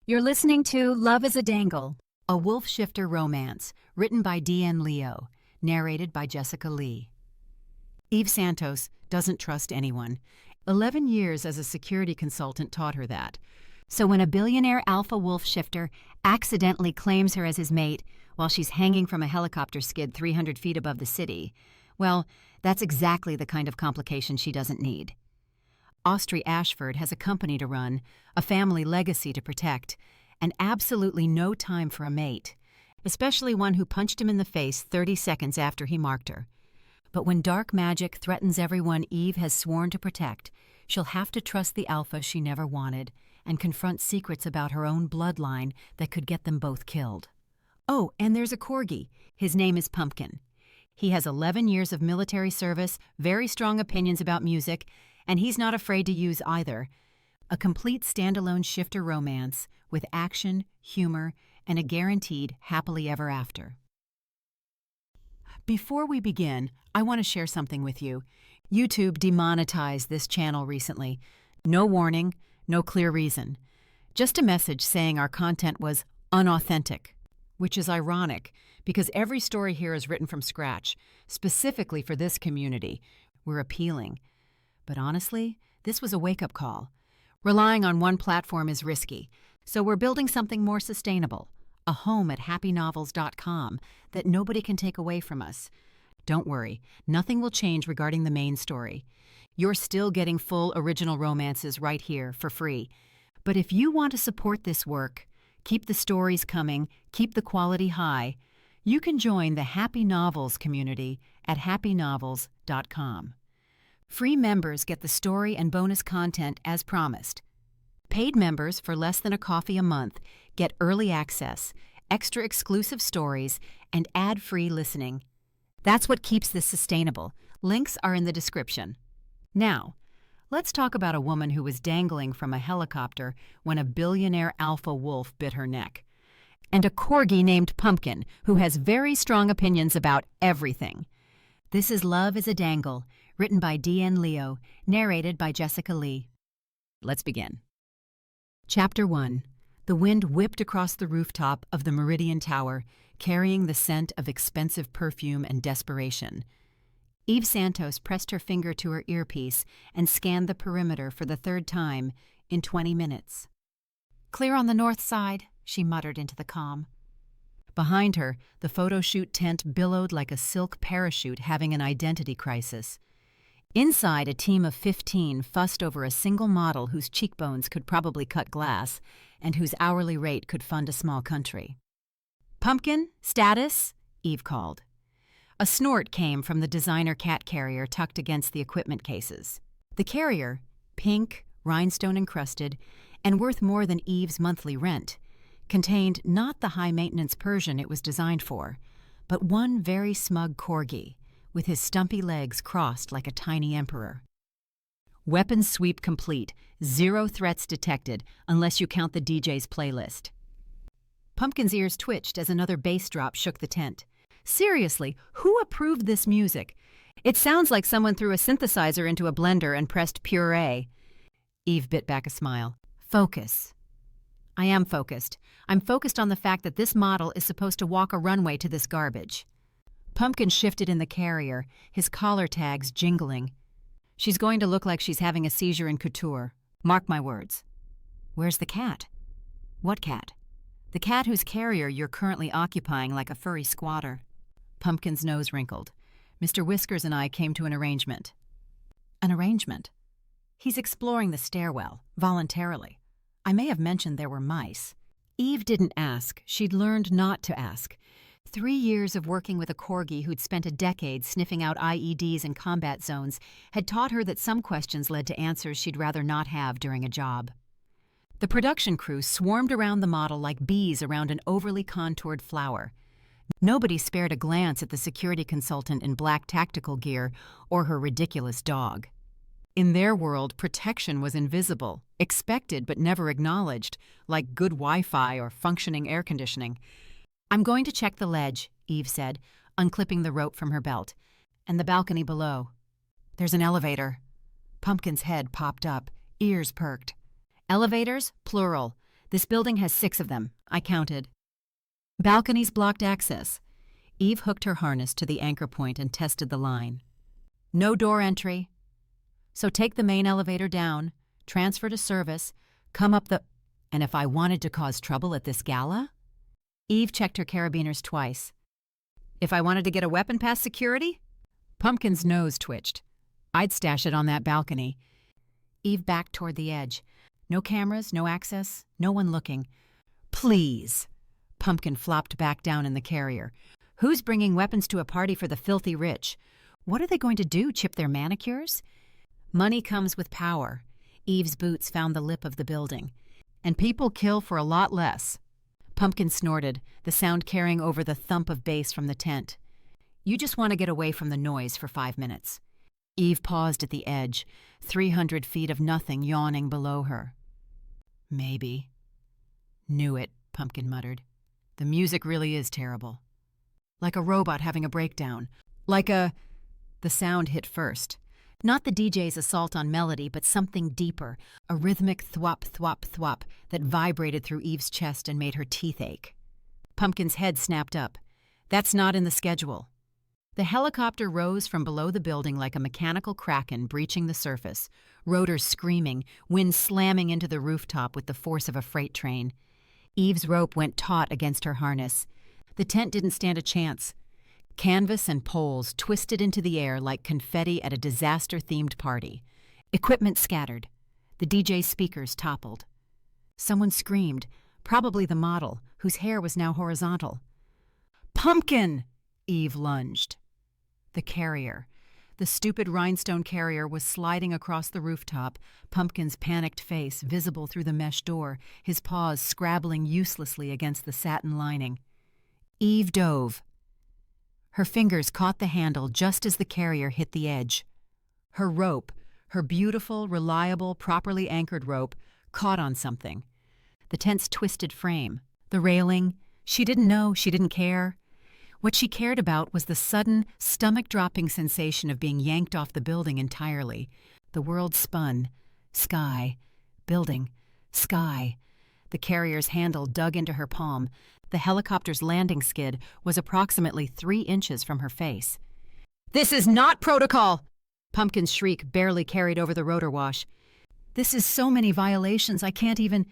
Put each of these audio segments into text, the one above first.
You're listening to Love is a Dangle, a wolf shifter romance, written by D.N. Leo, narrated by Jessica Lee. Eve Santos doesn't trust anyone. 11 years as a security consultant taught her that. So when a billionaire alpha wolf shifter accidentally claims her as his mate while she's hanging from a helicopter skid 300 feet above the city, well, that's exactly the kind of complication she doesn't need. Ostrey Ashford has a company to run, a family legacy to protect, and absolutely no time for a mate, especially one who punched him in the face 30 seconds after he marked her. But when dark magic threatens everyone Eve has sworn to protect, she'll have to trust the alpha she never wanted and confront secrets about her own bloodline that could get them both killed. Oh, and there's a corgi. His name is Pumpkin. He has 11 years of military service, very strong opinions about music, and he's not afraid to use either. A complete standalone shifter romance with action, humor, and a guaranteed happily ever after. Before we begin, I want to share something with you. YouTube demonetized this channel recently. No warning, no clear reason. Just a message saying our content was unauthentic, which is ironic because every story here is written from scratch, specifically for this community. We're appealing. But honestly, this was a wake-up call. Relying on one platform is risky, so we're building something more sustainable, a home at happynovels.com that nobody can take away from us. Don't worry, nothing will change regarding the main story. You're still getting full original romances right here for free. But if you want to support this work, keep the stories coming, keep the quality high, you can join the Happy Novels community at happynovels.com. Free members get the story and bonus content as promised. Paid members for less than a coffee a month get early access, extra exclusive stories, and ad-free listening. That's what keeps this sustainable. Links are in the description. Now, let's talk about a woman who was dangling from a helicopter when a billionaire alpha wolf bit her neck. And a corgi named Pumpkin who has very strong opinions about everything. This is Love is a Dangle, written by D.N. Leo, narrated by Jessica Lee. Let's begin. Chapter 1. The wind whipped across the rooftop of the Meridian Tower, carrying the scent of expensive perfume and desperation. Eve Santos pressed her finger to her earpiece and scanned the perimeter for the third time in 20 minutes. "Clear on the north side," she muttered into the comm. Behind her, the photo shoot tent billowed like a silk parachute having an identity crisis. Inside, a team of 15 fussed over a single model whose cheekbones could probably cut glass and whose hourly rate could fund a small country. "Pumpkin, status?" Eve called. A snort came from the designer cat carrier tucked against the equipment cases. The carrier, pink, rhinestone-encrusted, and worth more than Eve's monthly rent, contained not the high-maintenance Persian it was designed for, but one very smug corgi, with his stumpy legs crossed like a tiny emperor. Weapons sweep complete, 0 threats detected unless you count the DJ's playlist. Pumpkin's ears twitched as another bass drop shook the tent. Seriously, who approved this music? It sounds like someone threw a synthesizer into a blender and pressed puree. Eve bit back a smile. Focus. I am focused. I'm focused on the fact that this model is supposed to walk a runway to this garbage. Pumpkin shifted in the carrier, his collar tags jingling. She's going to look like she's having a seizure in couture. Mark my words. Where's the cat? What cat? The cat whose carrier you're currently occupying like a furry squatter. Pumpkin's nose wrinkled. Mr. Whiskers and I came to an arrangement. An arrangement? He's exploring the stairwell, voluntarily. I may have mentioned there were mice. Eve didn't ask. She'd learned not to ask. 3 years of working with a corgi who'd spent a decade sniffing out IEDs in combat zones had taught her that some questions led to answers she'd rather not have during a job. The production crew swarmed around the model like bees around an overly contoured flower. Nobody spared a glance at the security consultant in black tactical gear or her ridiculous dog. In their world, protection was invisible, expected but never acknowledged, like good Wi-Fi or functioning air conditioning. "I'm going to check the ledge," Eve said, unclipping the rope from her belt, "and the balcony below. There's an elevator." Pumpkin's head popped up, ears perked. "Elevators, plural. This building has 6 of them. I counted. Balconies blocked access. Eve hooked her harness to the anchor point and tested the line. No door entry. So take the main elevator down, transfer to service, come up the... And if I wanted to cause trouble at this gala? Eve checked her carabiners twice. If I wanted to get a weapon past security? Pumpkin's nose twitched. I'd stash it on that balcony. Eve backed toward the edge. No cameras, no access, no one looking. Please. Pumpkin flopped back down in the carrier. Who's bringing weapons to a party for the filthy rich? What are they going to do, chip their manicures? Money comes with power. Eve's boots found the lip of the building. And people kill for a lot less. Pumpkin snorted, the sound carrying over the thump of bass from the tent. You just want to get away from the noise for 5 minutes. Eve paused at the edge, 300 feet of nothing yawning below her. Maybe. Knew it, Pumpkin muttered. The music really is terrible. Like a robot having a breakdown. Like a... The sound hit first. Not the DJ's assault on melody, but something deeper, a rhythmic thwop, thwop, thwop that vibrated through Eve's chest and made her teeth ache. Pumpkin's head snapped up. That's not in the schedule. The helicopter rose from below the building like a mechanical kraken breaching the surface, rotors screaming, wind slamming into the rooftop with the force of a freight train. Eve's rope went taut against her harness. The tent didn't stand a chance. Canvas and poles twisted into the air like confetti at a disaster-themed party. Equipment scattered. The DJ's speakers toppled. Someone screamed, probably the model, whose hair was now horizontal. "Pumpkin!" Eve lunged. The carrier. The stupid rhinestone carrier was sliding across the rooftop, Pumpkin's panicked face visible through the mesh door, his paws scrabbling uselessly against the satin lining. Eve dove. Her fingers caught the handle just as the carrier hit the edge. Her rope, her beautiful, reliable, properly anchored rope, caught on something. The tent's twisted frame, the railing. She didn't know, she didn't care. What she cared about was the sudden, stomach-dropping sensation of being yanked off the building entirely. The world spun. Sky. Building. Sky. The carrier's handle dug into her palm. The helicopter's landing skid was approximately 3 inches from her face. "This is not protocol!" Pumpkin's shriek barely carried over the rotor wash. "This is so many violations, I can't even..."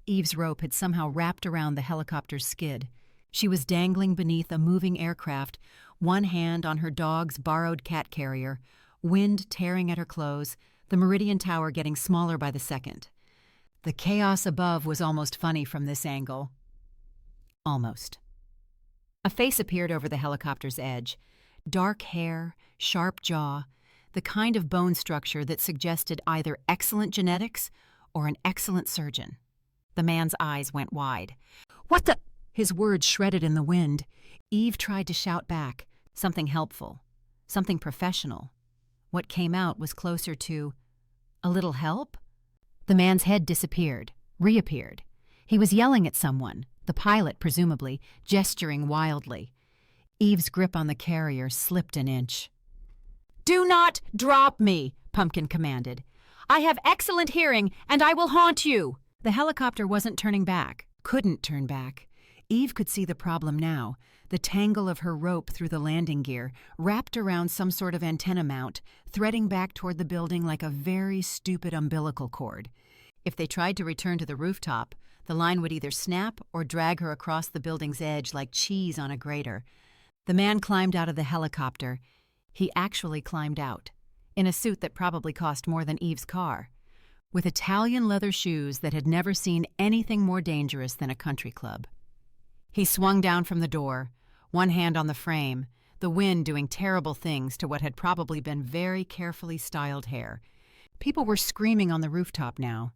Eve's rope had somehow wrapped around the helicopter's skid. She was dangling beneath a moving aircraft, one hand on her dog's borrowed cat carrier, wind tearing at her clothes, the Meridian Tower getting smaller by the second. The chaos above was almost funny from this angle. Almost. A face appeared over the helicopter's edge. Dark hair, sharp jaw, the kind of bone structure that suggested either excellent genetics or an excellent surgeon. The man's eyes went wide. "What the..." His words shredded in the wind. Eve tried to shout back, something helpful, something professional. What came out was closer to, "A little help?" The man's head disappeared, reappeared. He was yelling at someone, the pilot presumably, gesturing wildly. Eve's grip on the carrier slipped an inch. "Do not drop me," Pumpkin commanded. "I have excellent hearing, and I will haunt you." The helicopter wasn't turning back, couldn't turn back. Eve could see the problem now, the tangle of her rope through the landing gear, wrapped around some sort of antenna mount, threading back toward the building like a very stupid umbilical cord. If they tried to return to the rooftop, the line would either snap or drag her across the building's edge like cheese on a grater. The man climbed out of the helicopter. He actually climbed out, in a suit that probably cost more than Eve's car, with Italian leather shoes that had never seen anything more dangerous than a country club. He swung down from the door, one hand on the frame, the wind doing terrible things to what had probably been very carefully styled hair. People were screaming on the rooftop now.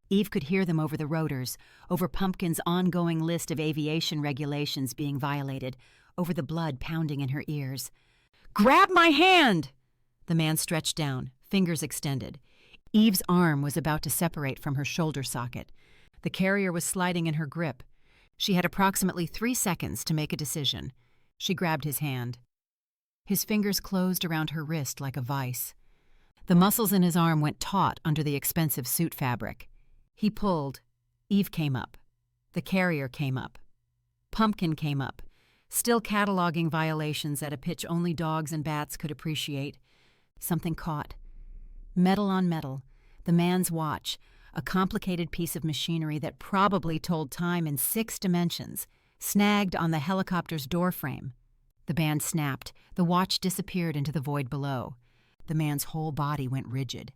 Eve could hear them over the rotors, over Pumpkin's ongoing list of aviation regulations being violated, over the blood pounding in her ears. "Grab my hand!" The man stretched down, fingers extended. Eve's arm was about to separate from her shoulder socket. The carrier was sliding in her grip. She had approximately 3 seconds to make a decision. She grabbed his hand. His fingers closed around her wrist like a vice. The muscles in his arm went taut under the expensive suit fabric. He pulled. Eve came up. The carrier came up. Pumpkin came up, still cataloging violations at a pitch only dogs and bats could appreciate. Something caught. Metal on metal, the man's watch, a complicated piece of machinery that probably told time in 6 dimensions, snagged on the helicopter's doorframe. The band snapped. The watch disappeared into the void below. The man's whole body went rigid.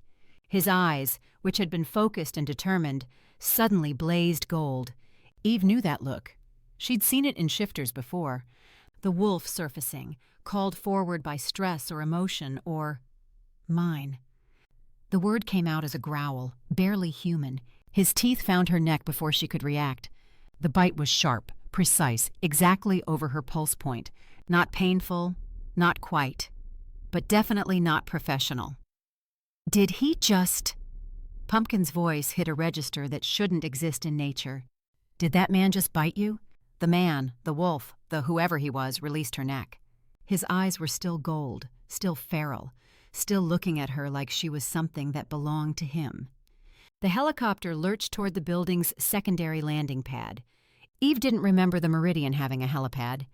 His eyes, which had been focused and determined, suddenly blazed gold. Eve knew that look. She'd seen it in shifters before. The wolf surfacing, called forward by stress or emotion or mine. The word came out as a growl, barely human. His teeth found her neck before she could react. The bite was sharp, precise, exactly over her pulse point. Not painful, not quite, but definitely not professional. Did he just... Pumpkin's voice hit a register that shouldn't exist in nature. Did that man just bite you? The man, the wolf, the whoever he was, released her neck. His eyes were still gold, still feral, still looking at her like she was something that belonged to him. The helicopter lurched toward the building's secondary landing pad. Eve didn't remember the Meridian having a helipad.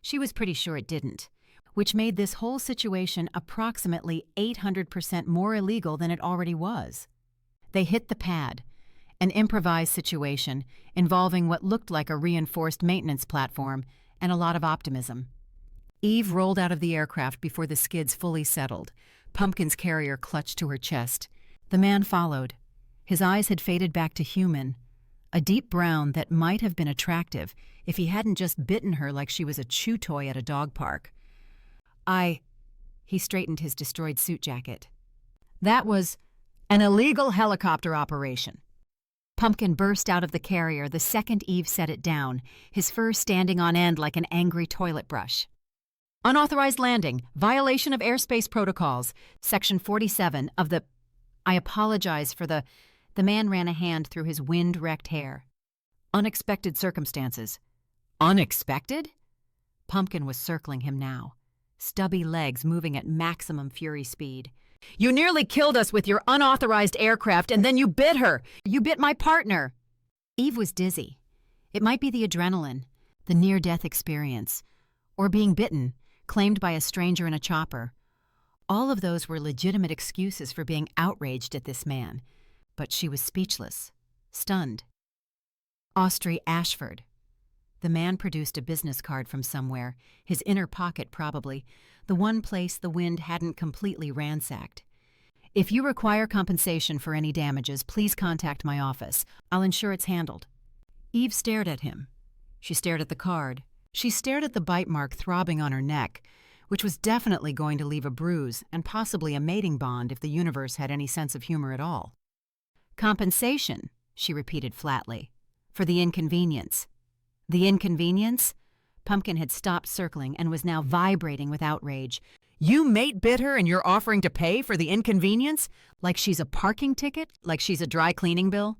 She was pretty sure it didn't, which made this whole situation approximately 800% more illegal than it already was. They hit the pad, an improvised situation involving what looked like a reinforced maintenance platform and a lot of optimism. Eve rolled out of the aircraft before the skids fully settled. Pumpkin's carrier clutched to her chest. The man followed. His eyes had faded back to human, a deep brown that might have been attractive if he hadn't just bitten her like she was a chew toy at a dog park. He straightened his destroyed suit jacket. That was an illegal helicopter operation. Pumpkin burst out of the carrier the second Eve set it down, his fur standing on end like an angry toilet brush. Unauthorized landing, violation of airspace protocols, Section 47 of the... I apologize for the... The man ran a hand through his wind-wrecked hair. Unexpected circumstances. Unexpected? Pumpkin was circling him now, stubby legs moving at maximum fury speed. You nearly killed us with your unauthorized aircraft, and then you bit her! You bit my partner! Eve was dizzy. It might be the adrenaline, the near-death experience, or being bitten, claimed by a stranger in a chopper. All of those were legitimate excuses for being outraged at this man. But she was speechless, stunned. Ostrey Ashford. The man produced a business card from somewhere, his inner pocket probably, the one place the wind hadn't completely ransacked. If you require compensation for any damages, please contact my office. I'll ensure it's handled. Eve stared at him. She stared at the card. She stared at the bite mark throbbing on her neck, which was definitely going to leave a bruise and possibly a mating bond if the universe had any sense of humor at all. Compensation, she repeated flatly, for the inconvenience. The inconvenience? Pumpkin had stopped circling and was now vibrating with outrage. You mate bit her and you're offering to pay for the inconvenience? Like she's a parking ticket? Like she's a dry cleaning bill?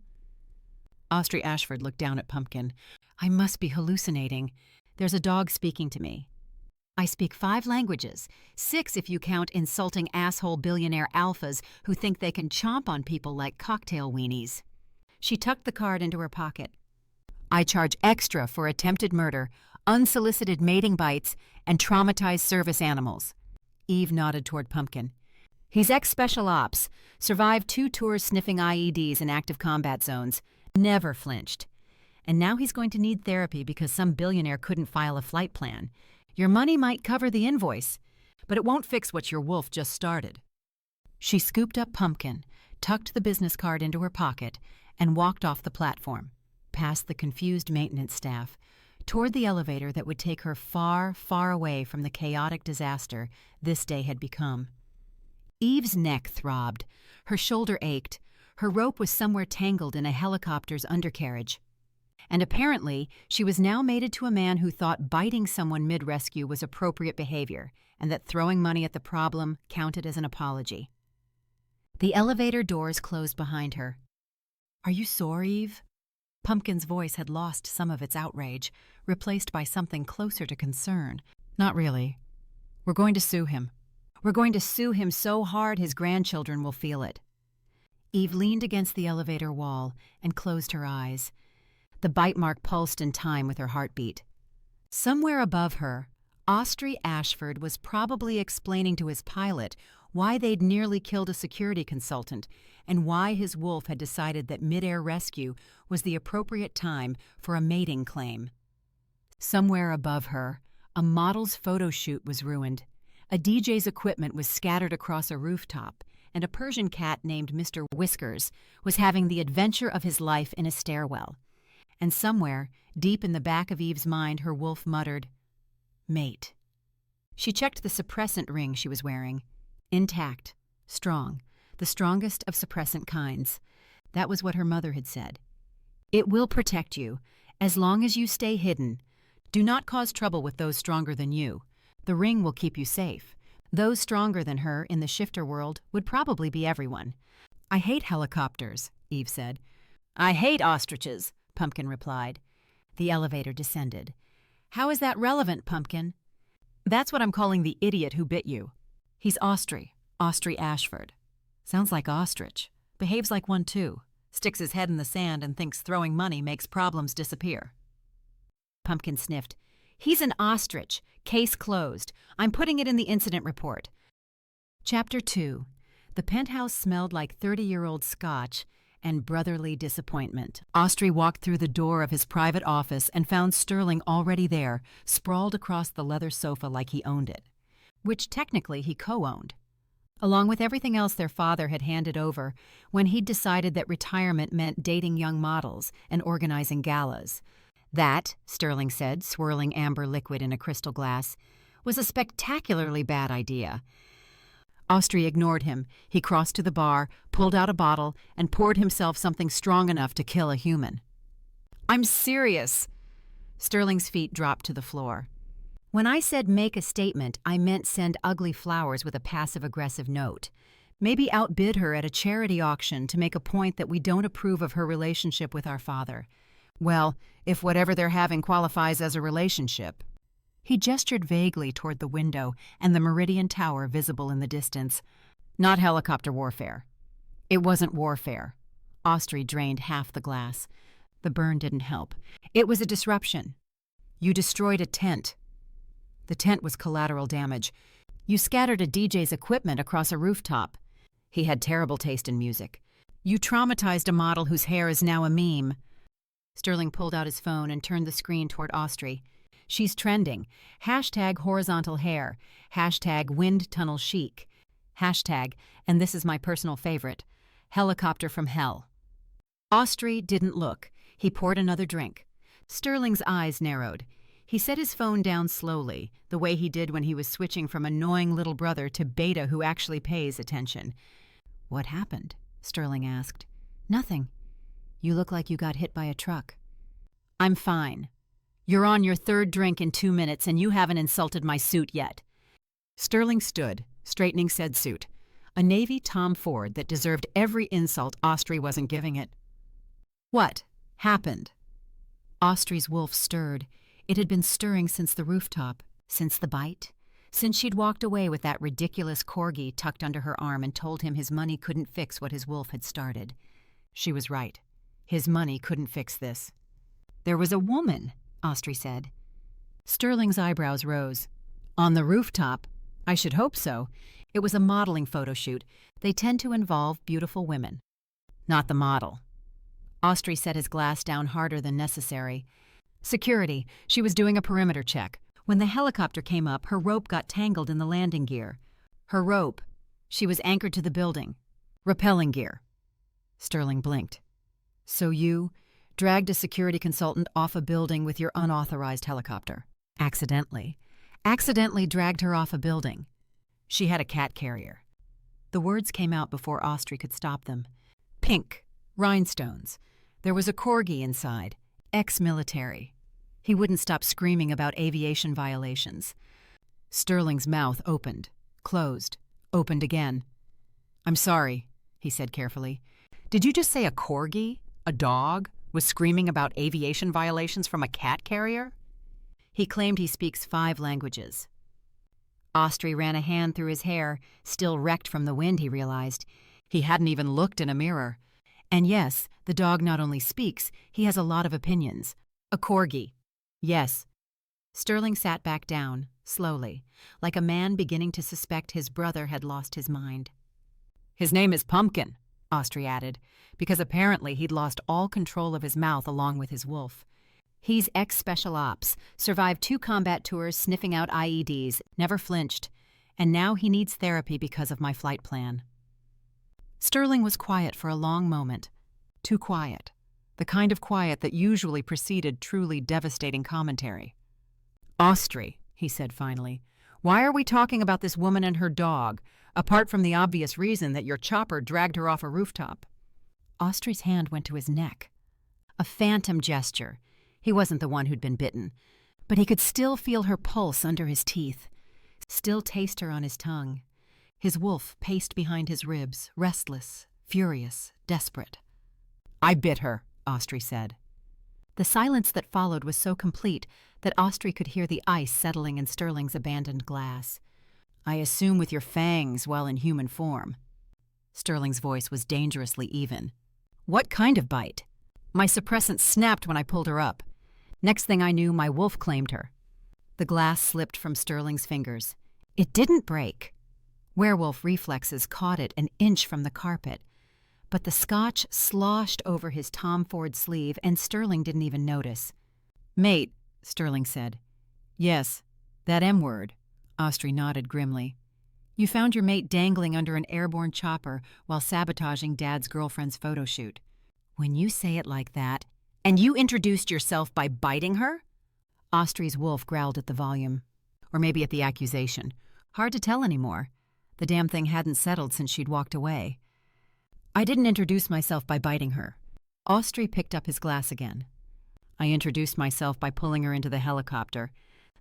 Ostrey Ashford looked down at Pumpkin. I must be hallucinating. There's a dog speaking to me. I speak 5 languages, 6 if you count insulting asshole billionaire alphas who think they can chomp on people like cocktail weenies. She tucked the card into her pocket. I charge extra for attempted murder, unsolicited mating bites, and traumatized service animals. Eve nodded toward Pumpkin. He's ex-special ops, survived 2 tours sniffing IEDs in active combat zones, never flinched. And now he's going to need therapy because some billionaire couldn't file a flight plan. Your money might cover the invoice, but it won't fix what your wolf just started. She scooped up Pumpkin, tucked the business card into her pocket, and walked off the platform, past the confused maintenance staff, toward the elevator that would take her far, far away from the chaotic disaster this day had become. Eve's neck throbbed, her shoulder ached, her rope was somewhere tangled in a helicopter's undercarriage. And apparently, she was now mated to a man who thought biting someone mid-rescue was appropriate behavior, and that throwing money at the problem counted as an apology. The elevator doors closed behind her. Are you sore, Eve? Pumpkin's voice had lost some of its outrage, replaced by something closer to concern. Not really. We're going to sue him. We're going to sue him so hard his grandchildren will feel it. Eve leaned against the elevator wall and closed her eyes. The bite mark pulsed in time with her heartbeat. Somewhere above her, Ostrey Ashford was probably explaining to his pilot why they'd nearly killed a security consultant and why his wolf had decided that mid-air rescue was the appropriate time for a mating claim. Somewhere above her, a model's photo shoot was ruined. A DJ's equipment was scattered across a rooftop, and a Persian cat named Mr. Whiskers was having the adventure of his life in a stairwell. And somewhere, deep in the back of Eve's mind, her wolf muttered, "Mate." She checked the suppressant ring she was wearing. Intact, strong, the strongest of suppressant kinds. That was what her mother had said. "It will protect you, as long as you stay hidden. Do not cause trouble with those stronger than you. The ring will keep you safe. Those stronger than her in the shifter world would probably be everyone." "I hate helicopters," Eve said. "I hate ostriches," Pumpkin replied. The elevator descended. "How is that relevant, Pumpkin?" "That's what I'm calling the idiot who bit you. He's Ostrey Ashford. Sounds like ostrich. Behaves like one too. Sticks his head in the sand and thinks throwing money makes problems disappear." Pumpkin sniffed. "He's an ostrich. Case closed. I'm putting it in the incident report." Chapter 2. The penthouse smelled like 30-year-old scotch and brotherly disappointment. Ostrey walked through the door of his private office and found Sterling already there, sprawled across the leather sofa like he owned it, which technically he co-owned, along with everything else their father had handed over when he'd decided that retirement meant dating young models and organizing galas. That, Sterling said, swirling amber liquid in a crystal glass, was a spectacularly bad idea. Ostrey ignored him. He crossed to the bar, pulled out a bottle, and poured himself something strong enough to kill a human. "I'm serious." Sterling's feet dropped to the floor. "When I said make a statement, I meant send ugly flowers with a passive-aggressive note. Maybe outbid her at a charity auction to make a point that we don't approve of her relationship with our father. Well, if whatever they're having qualifies as a relationship." He gestured vaguely toward the window and the Meridian Tower visible in the distance. "Not helicopter warfare." "It wasn't warfare." Ostrey drained half the glass. The burn didn't help. "It was a disruption. You destroyed a tent." "The tent was collateral damage. You scattered a DJ's equipment across a rooftop." He had terrible taste in music. "You traumatized a model whose hair is now a meme." Sterling pulled out his phone and turned the screen toward Ostrey. "She's trending. Hashtag horizontal hair. Hashtag wind tunnel chic. Hashtag, and this is my personal favorite, helicopter from hell." Ostrey didn't look. He poured another drink. Sterling's eyes narrowed. He set his phone down slowly, the way he did when he was switching from annoying little brother to beta who actually pays attention. "What happened?" Sterling asked. "Nothing. You look like you got hit by a truck." "I'm fine. You're on your third drink in 2 minutes and you haven't insulted my suit yet." Sterling stood, straightening said suit. A navy Tom Ford that deserved every insult Ostrey wasn't giving it. "What happened?" Ostrey's wolf stirred. It had been stirring since the rooftop, since the bite, since she'd walked away with that ridiculous corgi tucked under her arm and told him his money couldn't fix what his wolf had started. She was right. His money couldn't fix this. "There was a woman," Ostrey said. Sterling's eyebrows rose. "On the rooftop? I should hope so. It was a modeling photo shoot. They tend to involve beautiful women." "Not the model." Ostrey set his glass down harder than necessary. "Security. She was doing a perimeter check. When the helicopter came up, her rope got tangled in the landing gear." "Her rope. She was anchored to the building. Rappelling gear." Sterling blinked. "So you dragged a security consultant off a building with your unauthorized helicopter?" "Accidentally. Accidentally dragged her off a building. She had a cat carrier." The words came out before Ostrey could stop them. "Pink. Rhinestones. There was a corgi inside. Ex-military." He wouldn't stop screaming about aviation violations. Sterling's mouth opened, closed, opened again. "I'm sorry," he said carefully. "Did you just say a corgi, a dog, was screaming about aviation violations from a cat carrier?" He claimed he speaks 5 languages. Ostrey ran a hand through his hair, still wrecked from the wind, he realized. He hadn't even looked in a mirror. And yes, the dog not only speaks, he has a lot of opinions. A corgi. Yes. Sterling sat back down, slowly, like a man beginning to suspect his brother had lost his mind. His name is Pumpkin, Ostrey added, because apparently he'd lost all control of his mouth along with his wolf. He's ex-special ops, survived 2 combat tours sniffing out IEDs, never flinched, and now he needs therapy because of my flight plan. Sterling was quiet for a long moment. Too quiet. The kind of quiet that usually preceded truly devastating commentary. Ostrey, he said finally, why are we talking about this woman and her dog, apart from the obvious reason that your chopper dragged her off a rooftop? Ostrey's hand went to his neck. A phantom gesture. He wasn't the one who'd been bitten, but he could still feel her pulse under his teeth, still taste her on his tongue. His wolf paced behind his ribs, restless, furious, desperate. I bit her, Ostrey said. The silence that followed was so complete that Ostrey could hear the ice settling in Sterling's abandoned glass. I assume with your fangs while in human form. Sterling's voice was dangerously even. What kind of bite? My suppressant snapped when I pulled her up. Next thing I knew, my wolf claimed her. The glass slipped from Sterling's fingers. It didn't break. Werewolf reflexes caught it an inch from the carpet, but the scotch sloshed over his Tom Ford sleeve and Sterling didn't even notice. Mate, Sterling said. Yes, that M word. Ostrey nodded grimly. You found your mate dangling under an airborne chopper while sabotaging Dad's girlfriend's photo shoot. When you say it like that, and you introduced yourself by biting her? Ostrey's wolf growled at the volume. Or maybe at the accusation. Hard to tell anymore. The damn thing hadn't settled since she'd walked away. I didn't introduce myself by biting her. Ostrey picked up his glass again. I introduced myself by pulling her into the helicopter.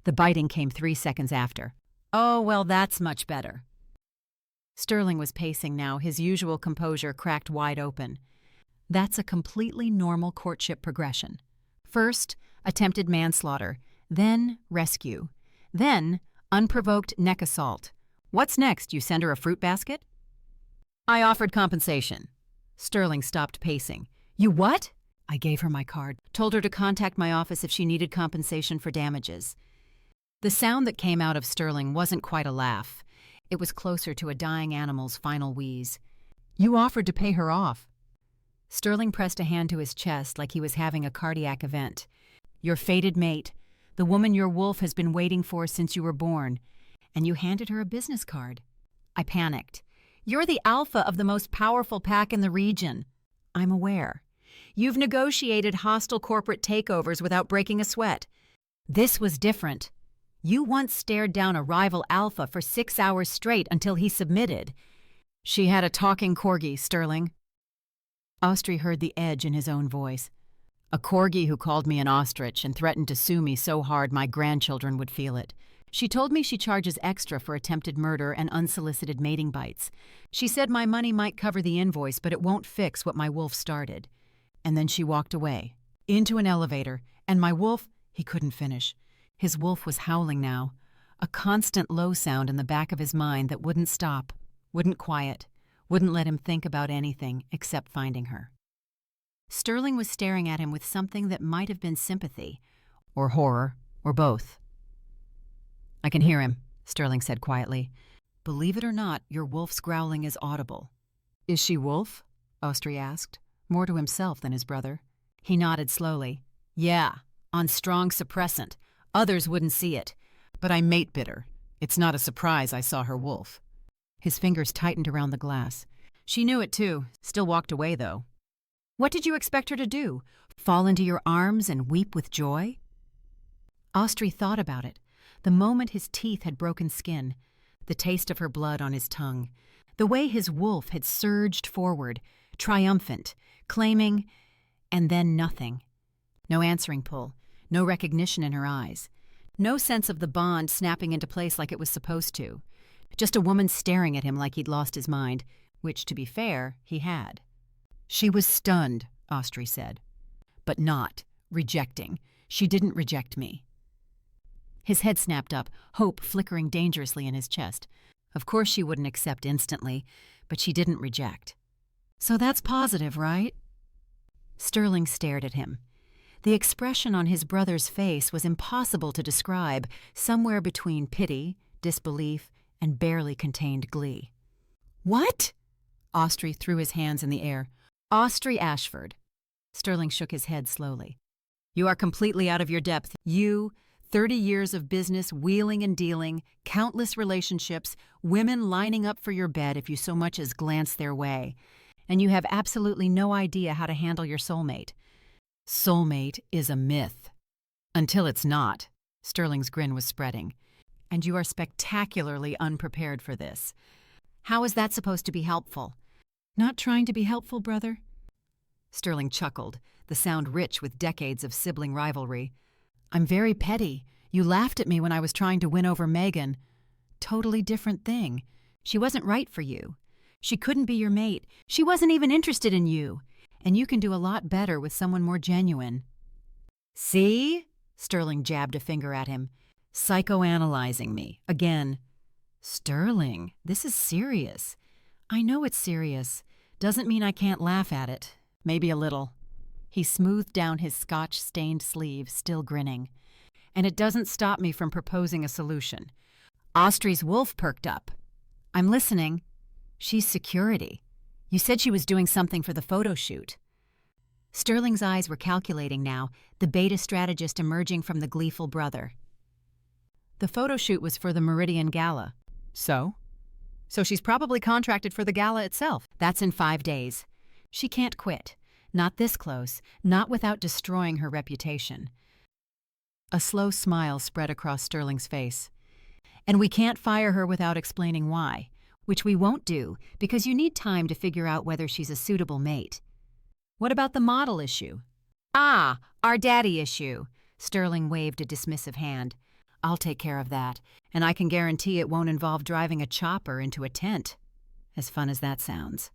The biting came 3 seconds after. Oh, well, that's much better. Sterling was pacing now, his usual composure cracked wide open. That's a completely normal courtship progression. First, attempted manslaughter, then rescue, then unprovoked neck assault. What's next? You send her a fruit basket? I offered compensation. Sterling stopped pacing. You what? I gave her my card, told her to contact my office if she needed compensation for damages. The sound that came out of Sterling wasn't quite a laugh. It was closer to a dying animal's final wheeze. You offered to pay her off. Sterling pressed a hand to his chest like he was having a cardiac event. Your fated mate, the woman your wolf has been waiting for since you were born, and you handed her a business card. I panicked. You're the alpha of the most powerful pack in the region. I'm aware. You've negotiated hostile corporate takeovers without breaking a sweat. This was different. You once stared down a rival alpha for 6 hours straight until he submitted. She had a talking corgi, Sterling. Ostrey heard the edge in his own voice. A corgi who called me an ostrich and threatened to sue me so hard my grandchildren would feel it. She told me she charges extra for attempted murder and unsolicited mating bites. She said my money might cover the invoice, but it won't fix what my wolf started. And then she walked away, into an elevator, and my wolf, he couldn't finish. His wolf was howling now, a constant low sound in the back of his mind that wouldn't stop, wouldn't quiet, wouldn't let him think about anything except finding her. Sterling was staring at him with something that might have been sympathy, or horror, or both. I can hear him, Sterling said quietly. Believe it or not, your wolf's growling is audible. Is she wolf? Ostrey asked, more to himself than his brother. He nodded slowly. Yeah, on strong suppressant. Others wouldn't see it. But I mate bit her. It's not a surprise I saw her wolf. His fingers tightened around the glass. She knew it too, still walked away though. What did you expect her to do? Fall into your arms and weep with joy? Ostrey thought about it. The moment his teeth had broken skin, the taste of her blood on his tongue, the way his wolf had surged forward, triumphant, claiming, and then nothing. No answering pull, no recognition in her eyes, no sense of the bond snapping into place like it was supposed to. Just a woman staring at him like he'd lost his mind, which, to be fair, he had. She was stunned, Ostrey said. But not rejecting. She didn't reject me. His head snapped up, hope flickering dangerously in his chest. Of course she wouldn't accept instantly, but she didn't reject. So that's positive, right? Sterling stared at him. The expression on his brother's face was impossible to describe, somewhere between pity, disbelief, and barely contained glee. "What?" Ostrey threw his hands in the air. "Ostrey Ashford." Sterling shook his head slowly. "You are completely out of your depth. You, 30 years of business, wheeling and dealing, countless relationships, women lining up for your bed if you so much as glance their way. And you have absolutely no idea how to handle your soulmate. Soulmate is a myth. Until it's not." Sterling's grin was spreading. "And you are spectacularly unprepared for this. How is that supposed to be helpful?" "Not trying to be helpful, brother?" Sterling chuckled, the sound rich with decades of sibling rivalry. "I'm very petty. You laughed at me when I was trying to win over Megan. Totally different thing. She wasn't right for you. She couldn't be your mate. She wasn't even interested in you. And you can do a lot better with someone more genuine." "See?" Sterling jabbed a finger at him. "Psychoanalyzing me. Again." "Sterling, this is serious." "I know it's serious. Doesn't mean I can't laugh at it. Maybe a little." He smoothed down his scotch-stained sleeve, still grinning. "And it doesn't stop me from proposing a solution." Ostrey's wolf perked up. "I'm listening." "She's security. You said she was doing something for the photo shoot." Sterling's eyes were calculating now, the beta strategist emerging from the gleeful brother. "The photo shoot was for the Meridian Gala." "So?" "So she's probably contracted for the gala itself. That's in 5 days. She can't quit. Not this close, not without destroying her reputation." A slow smile spread across Sterling's face. "And we can't fire her without explaining why, which we won't do because you need time to figure out whether she's a suitable mate." "What about the model issue?" "Ah, our daddy issue." Sterling waved a dismissive hand. "I'll take care of that, and I can guarantee it won't involve driving a chopper into a tent. As fun as that sounds."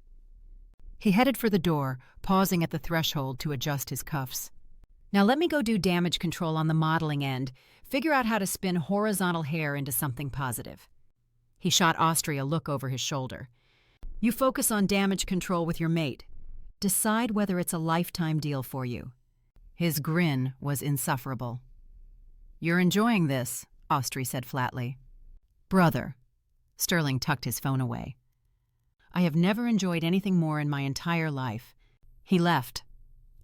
He headed for the door, pausing at the threshold to adjust his cuffs. "Now let me go do damage control on the modeling end, figure out how to spin horizontal hair into something positive." He shot Ostrey a look over his shoulder. "You focus on damage control with your mate. Decide whether it's a lifetime deal for you." His grin was insufferable. "You're enjoying this," Ostrey said flatly. "Brother." Sterling tucked his phone away. "I have never enjoyed anything more in my entire life." He left.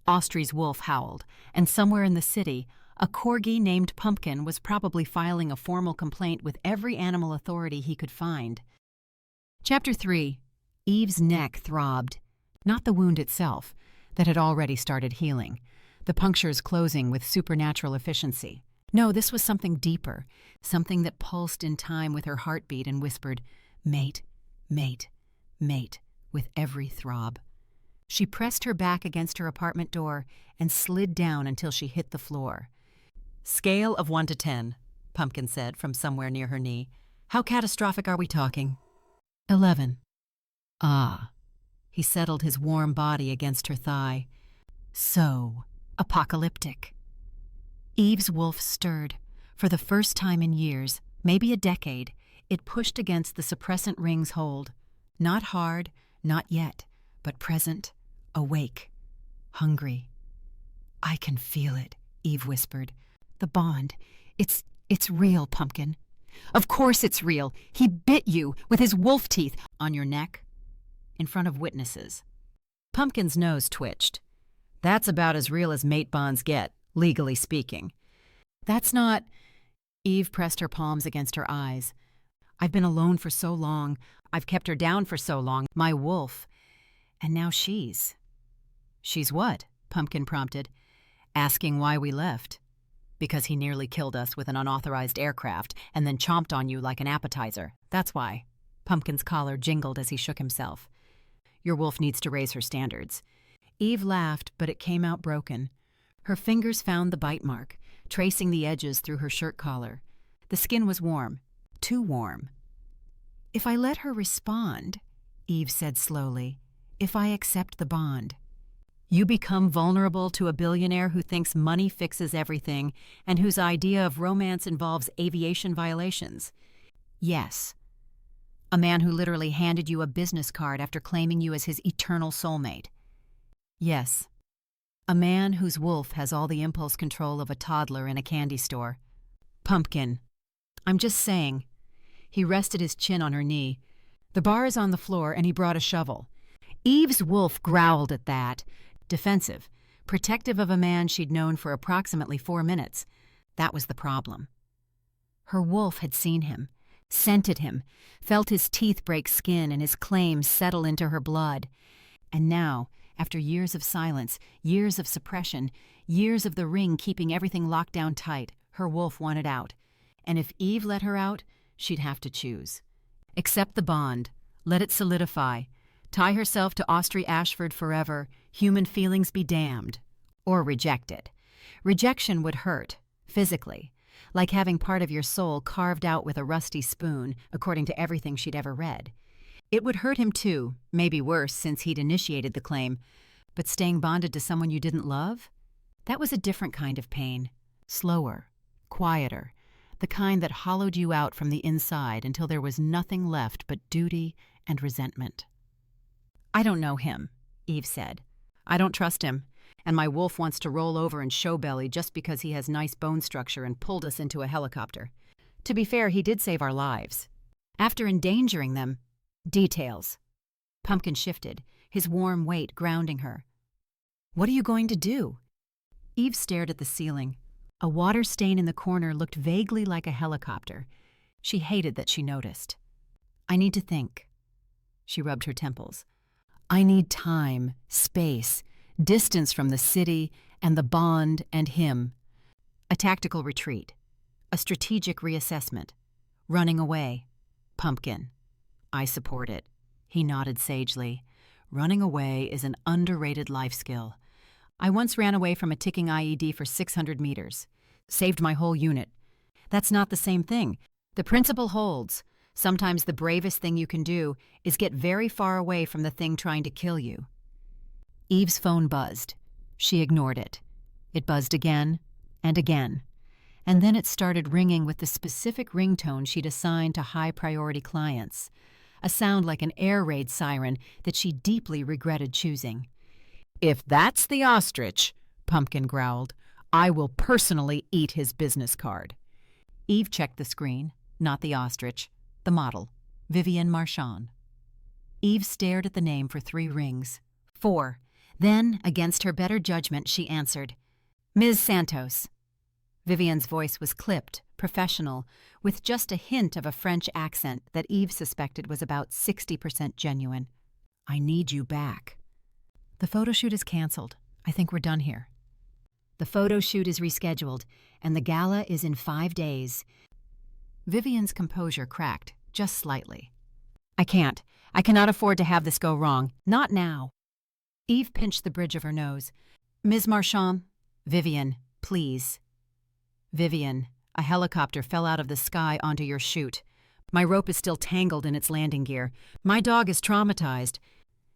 Ostrey's wolf howled, and somewhere in the city, a corgi named Pumpkin was probably filing a formal complaint with every animal authority he could find. Chapter 3. Eve's neck throbbed. Not the wound itself, that had already started healing, the punctures closing with supernatural efficiency. No, this was something deeper, something that pulsed in time with her heartbeat and whispered, "Mate, mate, mate," with every throb. She pressed her back against her apartment door and slid down until she hit the floor. "Scale of 1 to 10, Pumpkin said from somewhere near her knee. "How catastrophic are we talking?" 11. "Ah." He settled his warm body against her thigh. "So apocalyptic." Eve's wolf stirred. For the first time in years, maybe a decade, it pushed against the suppressant ring's hold. Not hard, not yet, but present, awake, hungry. "I can feel it," Eve whispered. "The bond. It's real, Pumpkin." "Of course it's real. He bit you with his wolf teeth on your neck in front of witnesses." Pumpkin's nose twitched. "That's about as real as mate bonds get, legally speaking." "That's not—" Eve pressed her palms against her eyes. "I've been alone for so long. I've kept her down for so long, my wolf. And now she's—" "She's what?" Pumpkin prompted. "Asking why we left." "Because he nearly killed us with an unauthorized aircraft and then chomped on you like an appetizer. That's why." Pumpkin's collar jingled as he shook himself. "Your wolf needs to raise her standards." Eve laughed, but it came out broken. Her fingers found the bite mark, tracing the edges through her shirt collar. The skin was warm, too warm. "If I let her respond," Eve said slowly, "if I accept the bond." "You become vulnerable to a billionaire who thinks money fixes everything and whose idea of romance involves aviation violations." "Yes." "A man who literally handed you a business card after claiming you as his eternal soulmate." "Yes." A man whose wolf has all the impulse control of a toddler in a candy store. Pumpkin. I'm just saying. He rested his chin on her knee. The bar is on the floor, and he brought a shovel. Eve's wolf growled at that. Defensive. Protective of a man she'd known for approximately 4 minutes. That was the problem. Her wolf had seen him, scented him, felt his teeth break skin and his claims settle into her blood. And now, after years of silence, years of suppression, years of the ring keeping everything locked down tight, her wolf wanted out. And if Eve let her out, she'd have to choose. Accept the bond, let it solidify, tie herself to Ostrey Ashford forever, human feelings be damned. Or reject it. Rejection would hurt, physically, like having part of your soul carved out with a rusty spoon, according to everything she'd ever read. It would hurt him too, maybe worse since he'd initiated the claim, but staying bonded to someone you didn't love? That was a different kind of pain. Slower, quieter, the kind that hollowed you out from the inside until there was nothing left but duty and resentment. I don't know him, Eve said. I don't trust him, and my wolf wants to roll over and show belly just because he has nice bone structure and pulled us into a helicopter. To be fair, he did save our lives. After endangering them, details. Pumpkin shifted, his warm weight grounding her. What are you going to do? Eve stared at the ceiling. A water stain in the corner looked vaguely like a helicopter. She hated that she noticed. I need to think. She rubbed her temples. I need time, space, distance from the city and the bond and him. A tactical retreat. A strategic reassessment. Running away. Pumpkin. I support it. He nodded sagely. Running away is an underrated life skill. I once ran away from a ticking IED for 600 meters. Saved my whole unit. That's not the same thing. The principle holds. Sometimes the bravest thing you can do is get very far away from the thing trying to kill you. Eve's phone buzzed. She ignored it. It buzzed again and again. And then it started ringing with the specific ringtone she'd assigned to high-priority clients. A sound like an air raid siren that she deeply regretted choosing. If that's the ostrich, Pumpkin growled, I will personally eat his business card. Eve checked the screen, not the ostrich, the model, Vivian Marchand. Eve stared at the name for 3 rings. 4. Then, against her better judgment, she answered, Ms. Santos. Vivian's voice was clipped, professional, with just a hint of a French accent that Eve suspected was about 60% genuine. I need you back. The photo shoot is canceled. I think we're done here. The photo shoot is rescheduled, and the gala is in 5 days. Vivian's composure cracked, just slightly. I can't. I cannot afford to have this go wrong. Not now. Eve pinched the bridge of her nose. Ms. Marchand. Vivian, please. Vivian, a helicopter fell out of the sky onto your chute. My rope is still tangled in its landing gear. My dog is traumatized.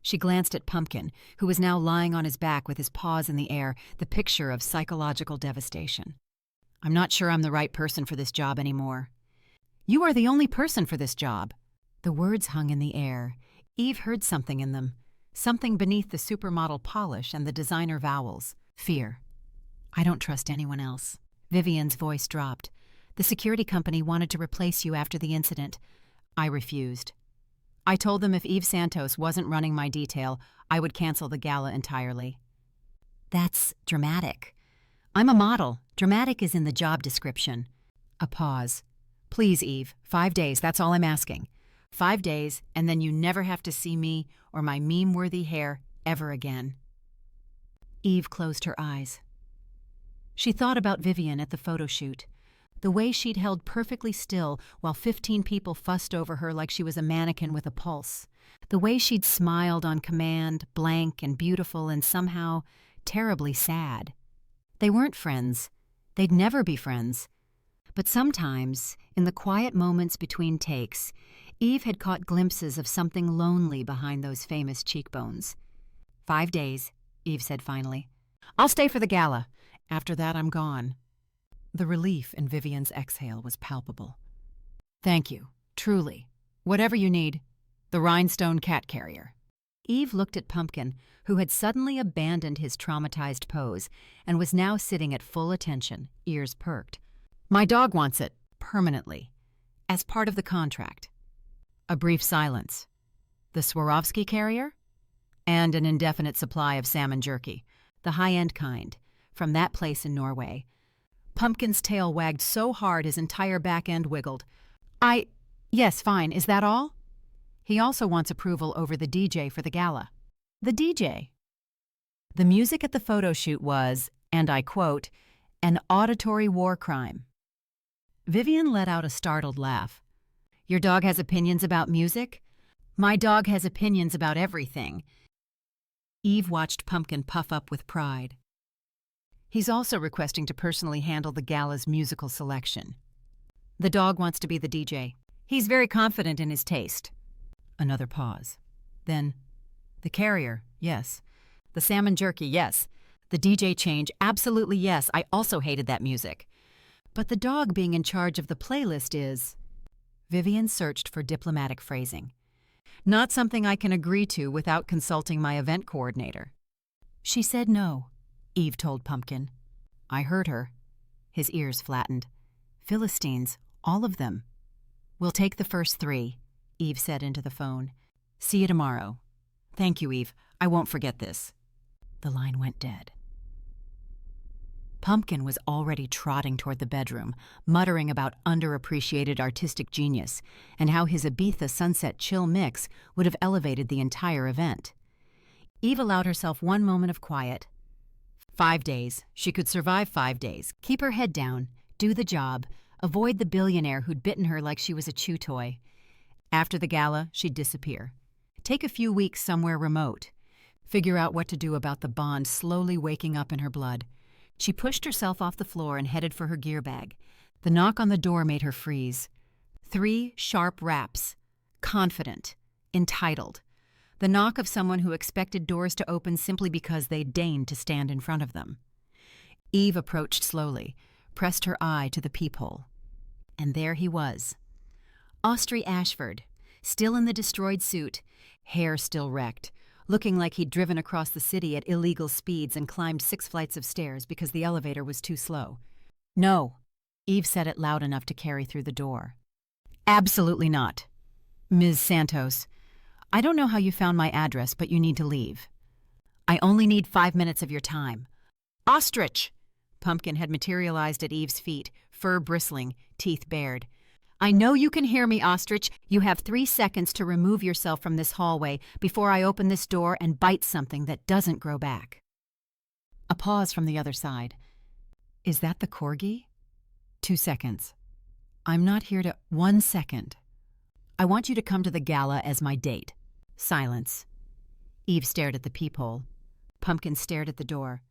She glanced at Pumpkin, who was now lying on his back with his paws in the air, the picture of psychological devastation. I'm not sure I'm the right person for this job anymore. You are the only person for this job. The words hung in the air. Eve heard something in them, something beneath the supermodel polish and the designer vowels. Fear. I don't trust anyone else. Vivian's voice dropped. The security company wanted to replace you after the incident. I refused. I told them if Eve Santos wasn't running my detail, I would cancel the gala entirely. That's dramatic. I'm a model. Dramatic is in the job description. A pause. Please, Eve, 5 days, that's all I'm asking. 5 days, and then you never have to see me or my meme-worthy hair ever again. Eve closed her eyes. She thought about Vivian at the photo shoot, the way she'd held perfectly still while 15 people fussed over her like she was a mannequin with a pulse, the way she'd smiled on command, blank and beautiful and somehow terribly sad. They weren't friends. They'd never be friends. But sometimes, in the quiet moments between takes, Eve had caught glimpses of something lonely behind those famous cheekbones. 5 days, Eve said finally. I'll stay for the gala. After that, I'm gone. The relief in Vivian's exhale was palpable. Thank you, truly. Whatever you need. The rhinestone cat carrier. Eve looked at Pumpkin, who had suddenly abandoned his traumatized pose and was now sitting at full attention, ears perked. "My dog wants it, permanently, as part of the contract." A brief silence. "The Swarovski carrier?" "And an indefinite supply of salmon jerky, the high-end kind, from that place in Norway." Pumpkin's tail wagged so hard his entire back end wiggled. Yes, fine, is that all?" "He also wants approval over the DJ for the gala." "The DJ?" "The music at the photo shoot was, and I quote, an auditory war crime." Vivian let out a startled laugh. "Your dog has opinions about music?" "My dog has opinions about everything." Eve watched Pumpkin puff up with pride. "He's also requesting to personally handle the gala's musical selection." "The dog wants to be the DJ. He's very confident in his taste." Another pause. Then, "The carrier, yes. The salmon jerky, yes. The DJ change, absolutely yes. I also hated that music. But the dog being in charge of the playlist is—" Vivian searched for diplomatic phrasing. "Not something I can agree to without consulting my event coordinator." "She said no," Eve told Pumpkin. "I heard her." His ears flattened. "Philistines, all of them." "We'll take the first 3, Eve said into the phone. "See you tomorrow." "Thank you, Eve. I won't forget this." The line went dead. Pumpkin was already trotting toward the bedroom, muttering about underappreciated artistic genius and how his Ibiza Sunset Chill mix would have elevated the entire event. Eve allowed herself one moment of quiet. 5 days. She could survive 5 days. Keep her head down, do the job, avoid the billionaire who'd bitten her like she was a chew toy. After the gala, she'd disappear. Take a few weeks somewhere remote. Figure out what to do about the bond slowly waking up in her blood. She pushed herself off the floor and headed for her gear bag. The knock on the door made her freeze. 3 sharp raps. Confident. Entitled. The knock of someone who expected doors to open simply because they deigned to stand in front of them. Eve approached slowly, pressed her eye to the peephole. And there he was. Ostrey Ashford, still in the destroyed suit, hair still wrecked, looking like he'd driven across the city at illegal speeds and climbed 6 flights of stairs because the elevator was too slow. "No," Eve said it loud enough to carry through the door. "Absolutely not. Ms. Santos, I don't know how you found my address, but you need to leave. I only need 5 minutes of your time." "Ostrich!" Pumpkin had materialized at Eve's feet, fur bristling, teeth bared. "I know you can hear me, Ostrich. You have 3 seconds to remove yourself from this hallway before I open this door and bite something that doesn't grow back." A pause from the other side. "Is that the corgi?" 2 seconds. "I'm not here to—" 1 second. "I want you to come to the gala as my date." Silence. Eve stared at the peephole. Pumpkin stared at the door.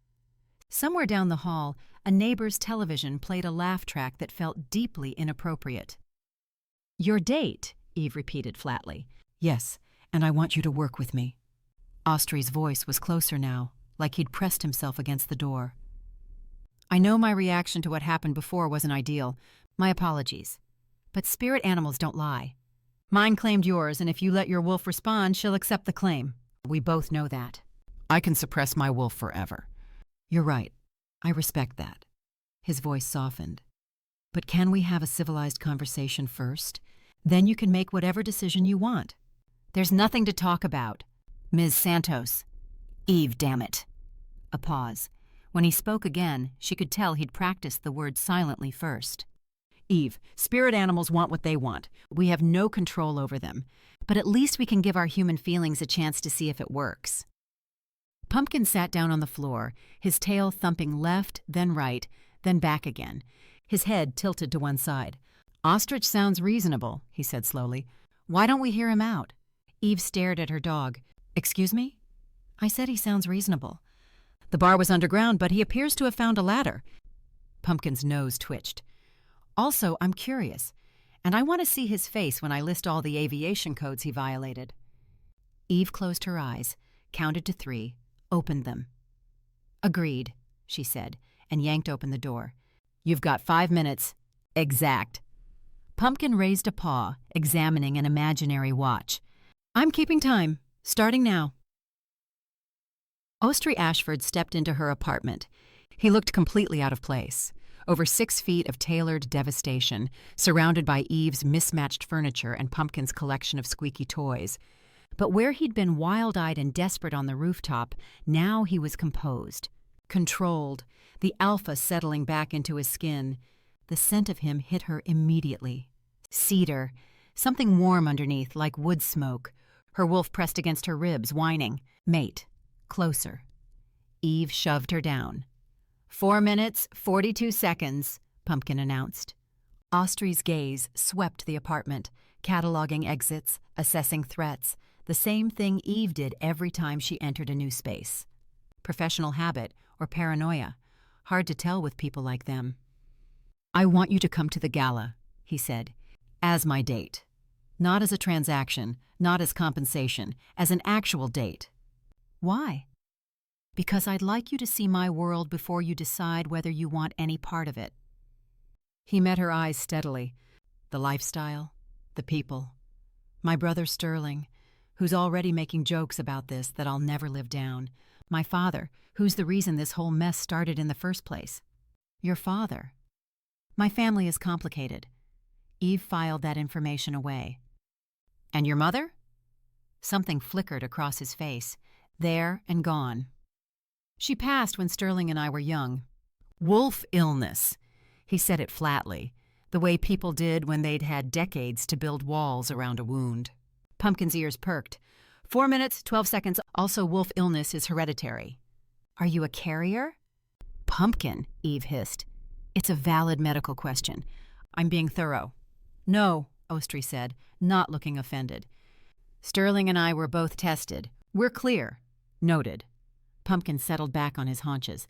Somewhere down the hall, a neighbor's television played a laugh track that felt deeply inappropriate. "Your date," Eve repeated flatly. "Yes, and I want you to work with me." Ostrey's voice was closer now, like he'd pressed himself against the door. "I know my reaction to what happened before wasn't ideal. My apologies. But spirit animals don't lie. Mine claimed yours, and if you let your wolf respond, she'll accept the claim. We both know that." "I can suppress my wolf forever." "You're right. I respect that." His voice softened. "But can we have a civilized conversation first? Then you can make whatever decision you want." "There's nothing to talk about. Ms. Santos." "Eve, damn it." A pause. When he spoke again, she could tell he'd practiced the words silently first. "Eve, spirit animals want what they want. We have no control over them. But at least we can give our human feelings a chance to see if it works." Pumpkin sat down on the floor, his tail thumping left, then right, then back again, his head tilted to one side. "Ostrich sounds reasonable," he said slowly. "Why don't we hear him out?" Eve stared at her dog. "Excuse me?" "I said he sounds reasonable. The bar was underground, but he appears to have found a ladder." Pumpkin's nose twitched. "Also, I'm curious, and I want to see his face when I list all the aviation codes he violated." Eve closed her eyes, counted to 3, opened them. "Agreed," she said, and yanked open the door. "You've got 5 minutes. Exact." Pumpkin raised a paw, examining an imaginary watch. "I'm keeping time. Starting now." Ostrey Ashford stepped into her apartment. He looked completely out of place. Over 6 feet of tailored devastation, surrounded by Eve's mismatched furniture and Pumpkin's collection of squeaky toys. But where he'd been wild-eyed and desperate on the rooftop, now he was composed, controlled, the alpha settling back into his skin. The scent of him hit her immediately. Cedar, something warm underneath, like wood smoke. Her wolf pressed against her ribs, whining. Mate. Closer. Eve shoved her down. 4 minutes, 42 seconds, Pumpkin announced. Ostrey's gaze swept the apartment, cataloging exits, assessing threats, the same thing Eve did every time she entered a new space. Professional habit or paranoia. Hard to tell with people like them. I want you to come to the gala, he said, as my date. Not as a transaction, not as compensation, as an actual date. Why? Because I'd like you to see my world before you decide whether you want any part of it. He met her eyes steadily. The lifestyle, the people. My brother Sterling, who's already making jokes about this that I'll never live down. My father, who's the reason this whole mess started in the first place. Your father. My family is complicated. Eve filed that information away. And your mother? Something flickered across his face. There and gone. She passed when Sterling and I were young. Wolf illness. He said it flatly, the way people did when they'd had decades to build walls around a wound. Pumpkin's ears perked. 4 minutes, 12 seconds. Also, wolf illness is hereditary. Are you a carrier? Pumpkin, Eve hissed. It's a valid medical question. I'm being thorough. No, Ostrey said, not looking offended. Sterling and I were both tested. We're clear. Noted. Pumpkin settled back on his haunches.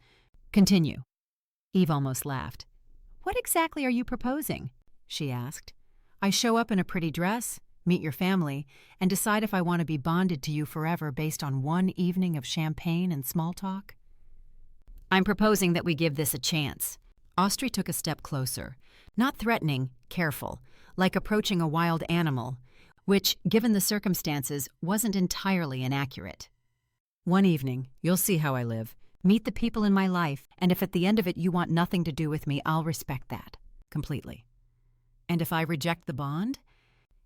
Continue. Eve almost laughed. What exactly are you proposing? She asked. I show up in a pretty dress, meet your family, and decide if I want to be bonded to you forever based on one evening of champagne and small talk? I'm proposing that we give this a chance. Ostrey took a step closer. Not threatening, careful, like approaching a wild animal, which, given the circumstances, wasn't entirely inaccurate. One evening, you'll see how I live. Meet the people in my life, and if at the end of it you want nothing to do with me, I'll respect that. Completely. And if I reject the bond?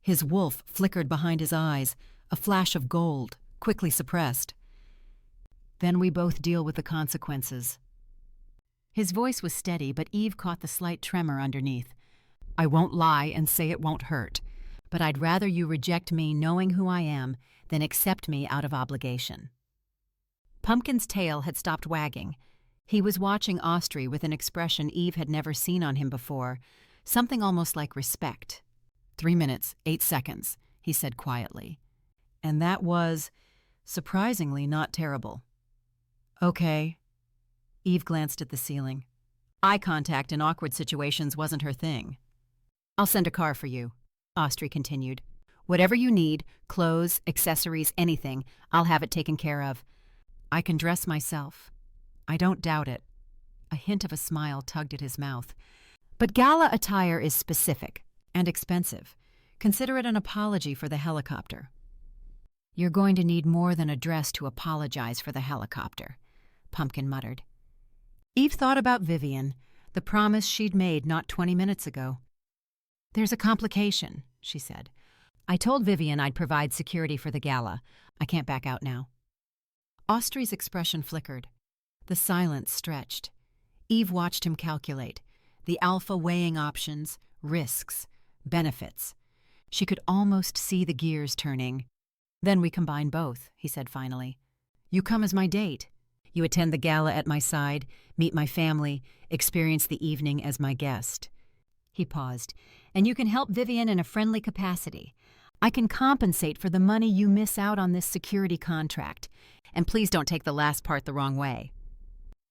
His wolf flickered behind his eyes, a flash of gold, quickly suppressed. Then we both deal with the consequences. His voice was steady, but Eve caught the slight tremor underneath. I won't lie and say it won't hurt, but I'd rather you reject me knowing who I am than accept me out of obligation. Pumpkin's tail had stopped wagging. He was watching Ostrey with an expression Eve had never seen on him before, something almost like respect. 3 minutes, 8 seconds, he said quietly. And that was, surprisingly, not terrible. Okay. Eve glanced at the ceiling. Eye contact in awkward situations wasn't her thing. I'll send a car for you, Ostrey continued. Whatever you need, clothes, accessories, anything, I'll have it taken care of. I can dress myself. I don't doubt it. A hint of a smile tugged at his mouth. But gala attire is specific and expensive. Consider it an apology for the helicopter. You're going to need more than a dress to apologize for the helicopter, Pumpkin muttered. Eve thought about Vivian, the promise she'd made not 20 minutes ago. There's a complication, she said. I told Vivian I'd provide security for the gala. I can't back out now. Ostrey's expression flickered. The silence stretched. Eve watched him calculate, the alpha weighing options, risks, benefits. She could almost see the gears turning. Then we combine both, he said finally. You come as my date. You attend the gala at my side, meet my family, experience the evening as my guest. He paused. And you can help Vivian in a friendly capacity. I can compensate for the money you miss out on this security contract. And please don't take the last part the wrong way.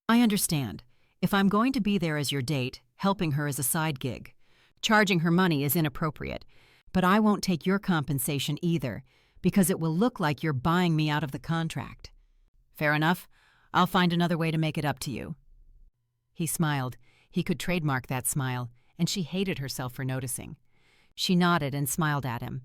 I understand. If I'm going to be there as your date, helping her is a side gig. Charging her money is inappropriate. But I won't take your compensation either, because it will look like you're buying me out of the contract. Fair enough. I'll find another way to make it up to you. He smiled. He could trademark that smile, and she hated herself for noticing. She nodded and smiled at him.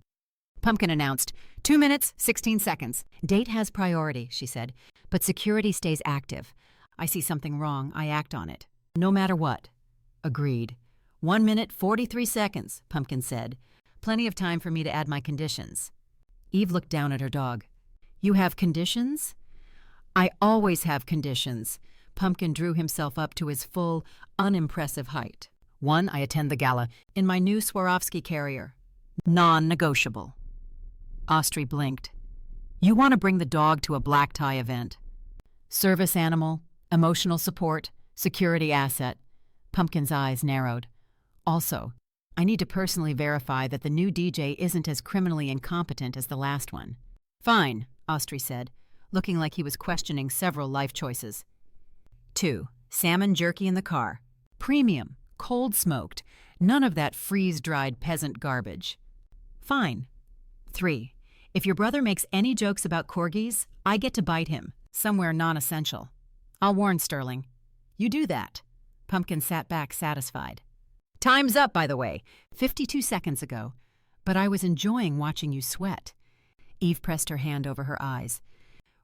Pumpkin announced, 2 minutes, 16 seconds. Date has priority, she said. But security stays active. I see something wrong, I act on it. No matter what. Agreed. 1 minute, 43 seconds, Pumpkin said. Plenty of time for me to add my conditions. Eve looked down at her dog. You have conditions? I always have conditions. Pumpkin drew himself up to his full, unimpressive height. 1, I attend the gala in my new Swarovski carrier. Non-negotiable. Ostrey blinked. You want to bring the dog to a black tie event. Service animal, emotional support, security asset. Pumpkin's eyes narrowed. Also, I need to personally verify that the new DJ isn't as criminally incompetent as the last one. Fine, Ostrey said, looking like he was questioning several life choices. 2, salmon jerky in the car. Premium, cold smoked, none of that freeze-dried peasant garbage. Fine. 3, if your brother makes any jokes about corgis, I get to bite him, somewhere non-essential. I'll warn Sterling. You do that. Pumpkin sat back satisfied. Time's up, by the way, 52 seconds ago. But I was enjoying watching you sweat. Eve pressed her hand over her eyes.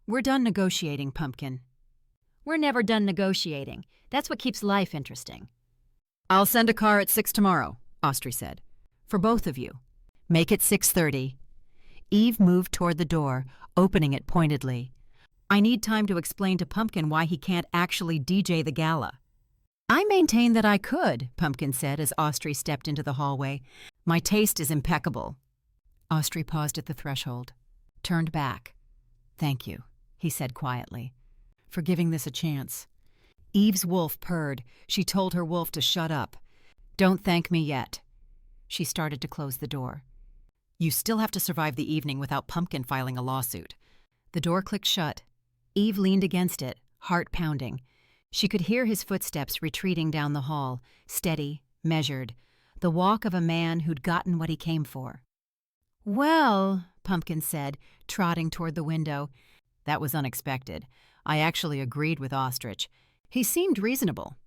We're done negotiating, Pumpkin. We're never done negotiating. That's what keeps life interesting. I'll send a car at 6 tomorrow, Ostrey said. For both of you. Make it 6:30. Eve moved toward the door, opening it pointedly. I need time to explain to Pumpkin why he can't actually DJ the gala. I maintain that I could, Pumpkin said as Ostrey stepped into the hallway. My taste is impeccable. Ostrey paused at the threshold, turned back. Thank you, he said quietly, for giving this a chance. Eve's wolf purred. She told her wolf to shut up. Don't thank me yet. She started to close the door. You still have to survive the evening without Pumpkin filing a lawsuit. The door clicked shut. Eve leaned against it, heart pounding. She could hear his footsteps retreating down the hall, steady, measured, the walk of a man who'd gotten what he came for. Well, Pumpkin said, trotting toward the window. That was unexpected. I actually agreed with Ostrich. He seemed reasonable.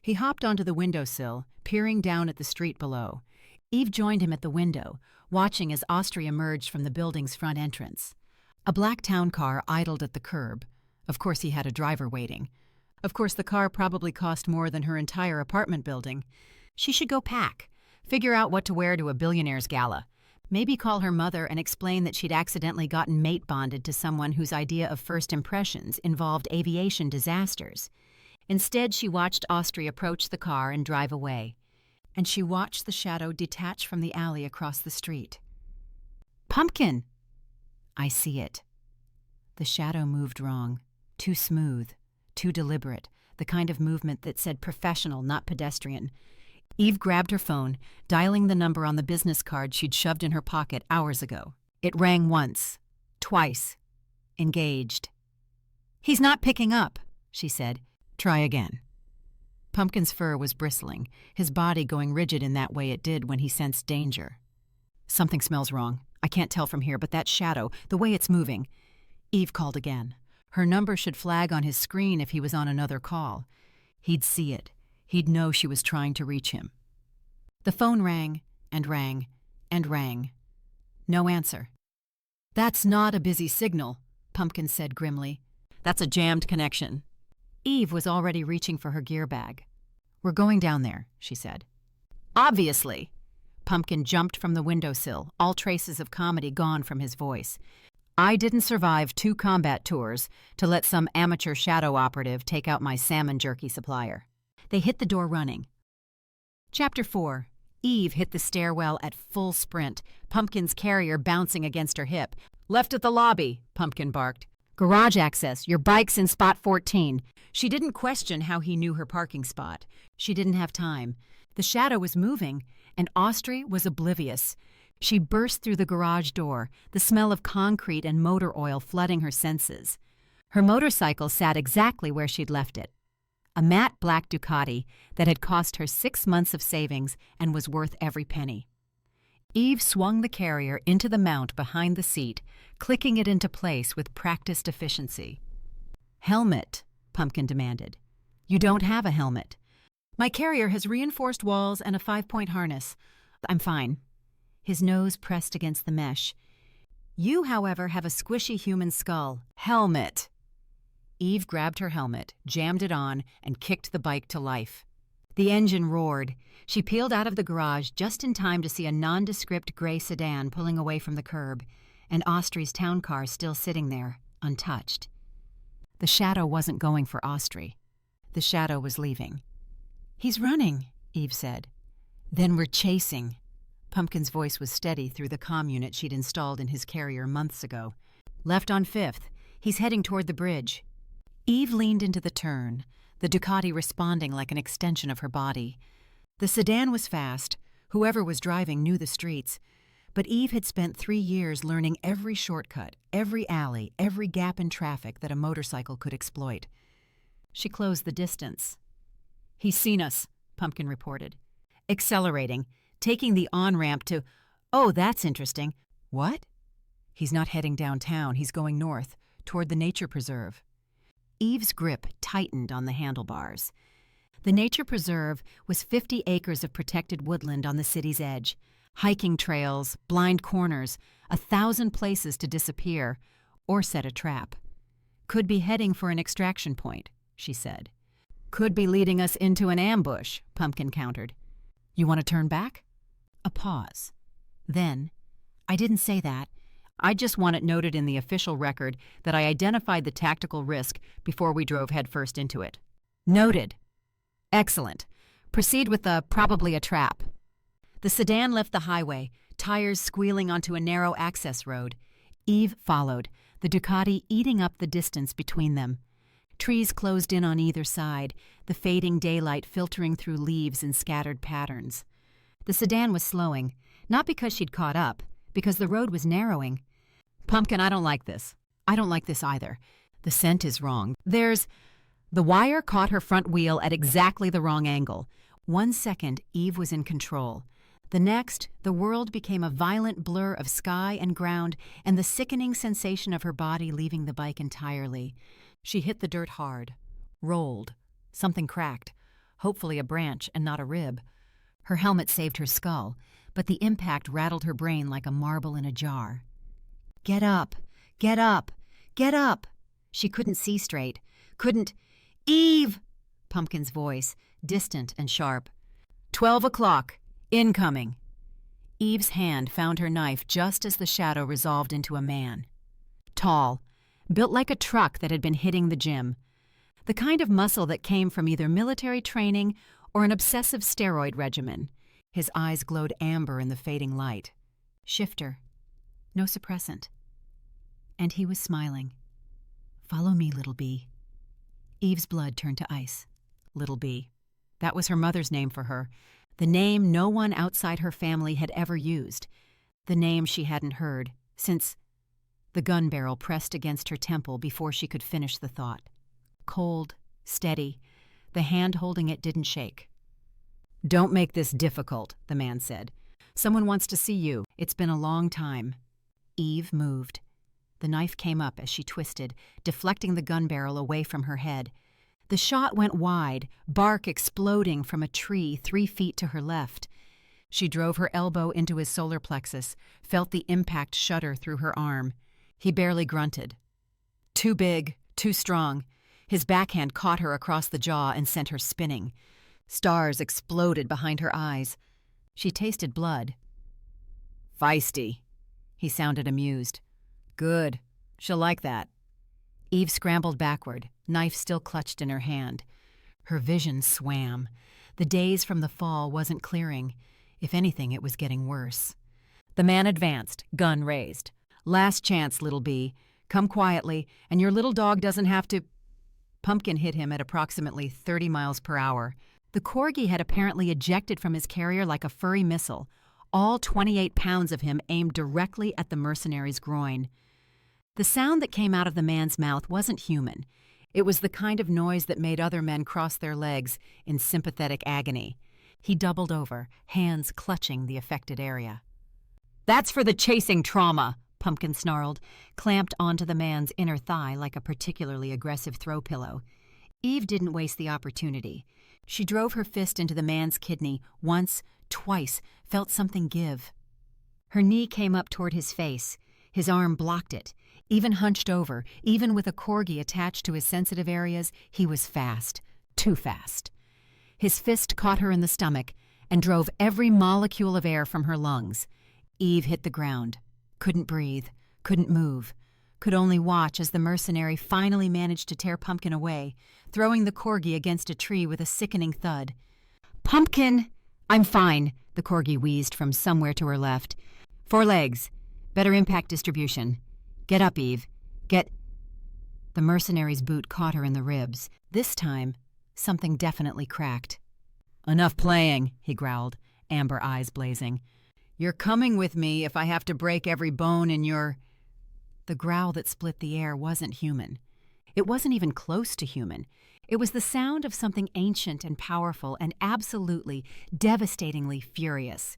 He hopped onto the windowsill, peering down at the street below. Eve joined him at the window, watching as Ostrey emerged from the building's front entrance. A black town car idled at the curb. Of course he had a driver waiting. Of course the car probably cost more than her entire apartment building. She should go pack, figure out what to wear to a billionaire's gala. Maybe call her mother and explain that she'd accidentally gotten mate bonded to someone whose idea of first impressions involved aviation disasters. Instead, she watched Ostrey approach the car and drive away. And she watched the shadow detach from the alley across the street. Pumpkin! I see it. The shadow moved wrong. Too smooth. Too deliberate. The kind of movement that said professional, not pedestrian. Eve grabbed her phone, dialing the number on the business card she'd shoved in her pocket hours ago. It rang once. Twice. Engaged. He's not picking up, she said. Try again. Pumpkin's fur was bristling, his body going rigid in that way it did when he sensed danger. Something smells wrong. I can't tell from here, but that shadow, the way it's moving. Eve called again. Her number should flag on his screen if he was on another call. He'd see it. He'd know she was trying to reach him. The phone rang, and rang, and rang. No answer. That's not a busy signal, Pumpkin said grimly. That's a jammed connection. Eve was already reaching for her gear bag. We're going down there, she said. Obviously. Pumpkin jumped from the windowsill, all traces of comedy gone from his voice. I didn't survive 2 combat tours to let some amateur shadow operative take out my salmon jerky supplier. They hit the door running. Chapter 4. Eve hit the stairwell at full sprint, Pumpkin's carrier bouncing against her hip. Left at the lobby, Pumpkin barked. Garage access, your bike's in spot 14. She didn't question how he knew her parking spot. She didn't have time. The shadow was moving, and Ostrey was oblivious. She burst through the garage door, the smell of concrete and motor oil flooding her senses. Her motorcycle sat exactly where she'd left it. A matte black Ducati that had cost her 6 months of savings and was worth every penny. Eve swung the carrier into the mount behind the seat, clicking it into place with practiced efficiency. Helmet, Pumpkin demanded. You don't have a helmet. My carrier has reinforced walls and a 5-point harness. I'm fine. His nose pressed against the mesh. You, however, have a squishy human skull. Helmet. Eve grabbed her helmet, jammed it on, and kicked the bike to life. The engine roared. She peeled out of the garage just in time to see a nondescript gray sedan pulling away from the curb, and Ostrey's town car still sitting there, untouched. The shadow wasn't going for Ostrey. The shadow was leaving. "He's running," Eve said. "Then we're chasing." Pumpkin's voice was steady through the comm unit she'd installed in his carrier months ago. "Left on 5th. He's heading toward the bridge." Eve leaned into the turn, the Ducati responding like an extension of her body. The sedan was fast. Whoever was driving knew the streets. But Eve had spent 3 years learning every shortcut, every alley, every gap in traffic that a motorcycle could exploit. She closed the distance. "He's seen us," Pumpkin reported. Accelerating, taking the on-ramp to, "Oh, that's interesting." "What?" "He's not heading downtown. He's going north, toward the nature preserve." Eve's grip tightened on the handlebars. The nature preserve was 50 acres of protected woodland on the city's edge. Hiking trails, blind corners, 1,000 places to disappear or set a trap. "Could be heading for an extraction point," she said. "Could be leading us into an ambush," Pumpkin countered. "You want to turn back?" A pause. Then, "I didn't say that. I just want it noted in the official record that I identified the tactical risk before we drove headfirst into it." "Noted." "Excellent. Proceed with the probably a trap." The sedan left the highway, tires squealing onto a narrow access road. Eve followed, the Ducati eating up the distance between them. Trees closed in on either side, the fading daylight filtering through leaves in scattered patterns. The sedan was slowing, not because she'd caught up, because the road was narrowing. "Pumpkin, I don't like this. I don't like this either. The scent is wrong. The wire caught her front wheel at exactly the wrong angle. 1 second, Eve was in control. The next, the world became a violent blur of sky and ground and the sickening sensation of her body leaving the bike entirely. She hit the dirt hard, rolled. Something cracked, hopefully a branch and not a rib. Her helmet saved her skull, but the impact rattled her brain like a marble in a jar. "Get up! Get up! Get up!" She couldn't see straight. "Eve!" Pumpkin's voice, distant and sharp. 12 o'clock. Incoming." Eve's hand found her knife just as the shadow resolved into a man. Tall, built like a truck that had been hitting the gym. The kind of muscle that came from either military training or an obsessive steroid regimen. His eyes glowed amber in the fading light. Shifter. No suppressant. And he was smiling. "Follow me, little bee." Eve's blood turned to ice. Little bee. That was her mother's name for her. The name no one outside her family had ever used. The name she hadn't heard since the gun barrel pressed against her temple before she could finish the thought. Cold, steady. The hand holding it didn't shake. "Don't make this difficult," the man said. "Someone wants to see you. It's been a long time." Eve moved. The knife came up as she twisted, deflecting the gun barrel away from her head. The shot went wide, bark exploding from a tree 3 feet to her left. She drove her elbow into his solar plexus, felt the impact shudder through her arm. He barely grunted. Too big, too strong. His backhand caught her across the jaw and sent her spinning. Stars exploded behind her eyes. She tasted blood. "Feisty." He sounded amused. "Good. She'll like that." Eve scrambled backward, knife still clutched in her hand. Her vision swam. The daze from the fall wasn't clearing. If anything, it was getting worse. The man advanced, gun raised. "Last chance, little bee. Come quietly, and your little dog doesn't have to—" Pumpkin hit him at approximately 30 miles per hour. The corgi had apparently ejected from his carrier like a furry missile, all 28 pounds of him aimed directly at the mercenary's groin. The sound that came out of the man's mouth wasn't human. It was the kind of noise that made other men cross their legs in sympathetic agony. He doubled over, hands clutching the affected area. "That's for the chasing trauma," Pumpkin snarled, clamped onto the man's inner thigh like a particularly aggressive throw pillow. Eve didn't waste the opportunity. She drove her fist into the man's kidney once, twice, felt something give. Her knee came up toward his face. His arm blocked it. Even hunched over, even with a corgi attached to his sensitive areas, he was fast. Too fast. His fist caught her in the stomach and drove every molecule of air from her lungs. Eve hit the ground. Couldn't breathe. Couldn't move. Could only watch as the mercenary finally managed to tear Pumpkin away, throwing the corgi against a tree with a sickening thud. "Pumpkin!" "I'm fine," the corgi wheezed from somewhere to her left. "4 legs. Better impact distribution. Get up, Eve. Get—" The mercenary's boot caught her in the ribs. This time, something definitely cracked. "Enough playing," he growled, amber eyes blazing. "You're coming with me if I have to break every bone in your—" The growl that split the air wasn't human. It wasn't even close to human. It was the sound of something ancient and powerful and absolutely, devastatingly furious.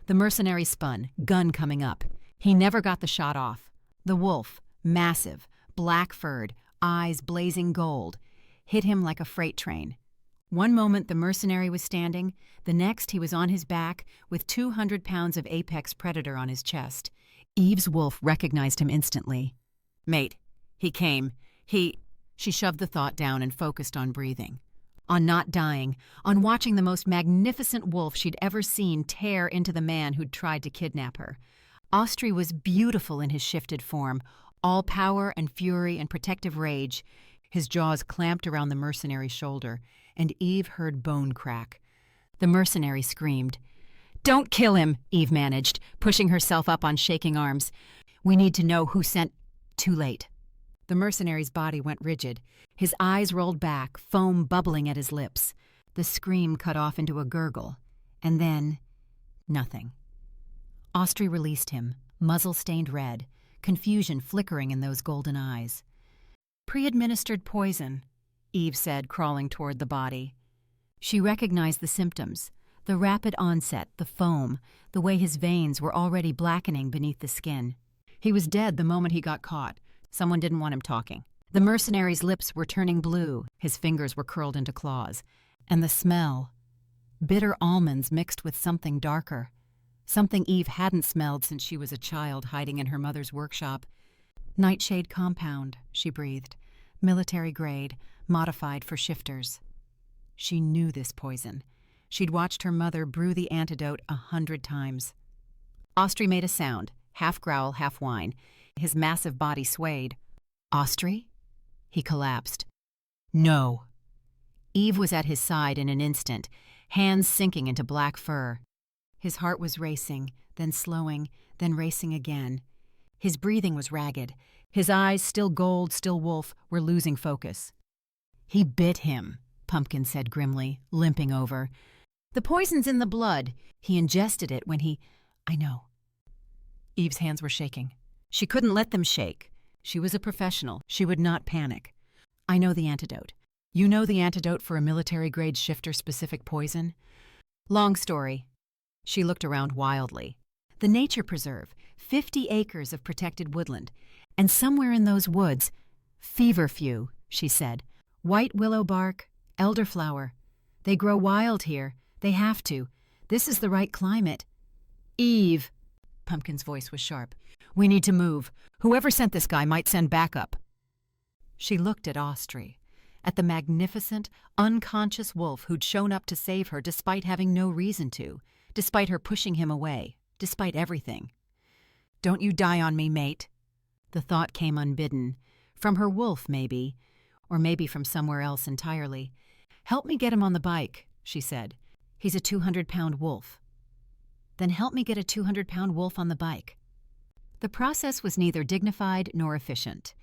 The mercenary spun, gun coming up. He never got the shot off. The wolf, massive, black-furred, eyes blazing gold, hit him like a freight train. One moment the mercenary was standing, the next he was on his back with 200 pounds of apex predator on his chest. Eve's wolf recognized him instantly. "Mate, he came. She shoved the thought down and focused on breathing. On not dying, on watching the most magnificent wolf she'd ever seen tear into the man who'd tried to kidnap her. Ostrey was beautiful in his shifted form, all power and fury and protective rage. His jaws clamped around the mercenary's shoulder, and Eve heard bone crack. The mercenary screamed. "Don't kill him," Eve managed, pushing herself up on shaking arms. "We need to know who sent—" Too late. The mercenary's body went rigid. His eyes rolled back, foam bubbling at his lips. The scream cut off into a gurgle. And then, nothing. Ostrey released him, muzzle stained red, confusion flickering in those golden eyes. "Pre-administered poison," Eve said, crawling toward the body. She recognized the symptoms, the rapid onset, the foam, the way his veins were already blackening beneath the skin. He was dead the moment he got caught. Someone didn't want him talking. The mercenary's lips were turning blue, his fingers were curled into claws. And the smell. Bitter almonds mixed with something darker. Something Eve hadn't smelled since she was a child hiding in her mother's workshop. "Nightshade compound," she breathed. "Military grade, modified for shifters." She knew this poison. She'd watched her mother brew the antidote 100 times. Ostrey made a sound, half growl, half whine. His massive body swayed. "Ostrey?" He collapsed. "No." Eve was at his side in an instant, hands sinking into black fur. His heart was racing, then slowing, then racing again. His breathing was ragged. His eyes, still gold, still wolf, were losing focus. "He bit him," Pumpkin said grimly, limping over. "The poison's in the blood. He ingested it when he—" "I know." Eve's hands were shaking. She couldn't let them shake. She was a professional. She would not panic. "I know the antidote. You know the antidote for a military-grade shifter-specific poison?" "Long story." She looked around wildly. The nature preserve, 50 acres of protected woodland. And somewhere in those woods, feverfew, she said. White willow bark, elderflower. They grow wild here. They have to. This is the right climate. "Eve," Pumpkin's voice was sharp. "We need to move. Whoever sent this guy might send backup." She looked at Ostrey, at the magnificent, unconscious wolf who'd shown up to save her despite having no reason to, despite her pushing him away, despite everything. "Don't you die on me, mate." The thought came unbidden. From her wolf, maybe, or maybe from somewhere else entirely. "Help me get him on the bike," she said. "He's a 200-pound wolf." "Then help me get a 200-pound wolf on the bike." The process was neither dignified nor efficient.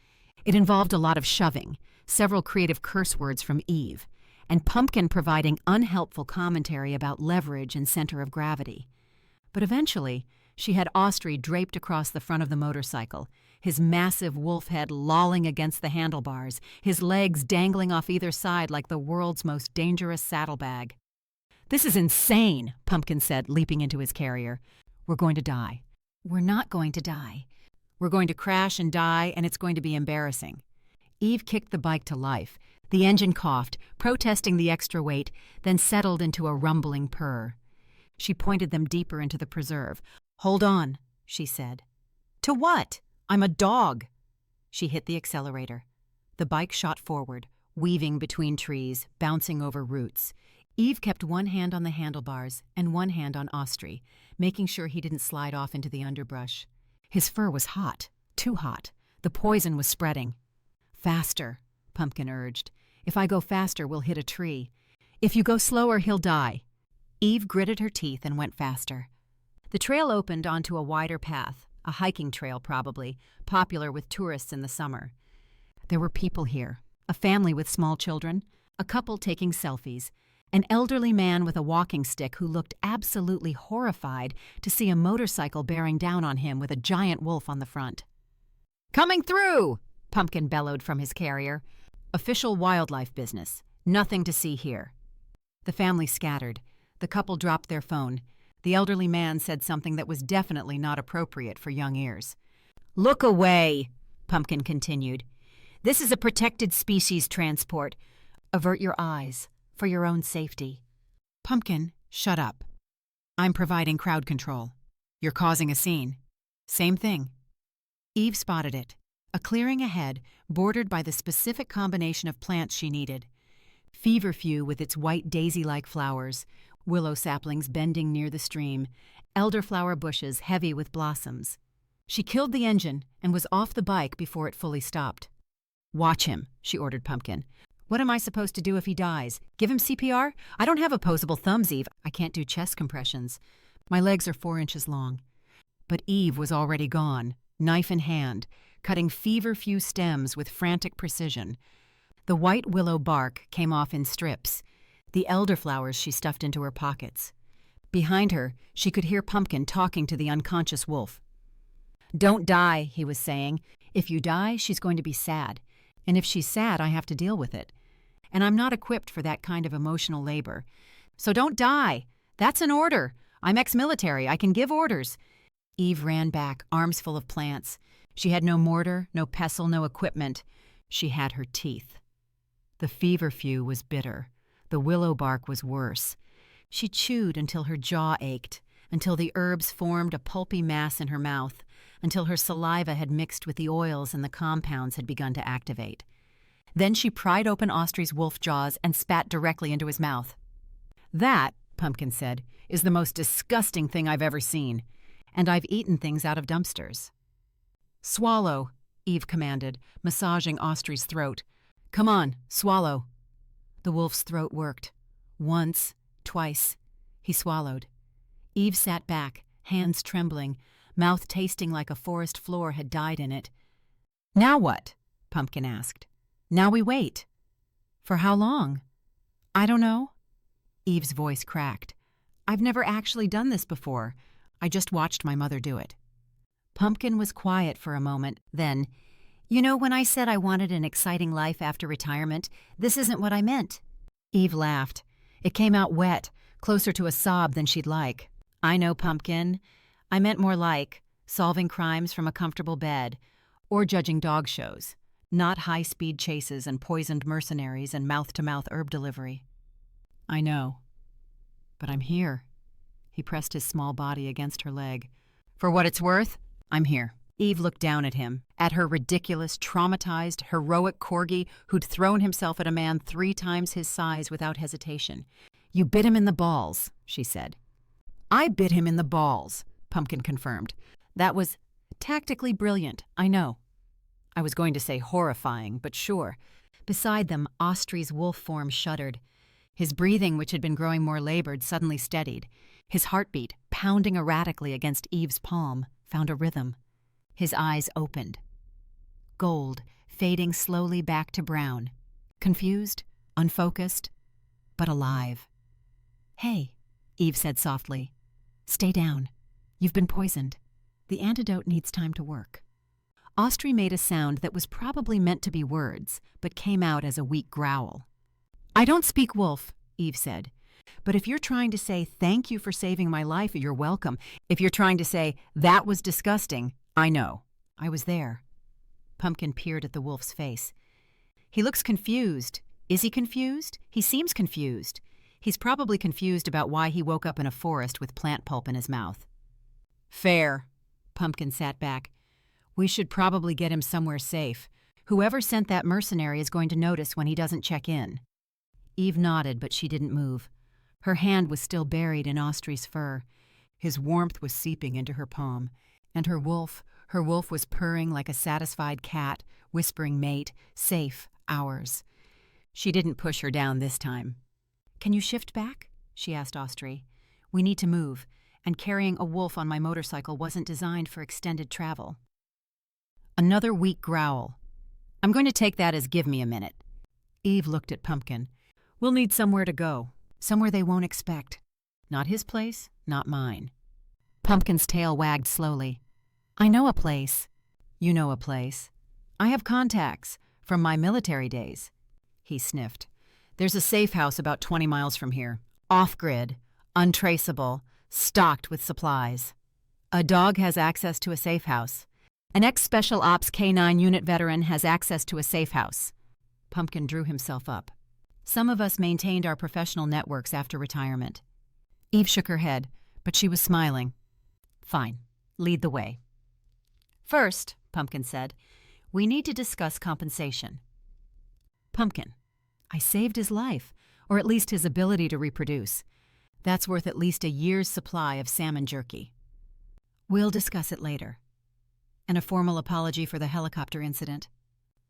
It involved a lot of shoving, several creative curse words from Eve, and Pumpkin providing unhelpful commentary about leverage and center of gravity. But eventually, she had Ostrey draped across the front of the motorcycle, his massive wolf head lolling against the handlebars, his legs dangling off either side like the world's most dangerous saddlebag. "This is insane," Pumpkin said, leaping into his carrier. "We're going to die." "We're not going to die." "We're going to crash and die, and it's going to be embarrassing." Eve kicked the bike to life. The engine coughed, protesting the extra weight, then settled into a rumbling purr. She pointed them deeper into the preserve. "Hold on," she said. "To what? I'm a dog." She hit the accelerator. The bike shot forward, weaving between trees, bouncing over roots. Eve kept one hand on the handlebars and one hand on Ostrey, making sure he didn't slide off into the underbrush. His fur was hot, too hot. The poison was spreading. "Faster," Pumpkin urged. "If I go faster, we'll hit a tree. If you go slower, he'll die." Eve gritted her teeth and went faster. The trail opened onto a wider path, a hiking trail probably, popular with tourists in the summer. There were people here, a family with small children, a couple taking selfies, an elderly man with a walking stick who looked absolutely horrified to see a motorcycle bearing down on him with a giant wolf on the front. "Coming through!" Pumpkin bellowed from his carrier. "Official wildlife business. Nothing to see here." The family scattered. The couple dropped their phone. The elderly man said something that was definitely not appropriate for young ears. "Look away," Pumpkin continued. "This is a protected species transport. Avert your eyes, for your own safety." "Pumpkin, shut up. I'm providing crowd control. You're causing a scene." "Same thing." Eve spotted it. A clearing ahead, bordered by the specific combination of plants she needed. Feverfew with its white daisy-like flowers, willow saplings bending near the stream, elderflower bushes heavy with blossoms. She killed the engine and was off the bike before it fully stopped. "Watch him," she ordered Pumpkin. "What am I supposed to do if he dies? Give him CPR? I don't have opposable thumbs, Eve. I can't do chest compressions. My legs are 4 inches long." But Eve was already gone, knife in hand, cutting feverfew stems with frantic precision. The white willow bark came off in strips. The elderflowers she stuffed into her pockets. Behind her, she could hear Pumpkin talking to the unconscious wolf. "Don't die," he was saying. "If you die, she's going to be sad. And if she's sad, I have to deal with it. And I'm not equipped for that kind of emotional labor. So don't die. That's an order. I'm ex-military. I can give orders." Eve ran back, arms full of plants. She had no mortar, no pestle, no equipment. She had her teeth. The feverfew was bitter. The willow bark was worse. She chewed until her jaw ached, until the herbs formed a pulpy mass in her mouth, until her saliva had mixed with the oils and the compounds had begun to activate. Then she pried open Ostrey's wolf jaws and spat directly into his mouth. "That," Pumpkin said, "is the most disgusting thing I've ever seen. And I've eaten things out of dumpsters." "Swallow," Eve commanded, massaging Ostrey's throat. "Come on, swallow." The wolf's throat worked. Once, twice. He swallowed. Eve sat back, hands trembling, mouth tasting like a forest floor had died in it. "Now what?" Pumpkin asked. "Now we wait." "For how long?" "I don't know." Eve's voice cracked. "I've never actually done this before. I just watched my mother do it." Pumpkin was quiet for a moment, then, "You know, when I said I wanted an exciting life after retirement, this isn't what I meant." Eve laughed. It came out wet, closer to a sob than she'd like. "I know, Pumpkin. I meant more like solving crimes from a comfortable bed, or judging dog shows, not high-speed chases and poisoned mercenaries and mouth-to-mouth herb delivery." "I know. But I'm here." He pressed his small body against her leg. "For what it's worth, I'm here." Eve looked down at him, at her ridiculous, traumatized, heroic corgi who'd thrown himself at a man 3 times his size without hesitation. "You bit him in the balls," she said. "I bit him in the balls," Pumpkin confirmed. "That was tactically brilliant, I know." I was going to say horrifying, but sure. Beside them, Ostrey's wolf form shuddered. His breathing, which had been growing more labored, suddenly steadied. His heartbeat, pounding erratically against Eve's palm, found a rhythm. His eyes opened. Gold, fading slowly back to brown. Confused, unfocused, but alive. "Hey," Eve said softly. "Stay down. You've been poisoned. The antidote needs time to work." Ostrey made a sound that was probably meant to be words, but came out as a weak growl. "I don't speak wolf," Eve said. "But if you're trying to say thank you for saving my life, you're welcome. If you're trying to say that was disgusting, I know. I was there." Pumpkin peered at the wolf's face. "He looks confused. Is he confused? He seems confused. He's probably confused about why he woke up in a forest with plant pulp in his mouth." "Fair." Pumpkin sat back. We should probably get him somewhere safe. Whoever sent that mercenary is going to notice when he doesn't check in." Eve nodded, but she didn't move. Her hand was still buried in Ostrey's fur. His warmth was seeping into her palm, and her wolf was purring like a satisfied cat, whispering mate, safe, ours. She didn't push her down this time. "Can you shift back?" she asked Ostrey. "We need to move, and carrying a wolf on my motorcycle wasn't designed for extended travel." Another weak growl. "I'm going to take that as give me a minute." Eve looked at Pumpkin. "We'll need somewhere to go, somewhere they won't expect. Not his place, not mine." Pumpkin's tail wagged slowly. "I know a place." "You know a place." "I have contacts from my military days." He sniffed. "There's a safe house about 20 miles from here. Off-grid, untraceable, stocked with supplies. A dog has access to a safe house. An ex-Special Ops K-9 unit veteran has access to a safe house." Pumpkin drew himself up. "Some of us maintained our professional networks after retirement." Eve shook her head, but she was smiling. "Fine. Lead the way." "First," Pumpkin said, "we need to discuss compensation." "Pumpkin, I saved his life, or at least his ability to reproduce. That's worth at least a year's supply of salmon jerky." "We'll discuss it later." "And a formal apology for the helicopter incident."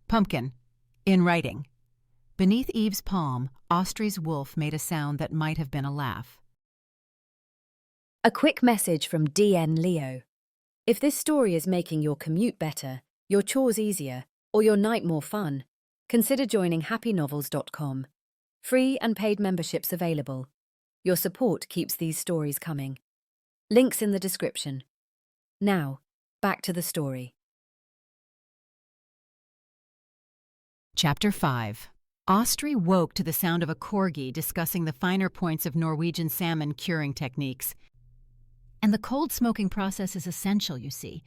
"Pumpkin, in writing." Beneath Eve's palm, Ostrey's wolf made a sound that might have been a laugh. A quick message from DN Leo. If this story is making your commute better, your chores easier, or your night more fun, consider joining happynovels.com. Free and paid memberships available. Your support keeps these stories coming. Links in the description. Now, back to the story. Chapter 5. Ostrey woke to the sound of a corgi discussing the finer points of Norwegian salmon curing techniques. "And the cold smoking process is essential, you see.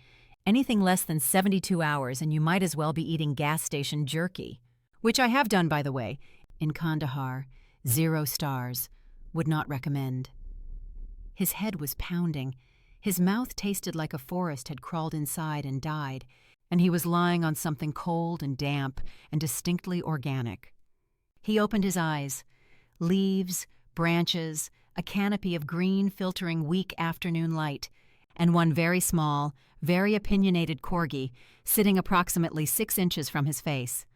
Anything less than 72 hours and you might as well be eating gas station jerky. Which I have done, by the way, in Kandahar. 0 stars. Would not recommend." His head was pounding. His mouth tasted like a forest had crawled inside and died, and he was lying on something cold and damp and distinctly organic. He opened his eyes. Leaves, branches, a canopy of green filtering weak afternoon light, and one very small, very opinionated corgi sitting approximately 6 inches from his face.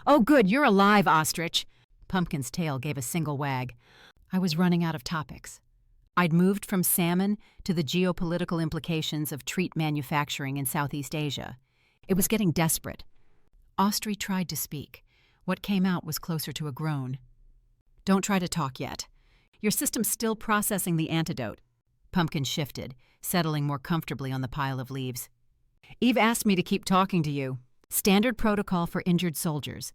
"Oh, good, you're alive, Ostrich!" Pumpkin's tail gave a single wag. I was running out of topics. I'd moved from salmon to the geopolitical implications of treat manufacturing in Southeast Asia. It was getting desperate. Ostrey tried to speak. What came out was closer to a groan. "Don't try to talk yet. Your system's still processing the antidote." Pumpkin shifted, settling more comfortably on the pile of leaves. "Eve asked me to keep talking to you. Standard protocol for injured soldiers.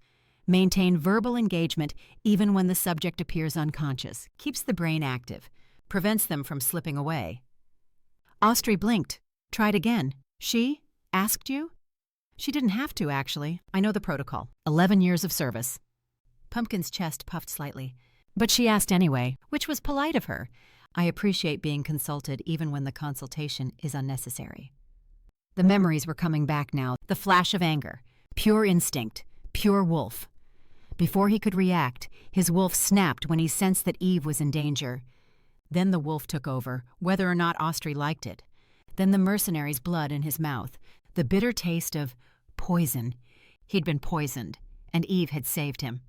Maintain verbal engagement even when the subject appears unconscious. Keeps the brain active. Prevents them from slipping away." Ostrey blinked. "Tried again. She asked you?" "She didn't have to, actually. I know the protocol. 11 years of service." Pumpkin's chest puffed slightly. "But she asked anyway, which was polite of her. I appreciate being consulted even when the consultation is unnecessary." The memories were coming back now, the flash of anger. Pure instinct. Pure wolf. Before he could react, his wolf snapped when he sensed that Eve was in danger. Then the wolf took over, whether or not Ostrey liked it. Then the mercenary's blood in his mouth, the bitter taste of poison. He'd been poisoned, and Eve had saved him.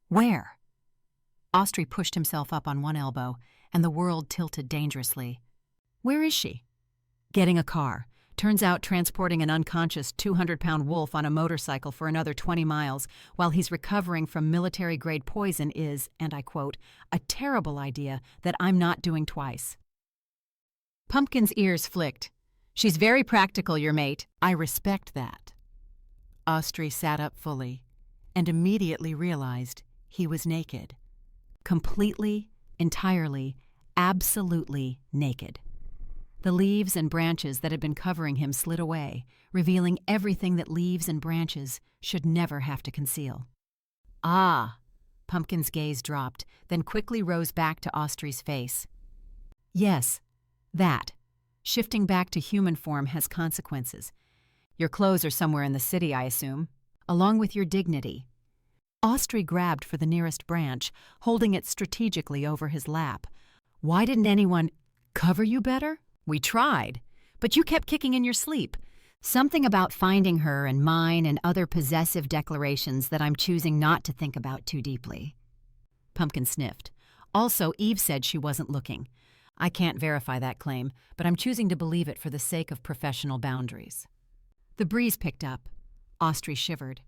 Where? Ostrey pushed himself up on one elbow, and the world tilted dangerously. "Where is she?" "Getting a car. Turns out transporting an unconscious 200-pound wolf on a motorcycle for another 20 miles while he's recovering from military-grade poison is, and I quote, a terrible idea that I'm not doing twice." Pumpkin's ears flicked. "She's very practical, your mate. I respect that." Ostrey sat up fully and immediately realized he was naked. Completely, entirely, absolutely naked. The leaves and branches that had been covering him slid away, revealing everything that leaves and branches should never have to conceal. "Ah!" Pumpkin's gaze dropped, then quickly rose back to Ostrey's face. "Yes, that. Shifting back to human form has consequences. Your clothes are somewhere in the city, I assume, along with your dignity. Ostrey grabbed for the nearest branch, holding it strategically over his lap. Why didn't anyone cover you better? We tried, but you kept kicking in your sleep. Something about finding her and mine and other possessive declarations that I'm choosing not to think about too deeply. Pumpkin sniffed. Also, Eve said she wasn't looking. I can't verify that claim, but I'm choosing to believe it for the sake of professional boundaries. The breeze picked up. Ostrey shivered.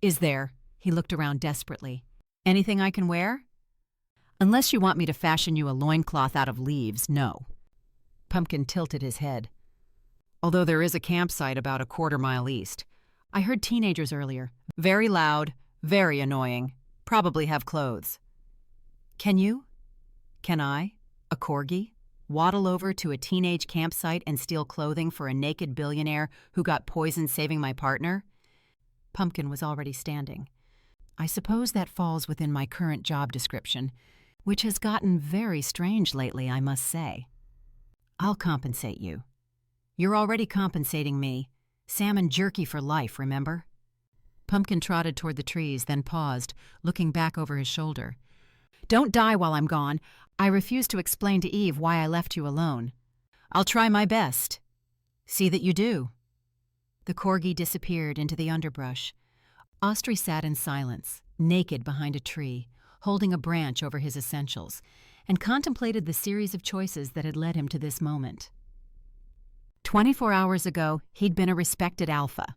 Is there? He looked around desperately. Anything I can wear? Unless you want me to fashion you a loincloth out of leaves, no. Pumpkin tilted his head. Although there is a campsite about a quarter-mile east. I heard teenagers earlier. Very loud, very annoying. Probably have clothes. Can you? Can I? A corgi? Waddle over to a teenage campsite and steal clothing for a naked billionaire who got poisoned saving my partner? Pumpkin was already standing. I suppose that falls within my current job description, which has gotten very strange lately, I must say. I'll compensate you. You're already compensating me. Salmon jerky for life, remember? Pumpkin trotted toward the trees, then paused, looking back over his shoulder. Don't die while I'm gone. I refuse to explain to Eve why I left you alone. I'll try my best. See that you do. The corgi disappeared into the underbrush. Ostrey sat in silence, naked behind a tree, holding a branch over his essentials, and contemplated the series of choices that had led him to this moment. 24 hours ago, he'd been a respected alpha,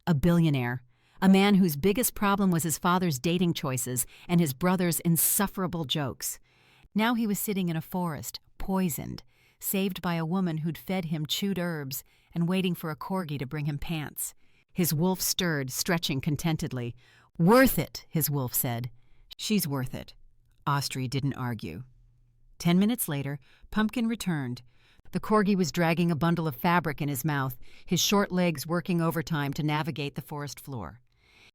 a billionaire, a man whose biggest problem was his father's dating choices and his brother's insufferable jokes. Now he was sitting in a forest, poisoned, saved by a woman who'd fed him chewed herbs and waiting for a corgi to bring him pants. His wolf stirred, stretching contentedly. Worth it, his wolf said. She's worth it. Ostrey didn't argue. 10 minutes later, Pumpkin returned. The corgi was dragging a bundle of fabric in his mouth, his short legs working overtime to navigate the forest floor.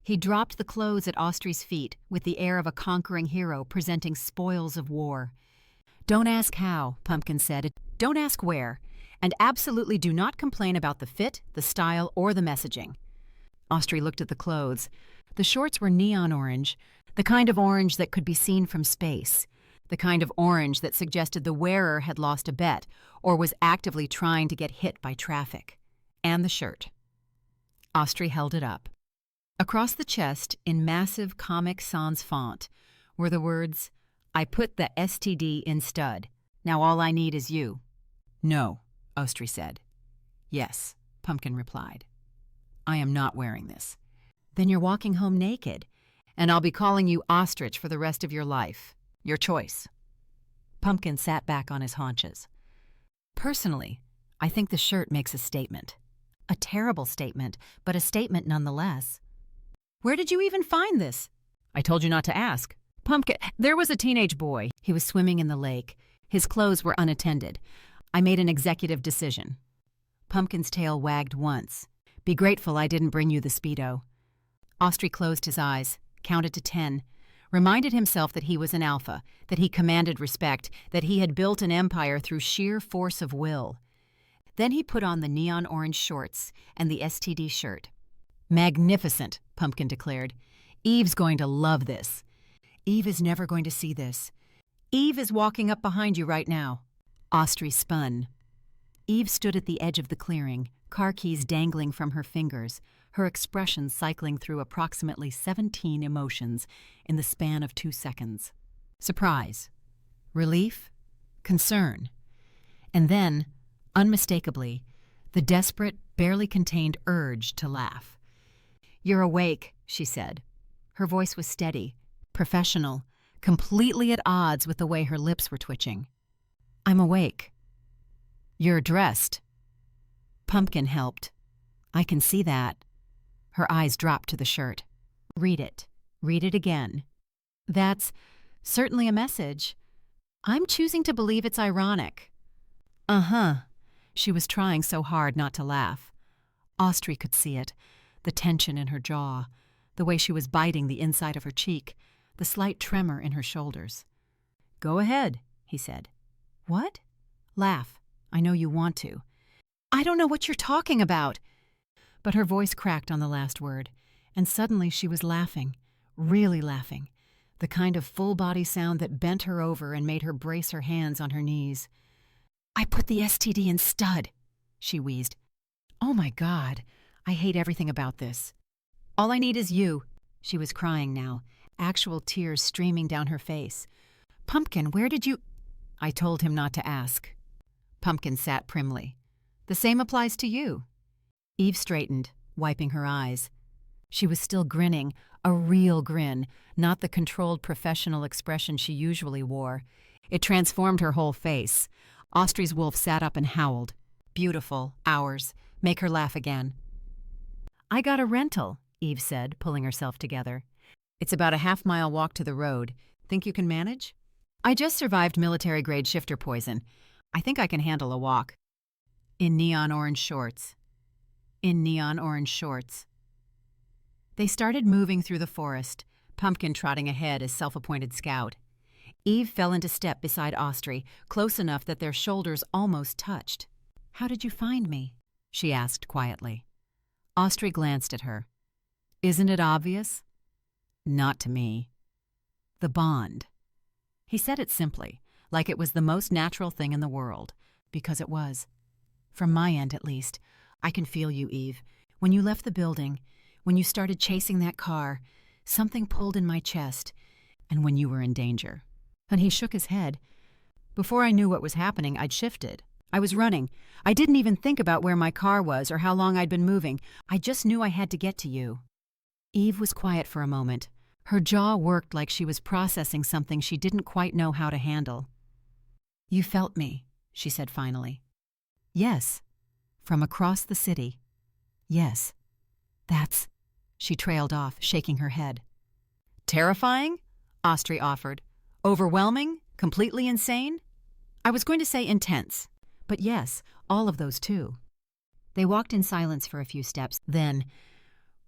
He dropped the clothes at Ostrey's feet with the air of a conquering hero presenting spoils of war. Don't ask how, Pumpkin said. Don't ask where. And absolutely do not complain about the fit, the style, or the messaging. Ostrey looked at the clothes. The shorts were neon orange, the kind of orange that could be seen from space, the kind of orange that suggested the wearer had lost a bet or was actively trying to get hit by traffic. And the shirt. Ostrey held it up. Across the chest, in massive Comic Sans font, were the words, I put the STD in stud. Now all I need is you. No, Ostrey said. Yes, Pumpkin replied. I am not wearing this. Then you're walking home naked, and I'll be calling you Ostrich for the rest of your life. Your choice. Pumpkin sat back on his haunches. Personally, I think the shirt makes a statement. A terrible statement, but a statement nonetheless. Where did you even find this? I told you not to ask. Pumpkin, there was a teenage boy. He was swimming in the lake. His clothes were unattended. I made an executive decision. Pumpkin's tail wagged once. Be grateful I didn't bring you the Speedo. Ostrey closed his eyes, counted to 10, reminded himself that he was an alpha, that he commanded respect, that he had built an empire through sheer force of will. Then he put on the neon orange shorts and the STD shirt. Magnificent, Pumpkin declared. Eve's going to love this. Eve is never going to see this. Eve is walking up behind you right now. Ostrey spun. Eve stood at the edge of the clearing, car keys dangling from her fingers, her expression cycling through approximately 17 emotions in the span of 2 seconds. Surprise, relief, concern, and then, unmistakably, the desperate, barely contained urge to laugh. You're awake, she said. Her voice was steady, professional, completely at odds with the way her lips were twitching. I'm awake. You're dressed. Pumpkin helped. I can see that. Her eyes dropped to the shirt. Read it. Read it again. That's certainly a message. I'm choosing to believe it's ironic. Uh-huh. She was trying so hard not to laugh. Ostrey could see it, the tension in her jaw, the way she was biting the inside of her cheek, the slight tremor in her shoulders. Go ahead, he said. What? Laugh. I know you want to. I don't know what you're talking about. But her voice cracked on the last word, and suddenly she was laughing, really laughing, the kind of full-body sound that bent her over and made her brace her hands on her knees. "I put the STD in stud," she wheezed. "Oh my God, I hate everything about this. All I need is you." She was crying now, actual tears streaming down her face. "Pumpkin, where did you—" I told him not to ask. Pumpkin sat primly. "The same applies to you." Eve straightened, wiping her eyes. She was still grinning, a real grin, not the controlled professional expression she usually wore. It transformed her whole face. Ostrey's wolf sat up and howled. "Beautiful, ours. Make her laugh again." "I got a rental," Eve said, pulling herself together. "It's about a half-mile walk to the road. Think you can manage?" "I just survived military-grade shifter poison. I think I can handle a walk." In neon orange shorts. In neon orange shorts. They started moving through the forest, Pumpkin trotting ahead as self-appointed scout. Eve fell into step beside Ostrey, close enough that their shoulders almost touched. "How did you find me?" she asked quietly. Ostrey glanced at her. "Isn't it obvious?" "Not to me." "The bond." He said it simply, like it was the most natural thing in the world, because it was. "From my end, at least. I can feel you, Eve. When you left the building, when you started chasing that car, something pulled in my chest, and when you were in danger." And he shook his head. "Before I knew what was happening, I'd shifted. I was running. I didn't even think about where my car was or how long I'd been moving. I just knew I had to get to you." Eve was quiet for a moment. Her jaw worked like she was processing something she didn't quite know how to handle. "You felt me," she said finally. "Yes. From across the city. Yes. That's—" She trailed off, shaking her head. "Terrifying?" Ostrey offered. "Overwhelming? Completely insane?" "I was going to say intense. But yes, all of those too." They walked in silence for a few steps. Then,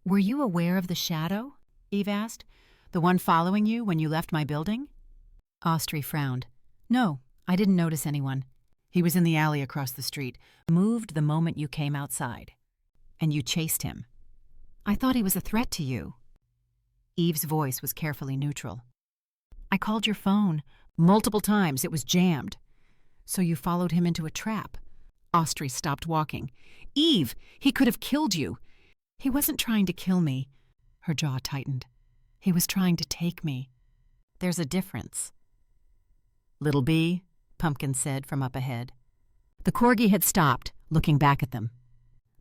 "Were you aware of the shadow?" Eve asked. "The one following you when you left my building?" Ostrey frowned. "No, I didn't notice anyone. He was in the alley across the street. Moved the moment you came outside. And you chased him." "I thought he was a threat to you." Eve's voice was carefully neutral. "I called your phone. Multiple times. It was jammed." "So you followed him into a trap." Ostrey stopped walking. "Eve, he could have killed you." "He wasn't trying to kill me." Her jaw tightened. "He was trying to take me." "There's a difference." "Little B," Pumpkin said from up ahead. The corgi had stopped, looking back at them.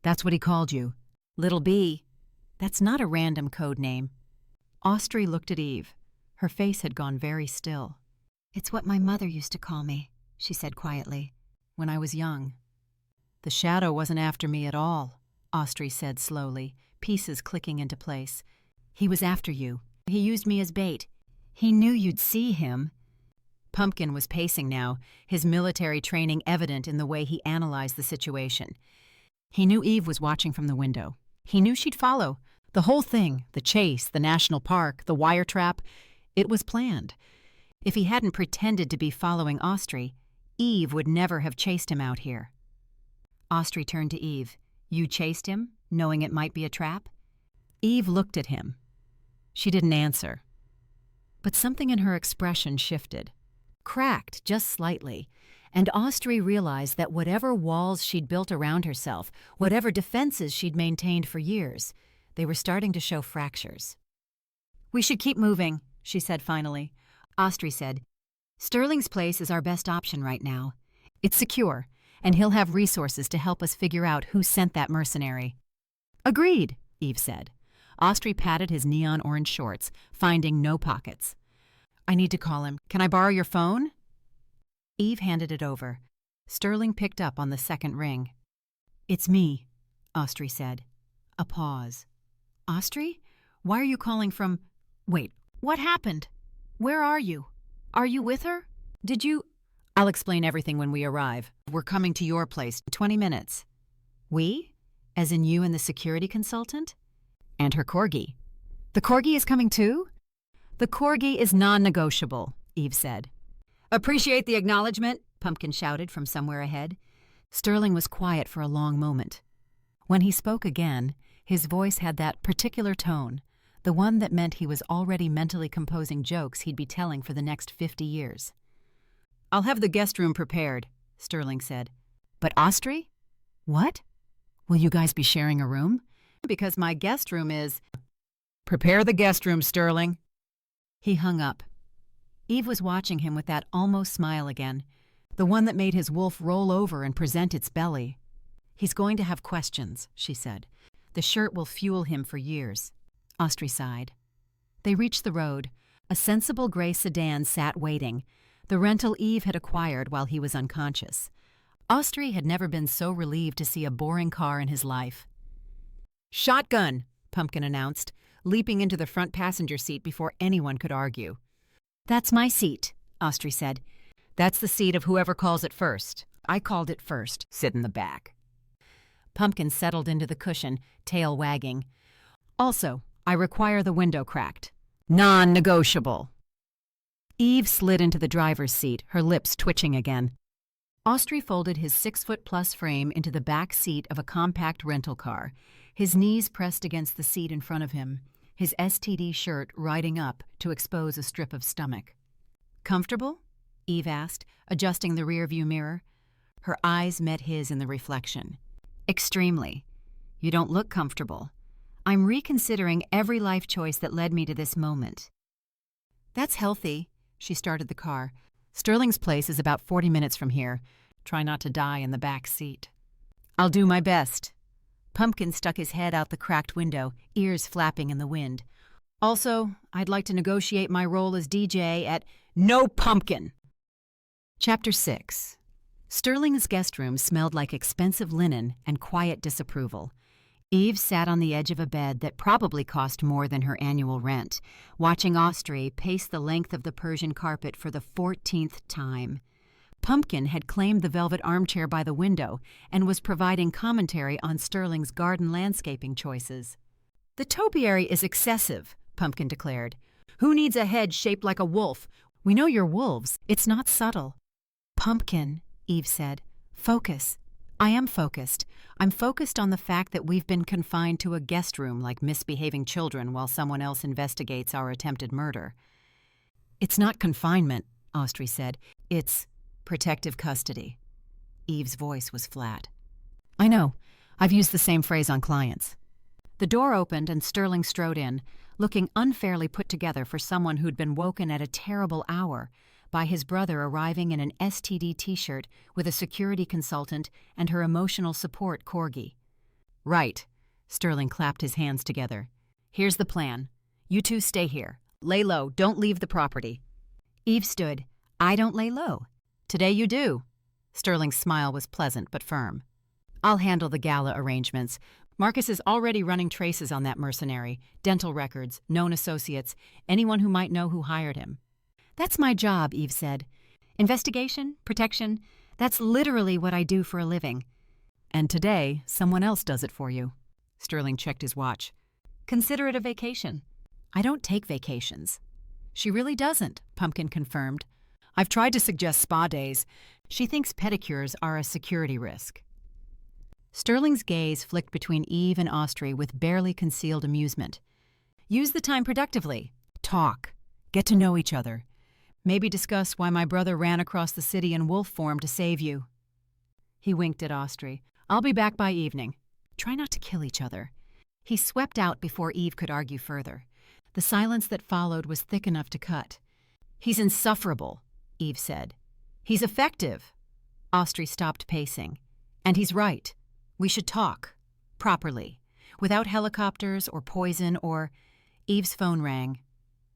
"That's what he called you. Little B. That's not a random code name." Ostrey looked at Eve. Her face had gone very still. "It's what my mother used to call me," she said quietly, "when I was young." "The shadow wasn't after me at all," Ostrey said slowly, pieces clicking into place. "He was after you. He used me as bait. He knew you'd see him." Pumpkin was pacing now, his military training evident in the way he analyzed the situation. He knew Eve was watching from the window. He knew she'd follow. The whole thing, the chase, the national park, the wire trap, it was planned. If he hadn't pretended to be following Ostrey, Eve would never have chased him out here. Ostrey turned to Eve. "You chased him, knowing it might be a trap?" Eve looked at him. She didn't answer. But something in her expression shifted. Cracked just slightly, and Ostrey realized that whatever walls she'd built around herself, whatever defenses she'd maintained for years, they were starting to show fractures. "We should keep moving," she said finally. Ostrey said, "Sterling's place is our best option right now. It's secure, and he'll have resources to help us figure out who sent that mercenary." "Agreed," Eve said. Ostrey patted his neon orange shorts, finding no pockets. "I need to call him. Can I borrow your phone?" Eve handed it over. Sterling picked up on the second ring. "It's me," Ostrey said. A pause. "Ostrey? Why are you calling from—" "Wait, what happened? Where are you? Are you with her? Did you—" "I'll explain everything when we arrive. We're coming to your place in 20 minutes. "We? As in you and the security consultant?" "And her corgi." "The corgi is coming too?" "The corgi is non-negotiable," Eve said. "Appreciate the acknowledgement," Pumpkin shouted from somewhere ahead. Sterling was quiet for a long moment. When he spoke again, his voice had that particular tone, the one that meant he was already mentally composing jokes he'd be telling for the next 50 years. "I'll have the guest room prepared," Sterling said. "But Ostrey? What? Will you guys be sharing a room? Because my guest room is—" "Prepare the guest room, Sterling." He hung up. Eve was watching him with that almost smile again, the one that made his wolf roll over and present its belly. "He's going to have questions," she said. "The shirt will fuel him for years." Ostrey sighed. They reached the road. A sensible gray sedan sat waiting, the rental Eve had acquired while he was unconscious. Ostrey had never been so relieved to see a boring car in his life. "Shotgun," Pumpkin announced, leaping into the front passenger seat before anyone could argue. "That's my seat," Ostrey said. "That's the seat of whoever calls it first. I called it first. Sit in the back." Pumpkin settled into the cushion, tail wagging. "Also, I require the window cracked. Non-negotiable." Eve slid into the driver's seat, her lips twitching again. Ostrey folded his 6-foot-plus frame into the back seat of a compact rental car, his knees pressed against the seat in front of him, his STD shirt riding up to expose a strip of stomach. "Comfortable?" Eve asked, adjusting the rearview mirror. Her eyes met his in the reflection. "Extremely. You don't look comfortable. I'm reconsidering every life choice that led me to this moment." "That's healthy." She started the car. "Sterling's place is about 40 minutes from here. Try not to die in the back seat." "I'll do my best." Pumpkin stuck his head out the cracked window, ears flapping in the wind. "Also, I'd like to negotiate my role as DJ at—" "No Pumpkin!" Chapter 6. Sterling's guest room smelled like expensive linen and quiet disapproval. Eve sat on the edge of a bed that probably cost more than her annual rent, watching Ostrey pace the length of the Persian carpet for the 14th time. Pumpkin had claimed the velvet armchair by the window and was providing commentary on Sterling's garden landscaping choices. "The topiary is excessive," Pumpkin declared. "Who needs a head shaped like a wolf? We know you're wolves. It's not subtle." "Pumpkin," Eve said. "Focus." "I am focused. I'm focused on the fact that we've been confined to a guest room like misbehaving children while someone else investigates our attempted murder." "It's not confinement," Ostrey said. "It's protective custody." Eve's voice was flat. "I know. I've used the same phrase on clients." The door opened and Sterling strode in, looking unfairly put together for someone who'd been woken at a terrible hour by his brother arriving in an STD t-shirt with a security consultant and her emotional support corgi. "Right." Sterling clapped his hands together. "Here's the plan. You two stay here. Lay low. Don't leave the property." Eve stood. "I don't lay low." "Today you do." Sterling's smile was pleasant but firm. "I'll handle the gala arrangements. Marcus is already running traces on that mercenary, dental records, known associates, anyone who might know who hired him." "That's my job," Eve said. "Investigation, protection, that's literally what I do for a living." "And today, someone else does it for you." Sterling checked his watch. "Consider it a vacation." "I don't take vacations." "She really doesn't," Pumpkin confirmed. "I've tried to suggest spa days. She thinks pedicures are a security risk." Sterling's gaze flicked between Eve and Ostrey with barely concealed amusement. "Use the time productively. Talk. Get to know each other. Maybe discuss why my brother ran across the city in wolf form to save you." He winked at Ostrey. "I'll be back by evening. Try not to kill each other." He swept out before Eve could argue further. The silence that followed was thick enough to cut. "He's insufferable," Eve said. "He's effective." Ostrey stopped pacing. "And he's right. We should talk. Properly. Without helicopters or poison or—" Eve's phone rang.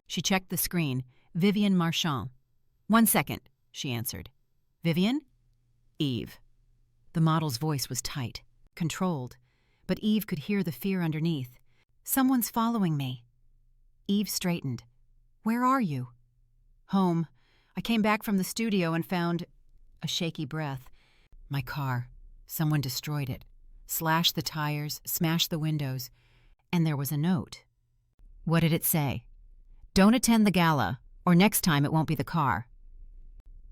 She checked the screen. Vivian Marchand. "1 second," she answered. "Vivian?" "Eve." The model's voice was tight, controlled, but Eve could hear the fear underneath. "Someone's following me." Eve straightened. "Where are you?" "Home. I came back from the studio and found—" a shaky breath. "My car. Someone destroyed it. Slashed the tires, smashed the windows. And there was a note." "What did it say?" "Don't attend the gala, or next time it won't be the car."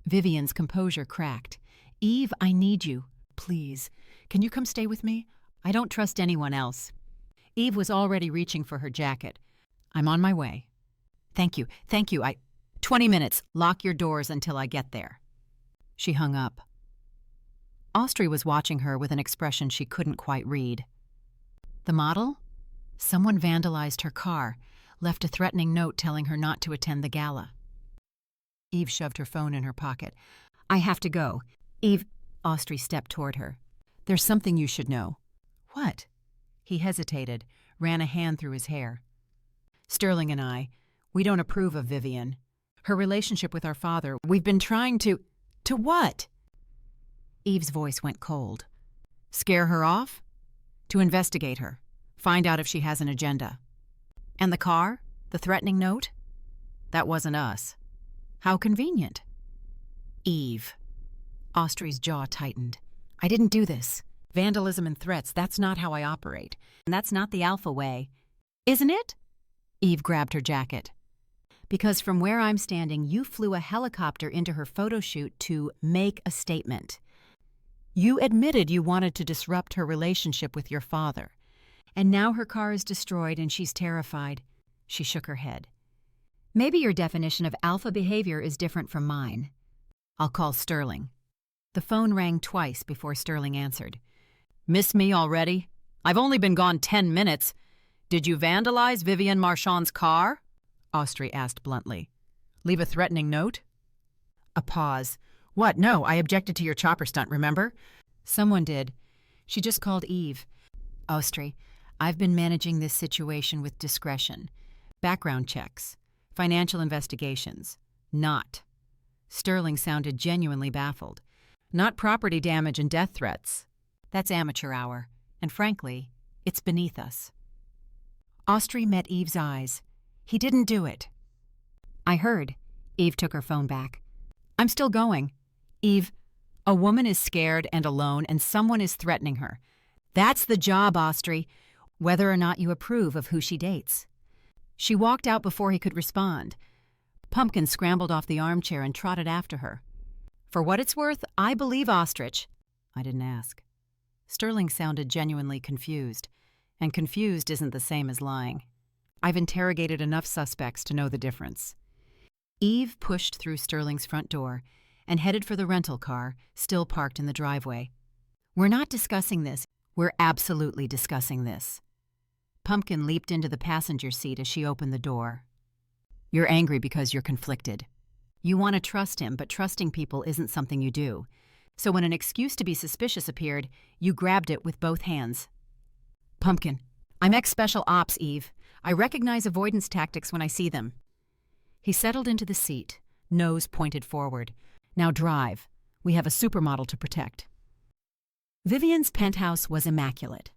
Vivian's composure cracked. "Eve, I need you. Please. Can you come stay with me? I don't trust anyone else. Eve was already reaching for her jacket. I'm on my way. Thank you. 20 minutes. Lock your doors until I get there. She hung up. Ostrey was watching her with an expression she couldn't quite read. The model? Someone vandalized her car, left a threatening note telling her not to attend the gala. Eve shoved her phone in her pocket. I have to go. Eve, Ostrey stepped toward her. There's something you should know. What? He hesitated, ran a hand through his hair. Sterling and I, we don't approve of Vivian. Her relationship with our father, we've been trying to... To what? Eve's voice went cold. Scare her off? To investigate her. Find out if she has an agenda. And the car? The threatening note? That wasn't us. How convenient. Eve. Ostrey's jaw tightened. I didn't do this. Vandalism and threats, that's not how I operate. And that's not the alpha way. Isn't it? Eve grabbed her jacket. Because from where I'm standing, you flew a helicopter into her photo shoot to make a statement. You admitted you wanted to disrupt her relationship with your father. And now her car is destroyed and she's terrified. She shook her head. Maybe your definition of alpha behavior is different from mine. I'll call Sterling. The phone rang twice before Sterling answered. Miss me already? I've only been gone 10 minutes. Did you vandalize Vivian Marchand's car? Ostrey asked bluntly. Leave a threatening note? A pause. What? No, I objected to your chopper stunt, remember? Someone did. She just called Eve. Ostrey, I've been managing this situation with discretion. Background checks. Financial investigations. Not. Sterling sounded genuinely baffled. Not property damage and death threats. That's amateur hour. And frankly, it's beneath us. Ostrey met Eve's eyes. He didn't do it. I heard. Eve took her phone back. I'm still going. Eve, a woman is scared and alone and someone is threatening her. That's the job, Ostrey, whether or not you approve of who she dates. She walked out before he could respond. Pumpkin scrambled off the armchair and trotted after her. For what it's worth, I believe Ostrich. I didn't ask. Sterling sounded genuinely confused, and confused isn't the same as lying. I've interrogated enough suspects to know the difference. Eve pushed through Sterling's front door and headed for the rental car, still parked in the driveway. We're not discussing this. We're absolutely discussing this. Pumpkin leaped into the passenger seat as she opened the door. You're angry because you're conflicted. You want to trust him, but trusting people isn't something you do. So when an excuse to be suspicious appeared, you grabbed it with both hands. Pumpkin, I'm ex-special ops, Eve. I recognize avoidance tactics when I see them. He settled into the seat, nose pointed forward. Now drive. We have a supermodel to protect. Vivian's penthouse was immaculate.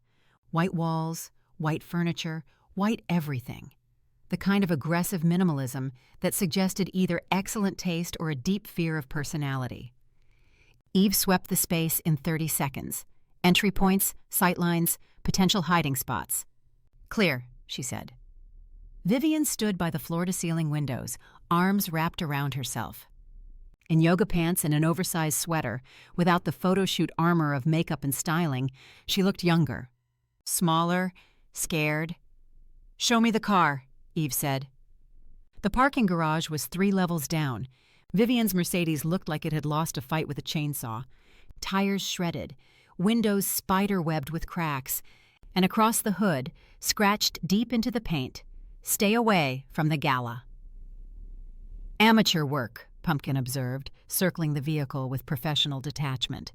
White walls, white furniture, white everything. The kind of aggressive minimalism that suggested either excellent taste or a deep fear of personality. Eve swept the space in 30 seconds. Entry points, sightlines, potential hiding spots. Clear, she said. Vivian stood by the floor-to-ceiling windows, arms wrapped around herself. In yoga pants and an oversized sweater, without the photo shoot armor of makeup and styling, she looked younger. Smaller, scared. Show me the car, Eve said. The parking garage was 3 levels down. Vivian's Mercedes looked like it had lost a fight with a chainsaw. Tires shredded, windows spider-webbed with cracks, and across the hood, scratched deep into the paint, "Stay away from the gala." Amateur work, Pumpkin observed, circling the vehicle with professional detachment.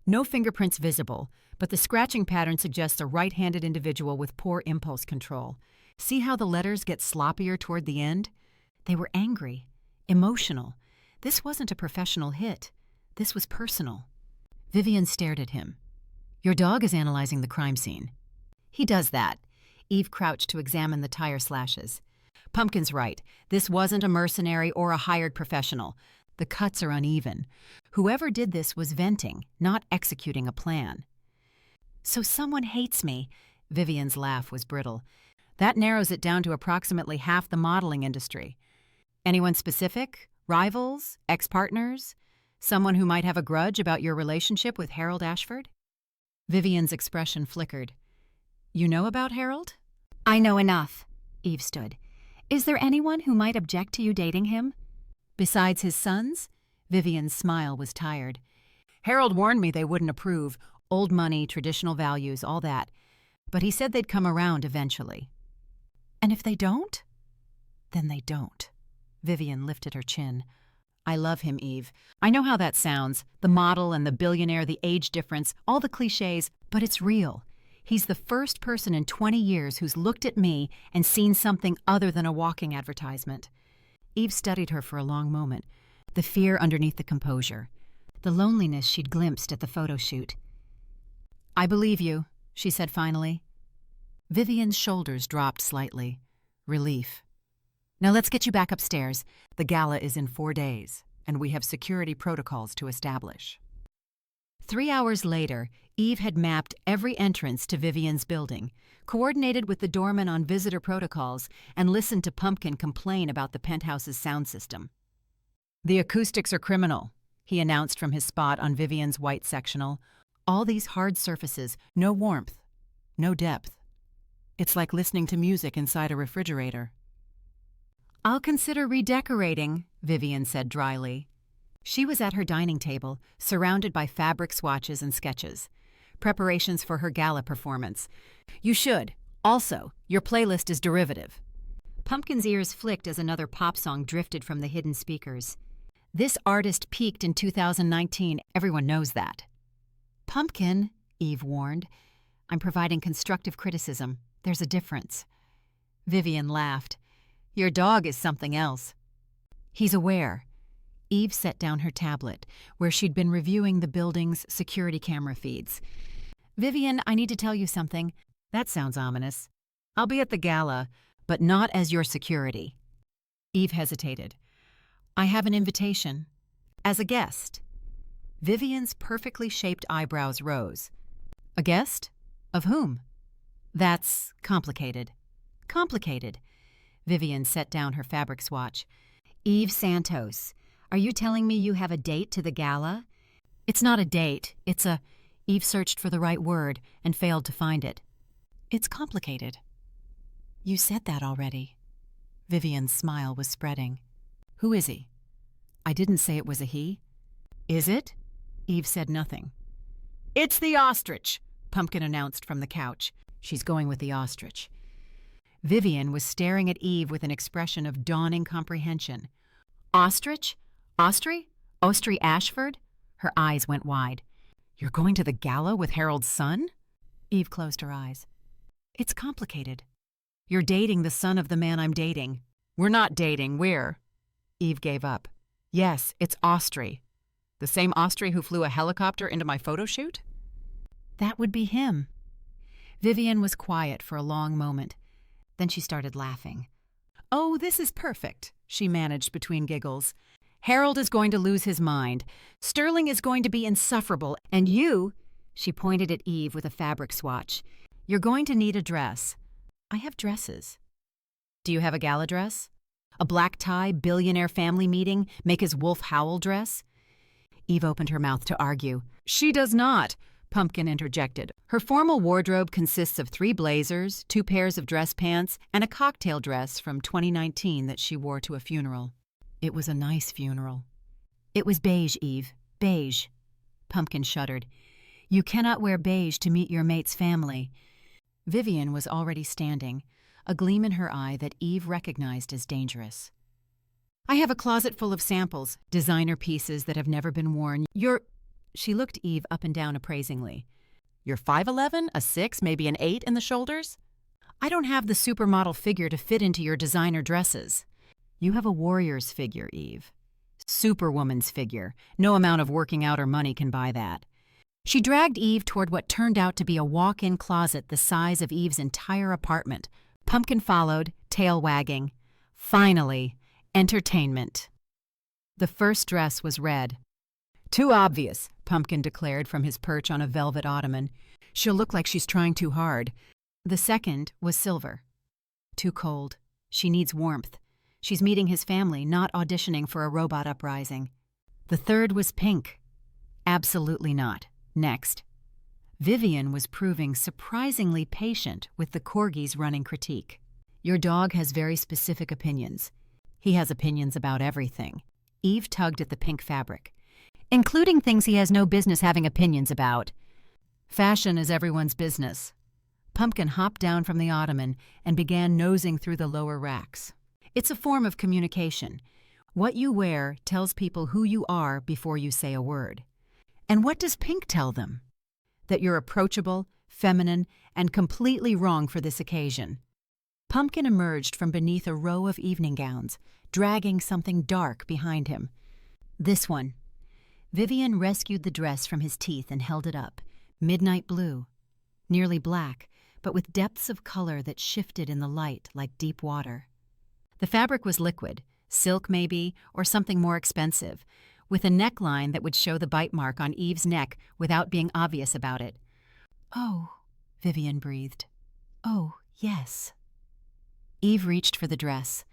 No fingerprints visible, but the scratching pattern suggests a right-handed individual with poor impulse control. See how the letters get sloppier toward the end? They were angry, emotional. This wasn't a professional hit. This was personal. Vivian stared at him. Your dog is analyzing the crime scene. He does that. Eve crouched to examine the tire slashes. Pumpkin's right. This wasn't a mercenary or a hired professional. The cuts are uneven. Whoever did this was venting, not executing a plan. So someone hates me. Vivian's laugh was brittle. That narrows it down to approximately half the modeling industry. Anyone specific? Rivals? Ex-partners? Someone who might have a grudge about your relationship with Harold Ashford? Vivian's expression flickered. You know about Harold? I know enough. Eve stood. Is there anyone who might object to you dating him? Besides his sons? Vivian's smile was tired. Harold warned me they wouldn't approve. Old money, traditional values, all that. But he said they'd come around eventually. And if they don't? Then they don't. Vivian lifted her chin. I love him, Eve. I know how that sounds. The model and the billionaire, the age difference, all the cliches, but it's real. He's the first person in 20 years who's looked at me and seen something other than a walking advertisement. Eve studied her for a long moment, the fear underneath the composure, the loneliness she'd glimpsed at the photo shoot. I believe you, she said finally. Vivian's shoulders dropped slightly. Relief. Now let's get you back upstairs. The gala is in 4 days, and we have security protocols to establish. 3 hours later, Eve had mapped every entrance to Vivian's building, coordinated with the doorman on visitor protocols, and listened to Pumpkin complain about the penthouse's sound system. The acoustics are criminal, he announced from his spot on Vivian's white sectional. All these hard surfaces, no warmth, no depth. It's like listening to music inside a refrigerator. I'll consider redecorating, Vivian said dryly. She was at her dining table, surrounded by fabric swatches and sketches. Preparations for her gala performance. You should. Also, your playlist is derivative. Pumpkin's ears flicked as another pop song drifted from the hidden speakers. This artist peaked in 2019. Everyone knows that. Pumpkin, Eve warned. I'm providing constructive criticism. There's a difference. Vivian laughed. Your dog is something else. He's aware. Eve set down her tablet, where she'd been reviewing the building's security camera feeds. Vivian, I need to tell you something. That sounds ominous. I'll be at the gala, but not as your security. Eve hesitated. I have an invitation. As a guest. Vivian's perfectly shaped eyebrows rose. A guest? Of whom? That's complicated. Complicated. Vivian set down her fabric swatch. Eve Santos. Are you telling me you have a date to the gala? It's not a date. It's a... Eve searched for the right word and failed to find it. It's complicated. You said that already. Vivian's smile was spreading. Who is he? I didn't say it was a he. Is it? Eve said nothing. It's the ostrich, Pumpkin announced from the couch. She's going with the ostrich. Vivian was staring at Eve with an expression of dawning comprehension. Ostrich? Ostrey? Ostrey Ashford? Her eyes went wide. You're going to the gala with Harold's son? Eve closed her eyes. It's complicated. You're dating the son of the man I'm dating. We're not dating, we're... Eve gave up. Yes, it's Ostrey. The same Ostrey who flew a helicopter into my photo shoot? That would be him. Vivian was quiet for a long moment. Then she started laughing. Oh, this is perfect, she managed between giggles. Harold is going to lose his mind. Sterling is going to be insufferable. And you, she pointed at Eve with a fabric swatch, you're going to need a dress. I have dresses. Do you have a gala dress? A black tie, billionaire family meeting, make his Wolf Howl dress? Eve opened her mouth to argue. She does not, Pumpkin interjected. Her formal wardrobe consists of 3 blazers, 2 pairs of dress pants, and a cocktail dress from 2019 that she wore to a funeral. It was a nice funeral. It was beige, Eve. Beige. Pumpkin shuddered. You cannot wear beige to meet your mate's family. Vivian was already standing, a gleam in her eye that Eve recognized as dangerous. I have a closet full of samples, designer pieces that have never been worn. She looked Eve up and down appraisingly. You're 5'11", a 6, maybe an 8 in the shoulders? I don't have the supermodel figure to fit into your designer dresses. You have a warrior's figure, Eve. Superwoman's figure. No amount of working out or money can buy that. She dragged Eve toward what turned out to be a walk-in closet the size of Eve's entire apartment. Pumpkin followed, tail wagging. Finally, entertainment. The first dress was red. Too obvious, Pumpkin declared from his perch on a velvet ottoman. She'll look like she's trying too hard. The second was silver. Too cold. She needs warmth. She's meeting his family, not auditioning for a robot uprising. The third was pink. Absolutely not. Next. Vivian was proving surprisingly patient with the corgi's running critique. Your dog has very specific opinions. He has opinions about everything. Eve tugged at the pink fabric. Including things he has no business having opinions about. Fashion is everyone's business. Pumpkin hopped down from the ottoman and began nosing through the lower racks. It's a form of communication. What you wear tells people who you are before you say a word. And what does pink tell them? That you're approachable, feminine, and completely wrong for this occasion. Pumpkin emerged from beneath a row of evening gowns, dragging something dark behind him. This one. Vivian rescued the dress from his teeth and held it up. Midnight blue. Nearly black, but with depths of color that shifted in the light like deep water. The fabric was liquid, silk maybe, or something more expensive, with a neckline that would show the bite mark on Eve's neck without being obvious about it. "Oh," Vivian breathed. "Oh, yes." Eve reached for the dress.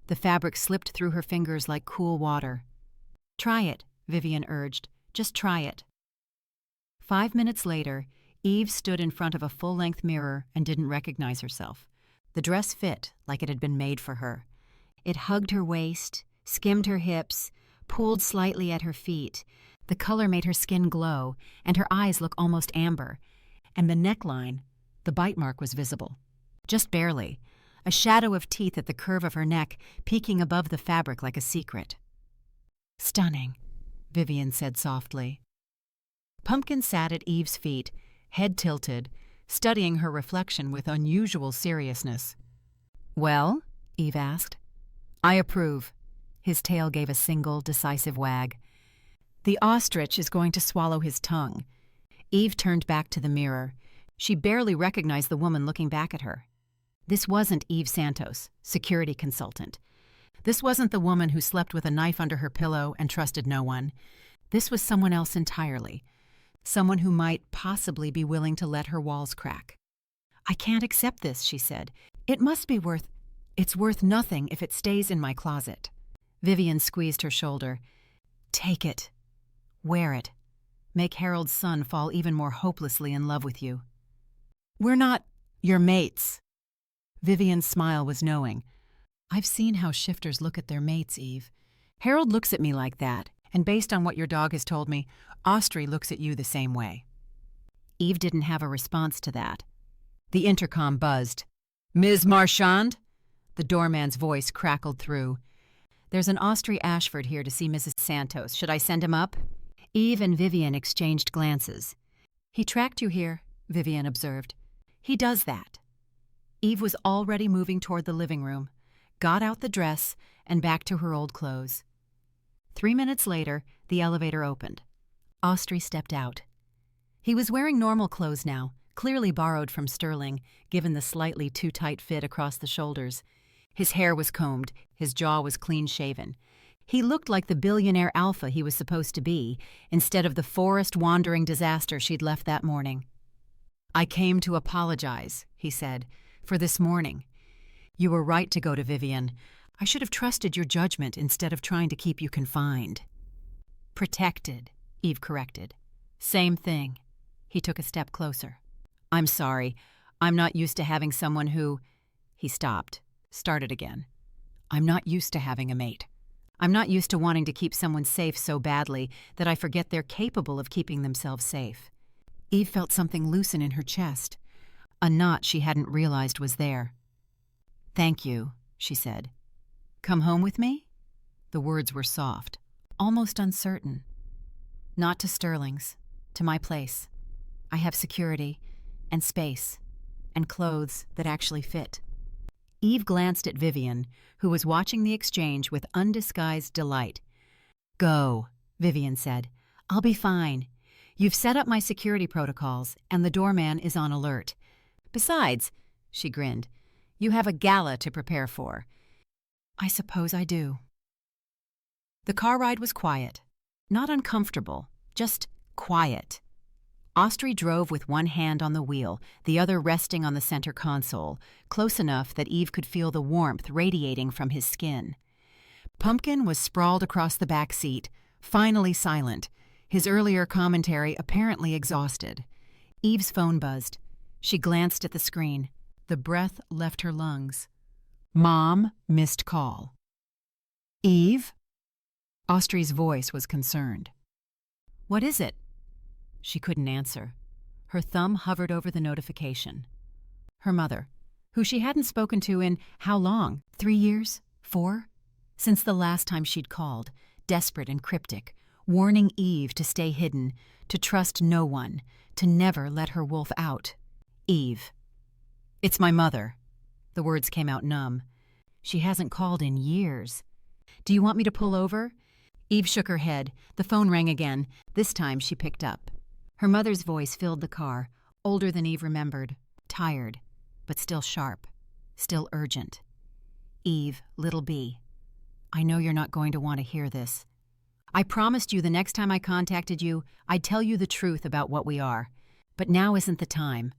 The fabric slipped through her fingers like cool water. "Try it," Vivian urged. "Just try it." 5 minutes later, Eve stood in front of a full-length mirror and didn't recognize herself. The dress fit like it had been made for her. It hugged her waist, skimmed her hips, pulled slightly at her feet. The color made her skin glow, and her eyes look almost amber. And the neckline, the bite mark was visible. Just barely. A shadow of teeth at the curve of her neck, peeking above the fabric like a secret. "Stunning," Vivian said softly. Pumpkin sat at Eve's feet, head tilted, studying her reflection with unusual seriousness. "Well?" Eve asked. "I approve." His tail gave a single, decisive wag. "The ostrich is going to swallow his tongue." Eve turned back to the mirror. She barely recognized the woman looking back at her. This wasn't Eve Santos, security consultant. This wasn't the woman who slept with a knife under her pillow and trusted no one. This was someone else entirely. Someone who might possibly be willing to let her walls crack. "I can't accept this," she said. It's worth nothing if it stays in my closet." Vivian squeezed her shoulder. "Take it. Wear it. Make Harold's son fall even more hopelessly in love with you." "We're not your mates." Vivian's smile was knowing. "I've seen how shifters look at their mates, Eve. Harold looks at me like that, and based on what your dog has told me, Ostrey looks at you the same way." Eve didn't have a response to that. The intercom buzzed. "Ms. Marchand?" The doorman's voice crackled through. "There's an Ostrey Ashford here to see Mrs. Santos. Should I send him up?" Eve and Vivian exchanged glances. "He tracked you here," Vivian observed. "He does that." Eve was already moving toward the living room, got out the dress, and back to her old clothes. 3 minutes later, the elevator opened. Ostrey stepped out. He was wearing normal clothes now, clearly borrowed from Sterling, given the slightly too tight fit across the shoulders. His hair was combed, his jaw was clean-shaven. He looked like the billionaire alpha he was supposed to be, instead of the forest-wandering disaster she'd left that morning. "I came to apologize," he said, "for this morning. You were right to go to Vivian. I should have trusted your judgment instead of trying to keep you confined." "Protected," Eve corrected. "Same thing." He took a step closer. "I'm sorry. I'm not used to having someone who—" He stopped, started again. "I'm not used to having a mate. I'm not used to wanting to keep someone safe so badly that I forget they're capable of keeping themselves safe." Eve felt something loosen in her chest, a knot she hadn't realized was there. "Thank you," she said. "Come home with me?" The words were soft, almost uncertain. "Not to Sterling's, to my place. I have security, and space, and clothes that actually fit." Eve glanced at Vivian, who was watching the exchange with undisguised delight. "Go," Vivian said. "I'll be fine. You've set up my security protocols, and the doorman is on alert. Besides," she grinned, "you have a gala to prepare for." "I suppose I do." The car ride was quiet. Not uncomfortable, just quiet. Ostrey drove with one hand on the wheel, the other resting on the center console, close enough that Eve could feel the warmth radiating from his skin. Pumpkin was sprawled across the back seat, finally silent, his earlier commentary apparently exhausted. Eve's phone buzzed. She glanced at the screen. The breath left her lungs. Mom, missed call. Eve? Ostrey's voice was concerned. What is it? She couldn't answer. Her thumb hovered over the notification. Her mother, who she hadn't spoken to in how long? 3 years? 4? Since the last time she'd called, desperate and cryptic, warning Eve to stay hidden, to trust no one, to never let her wolf out. Eve. It's my mother. The words came out numb. She hasn't called in years. Do you want me to pull over? Eve shook her head. The phone rang again. This time she picked up. Her mother's voice filled the car, older than Eve remembered, tired, but still sharp, still urgent. Eve, little B, I know you're not going to want to hear this. I promised you the next time I contacted you, I'd tell you the truth about what we are. But now isn't the time.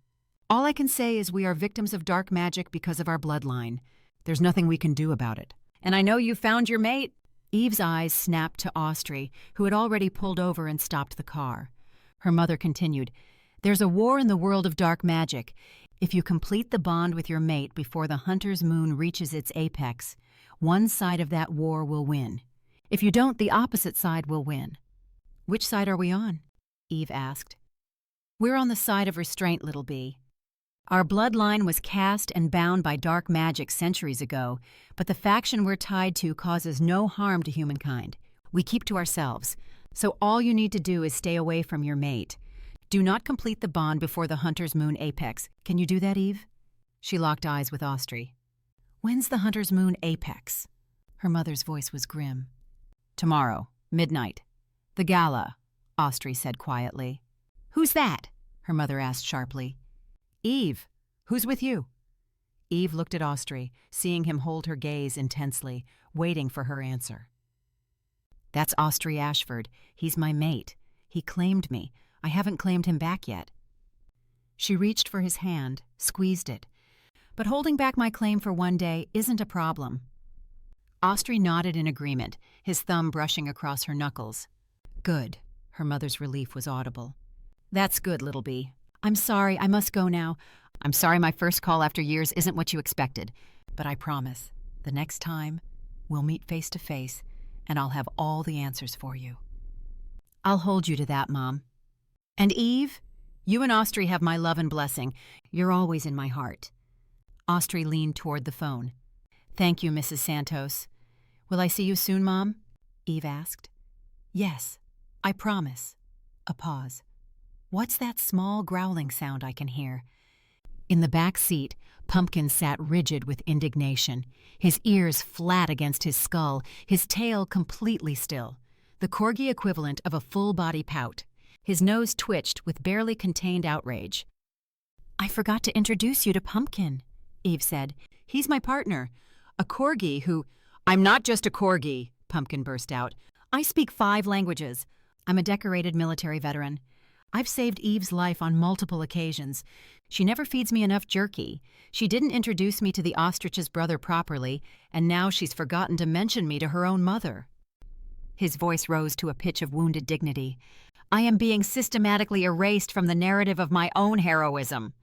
All I can say is we are victims of dark magic because of our bloodline. There's nothing we can do about it. And I know you found your mate. Eve's eyes snapped to Ostrey, who had already pulled over and stopped the car. Her mother continued, There's a war in the world of dark magic. If you complete the bond with your mate before the hunter's moon reaches its apex, one side of that war will win. If you don't, the opposite side will win. Which side are we on? Eve asked. We're on the side of restraint, little B. Our bloodline was cast and bound by dark magic centuries ago, but the faction we're tied to causes no harm to humankind. We keep to ourselves, so all you need to do is stay away from your mate. Do not complete the bond before the hunter's moon apex. Can you do that, Eve? She locked eyes with Ostrey. When's the hunter's moon apex? Her mother's voice was grim. Tomorrow, midnight. The gala, Ostrey said quietly. Who's that? Her mother asked sharply. Eve, who's with you? Eve looked at Ostrey, seeing him hold her gaze intensely, waiting for her answer. That's Ostrey Ashford. He's my mate. He claimed me. I haven't claimed him back yet. She reached for his hand, squeezed it. But holding back my claim for one day isn't a problem. Ostrey nodded in agreement, his thumb brushing across her knuckles. Good. Her mother's relief was audible. That's good, little B. I'm sorry, I must go now. I'm sorry my first call after years isn't what you expected. But I promise, the next time, we'll meet face to face, and I'll have all the answers for you. I'll hold you to that, Mom. And Eve, you and Ostrey have my love and blessing. You're always in my heart. Ostrey leaned toward the phone. Thank you, Mrs. Santos. Will I see you soon, Mom? Eve asked. Yes, I promise. A pause. What's that small growling sound I can hear? In the back seat, Pumpkin sat rigid with indignation, his ears flat against his skull, his tail completely still, the corgi equivalent of a full-body pout. His nose twitched with barely contained outrage. I forgot to introduce you to Pumpkin, Eve said. He's my partner, a corgi who— I'm not just a corgi, Pumpkin burst out. I speak 5 languages. I'm a decorated military veteran. I've saved Eve's life on multiple occasions. She never feeds me enough jerky. She didn't introduce me to the ostrich's brother properly, and now she's forgotten to mention me to her own mother. His voice rose to a pitch of wounded dignity. I am being systematically erased from the narrative of my own heroism.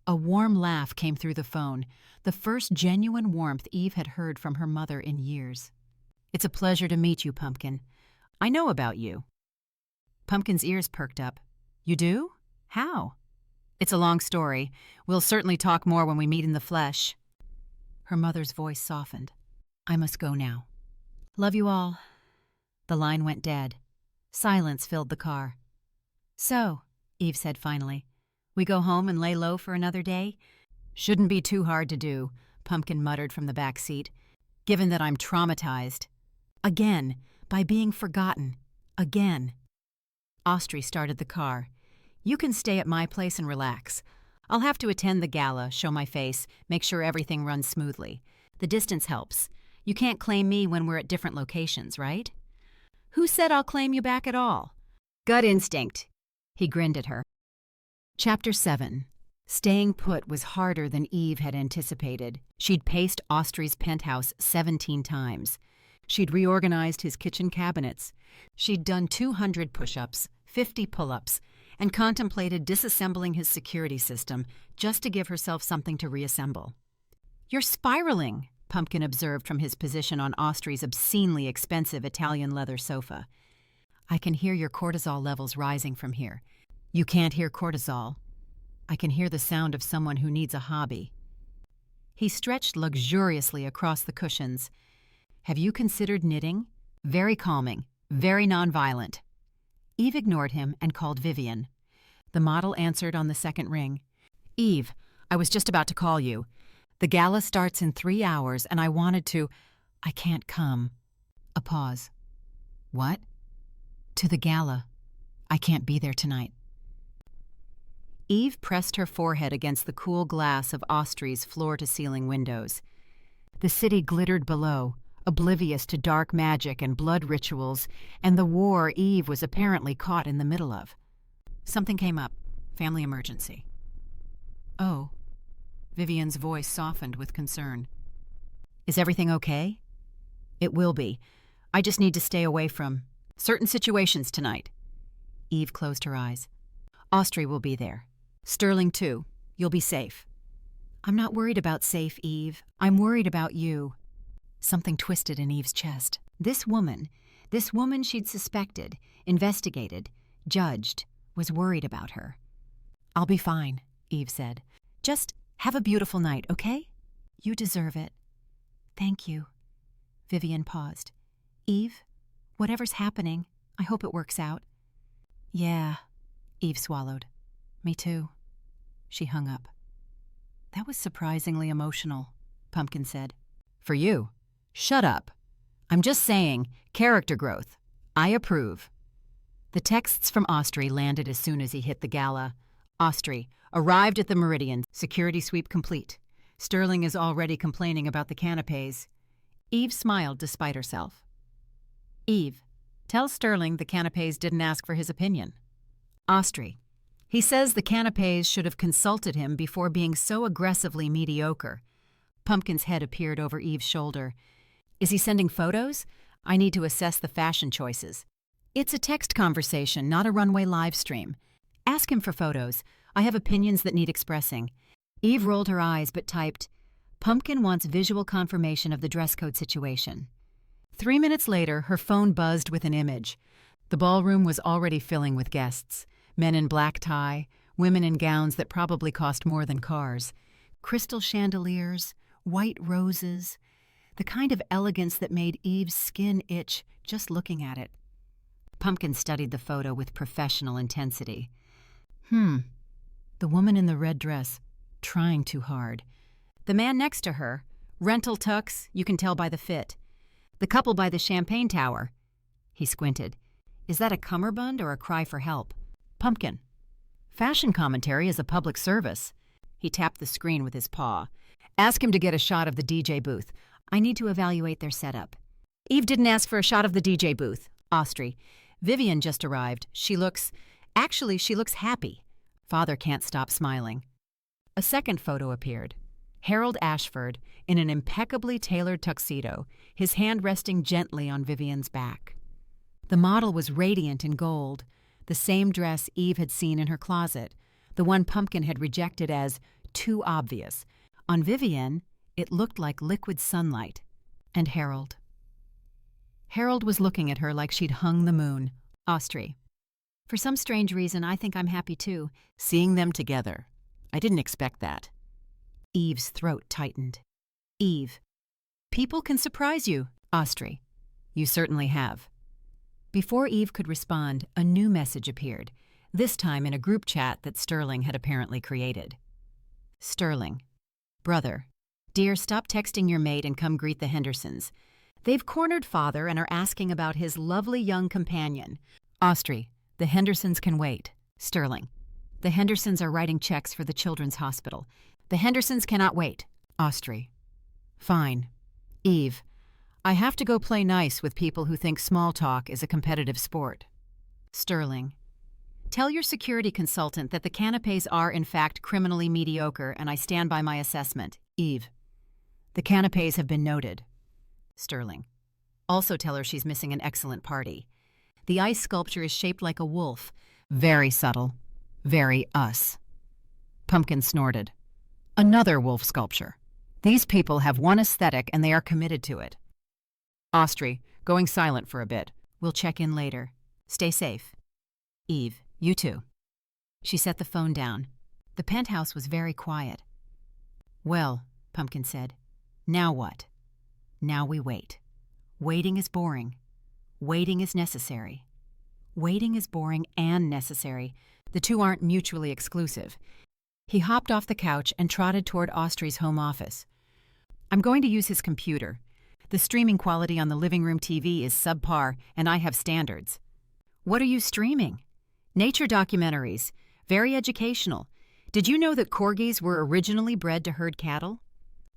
A warm laugh came through the phone, the first genuine warmth Eve had heard from her mother in years. It's a pleasure to meet you, Pumpkin. I know about you. Pumpkin's ears perked up. You do? How? It's a long story. We'll certainly talk more when we meet in the flesh. Her mother's voice softened. I must go now. Love you all. The line went dead. Silence filled the car. So, Eve said finally, we go home and lay low for another day? Shouldn't be too hard to do, Pumpkin muttered from the back seat, given that I'm traumatized. Again, by being forgotten. Again. Ostrey started the car. You can stay at my place and relax. I'll have to attend the gala, show my face, make sure everything runs smoothly. The distance helps. You can't claim me when we're at different locations, right? Who said I'll claim you back at all? Gut instinct. He grinned at her. Chapter 7. Staying put was harder than Eve had anticipated. She'd paced Ostrey's penthouse 17 times. She'd reorganized his kitchen cabinets. She'd done 200 push-ups, 50 pull-ups, and contemplated disassembling his security system just to give herself something to reassemble. "You're spiraling," Pumpkin observed from his position on Ostrey's obscenely expensive Italian leather sofa. "I can hear your cortisol levels rising from here." "You can't hear cortisol. I can hear the sound of someone who needs a hobby." He stretched luxuriously across the cushions. "Have you considered knitting? Very calming, very nonviolent." Eve ignored him and called Vivian. The model answered on the second ring. "Eve, I was just about to call you. The gala starts in 3 hours, and I wanted to—" "I can't come." A pause. "What?" "To the gala. I can't be there tonight." Eve pressed her forehead against the cool glass of Ostrey's floor-to-ceiling windows. The city glittered below, oblivious to dark magic and blood rituals, and the war Eve was apparently caught in the middle of. Something came up. Family emergency. "Oh." Vivian's voice softened with concern. "Is everything okay?" "It will be. I just need to stay away from certain situations tonight." Eve closed her eyes. "Ostrey will be there. Sterling, too. You'll be safe." "I'm not worried about safe, Eve. I'm worried about you." Something twisted in Eve's chest. This woman she'd suspected, investigated, judged, was worried about her. "I'll be fine," Eve said. "Just have a beautiful night, okay?" "You deserve it." "Thank you." Vivian paused. "Eve, whatever's happening, I hope it works out." "Yeah," Eve swallowed. "Me too." She hung up. "That was surprisingly emotional," Pumpkin said. "For you? Shut up. I'm just saying, character growth. I approve." The texts from Ostrey landed as soon as he hit the gala. "Ostrey, arrived at the Meridian. Security sweep complete. Sterling is already complaining about the canapes." Eve smiled despite herself. "Eve, tell Sterling the canapes didn't ask for his opinion." "Ostrey, he says the canapes should have consulted him before being so aggressively mediocre." Pumpkin's head appeared over Eve's shoulder. "Is he sending photos? I need to assess the fashion choices." "It's a text conversation, not a runway live stream. Ask him for photos. I have opinions that need expressing." Eve rolled her eyes but typed, "Pumpkin wants visual confirmation of the dress code situation." 3 minutes later, her phone buzzed with an image. The ballroom was already filling with guests. Men in black tie, women in gowns that probably cost more than cars. Crystal chandeliers, white roses, the kind of elegance that made Eve's skin itch just looking at it. Pumpkin studied the photo with professional intensity. The woman in the red dress, trying too hard. The man next to her, rental tux, you can tell by the fit. The couple by the champagne tower. He squinted. Is that a cummerbund or a cry for help? Pumpkin. Fashion commentary is a public service. He tapped the screen with his paw. Ask him to get a shot of the DJ booth. I need to evaluate their setup. Eve didn't ask for a shot of the DJ booth. Ostrey. Vivian just arrived. She looks happy. Father can't stop smiling. A second photo appeared. Harold Ashford, in an impeccably tailored tuxedo, his hand resting gently on Vivian's back. The model was radiant in gold, the same dress Eve had seen in her closet, the one Pumpkin had rejected as too obvious. On Vivian, it looked like liquid sunlight. And Harold. Harold was looking at her like she'd hung the moon. Ostrey. For some strange reason, I think I'm happy too. Seeing them together. I didn't expect that. Eve's throat tightened. Eve. People can surprise you, Ostrey. You certainly have. Before Eve could respond, a new message appeared, this time in a group chat that Sterling had apparently created. Sterling. Brother. Dear, stop texting your maid and come greet the Hendersons. They've cornered Father and are asking about his lovely young companion. Ostrey. The Hendersons can wait. Sterling. The Hendersons are writing checks for the Children's Hospital. The Hendersons cannot wait. Ostrey. Fine. Eve. I have to go play nice with people who think small talk is a competitive sport. Sterling. Tell your security consultant that the canapes are in fact criminally mediocre and I stand by my assessment. Eve. The canapes have been noted. Sterling. Also tell her she's missing an excellent party. The ice sculpture is shaped like a wolf. Very subtle. Very us. Pumpkin snorted. Another wolf sculpture. These people have one aesthetic and they are committed to it. Ostrey, going silent for a bit. We'll check in later. Stay safe. Eve, you too. She set the phone down. The penthouse was very quiet. Well, Pumpkin said, now what? Now we wait. Waiting is boring. Waiting is necessary. Waiting is boring and necessary. The two aren't mutually exclusive. He hopped off the couch and trotted toward Ostrey's home office. I'm going to use his computer. The streaming quality on the living room TV is subpar, and I have standards. What are you streaming? Nature documentaries. Very educational. Did you know that corgis were originally bred to herd cattle?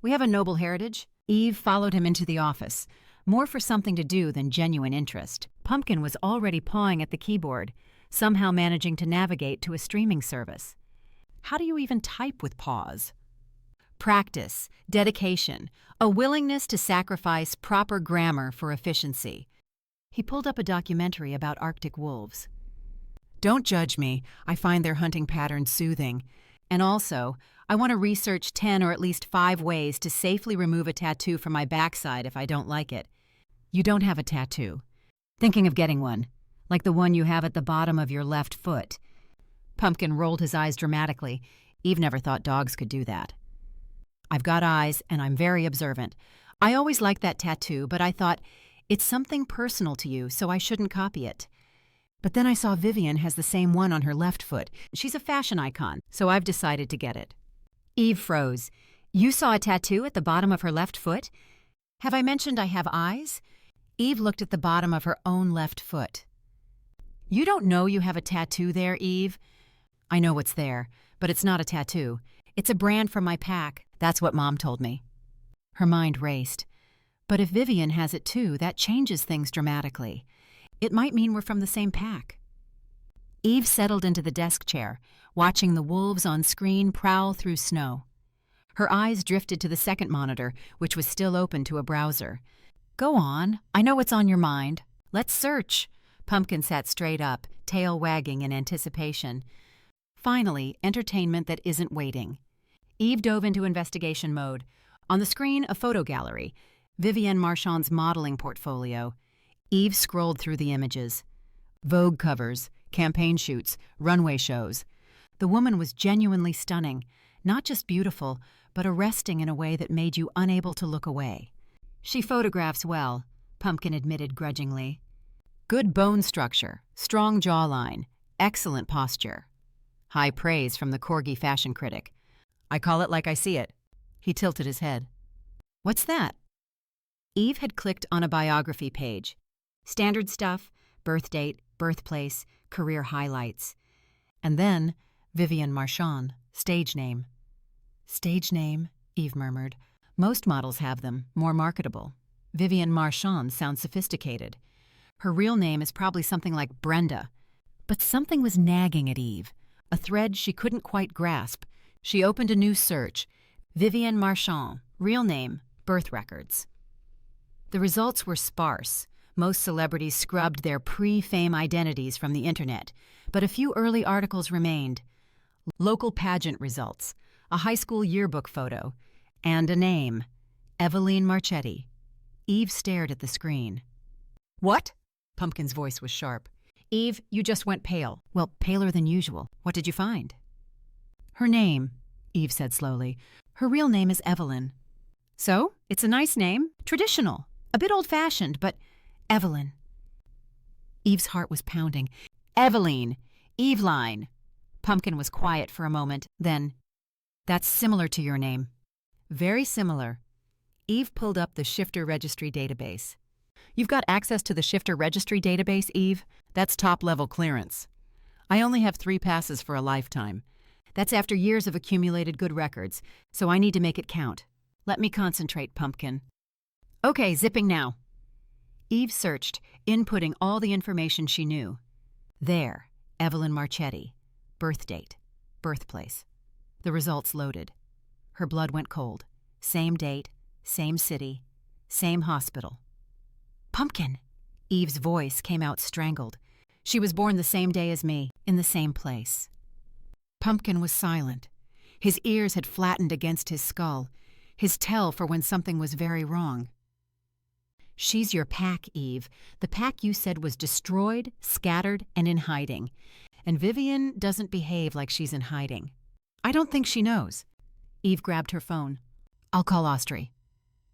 We have a noble heritage. Eve followed him into the office, more for something to do than genuine interest. Pumpkin was already pawing at the keyboard, somehow managing to navigate to a streaming service. How do you even type with paws? Practice, dedication, a willingness to sacrifice proper grammar for efficiency. He pulled up a documentary about Arctic wolves. Don't judge me. I find their hunting patterns soothing. And also, I want to research 10 or at least 5 ways to safely remove a tattoo from my backside if I don't like it. You don't have a tattoo. Thinking of getting one, like the one you have at the bottom of your left foot. Pumpkin rolled his eyes dramatically. Eve never thought dogs could do that. I've got eyes, and I'm very observant. I always liked that tattoo, but I thought, it's something personal to you, so I shouldn't copy it. But then I saw Vivian has the same one on her left foot. She's a fashion icon, so I've decided to get it. Eve froze. You saw a tattoo at the bottom of her left foot? Have I mentioned I have eyes? Eve looked at the bottom of her own left foot. You don't know you have a tattoo there, Eve? I know what's there, but it's not a tattoo. It's a brand from my pack. That's what Mom told me. Her mind raced. But if Vivian has it too, that changes things dramatically. It might mean we're from the same pack. Eve settled into the desk chair, watching the wolves on screen prowl through snow. Her eyes drifted to the second monitor, which was still open to a browser. Go on. I know what's on your mind. Let's search. Pumpkin sat straight up, tail wagging in anticipation. Finally, entertainment that isn't waiting. Eve dove into investigation mode. On the screen, a photo gallery. Vivienne Marchand's modeling portfolio. Eve scrolled through the images. Vogue covers, campaign shoots, runway shows. The woman was genuinely stunning, not just beautiful, but arresting in a way that made you unable to look away. She photographs well, Pumpkin admitted grudgingly. Good bone structure, strong jawline, excellent posture. High praise from the corgi fashion critic. I call it like I see it. He tilted his head. What's that? Eve had clicked on a biography page. Standard stuff, birth date, birthplace, career highlights. And then, Vivienne Marchand, stage name. Stage name, Eve murmured. Most models have them, more marketable. Vivienne Marchand sounds sophisticated. Her real name is probably something like Brenda. But something was nagging at Eve, a thread she couldn't quite grasp. She opened a new search. Vivienne Marchand, real name, birth records. The results were sparse. Most celebrities scrubbed their pre-fame identities from the internet, but a few early articles remained. Local pageant results, a high school yearbook photo, and a name, Eveline Marchetti. Eve stared at the screen. What? Pumpkin's voice was sharp. Eve, you just went pale. Well, paler than usual. What did you find? Her name, Eve said slowly. Her real name is Evelyn. So, it's a nice name, traditional, a bit old-fashioned, but Evelyn. Eve's heart was pounding. Eveline, Eveline. Pumpkin was quiet for a moment, then, that's similar to your name. Very similar. Eve pulled up the shifter registry database. You've got access to the shifter registry database, Eve? That's top-level clearance. I only have 3 passes for a lifetime. That's after years of accumulated good records, so I need to make it count. Let me concentrate, Pumpkin. Okay, zipping now. Eve searched, inputting all the information she knew. There, Evelyn Marchetti. Birth date. Birthplace. The results loaded. Her blood went cold. Same date, same city, same hospital. Pumpkin! Eve's voice came out strangled. She was born the same day as me, in the same place. Pumpkin was silent. His ears had flattened against his skull, his tell for when something was very wrong. "She's your pack, Eve. The pack you said was destroyed, scattered, and in hiding. And Vivian doesn't behave like she's in hiding. I don't think she knows." Eve grabbed her phone. "I'll call Ostrey."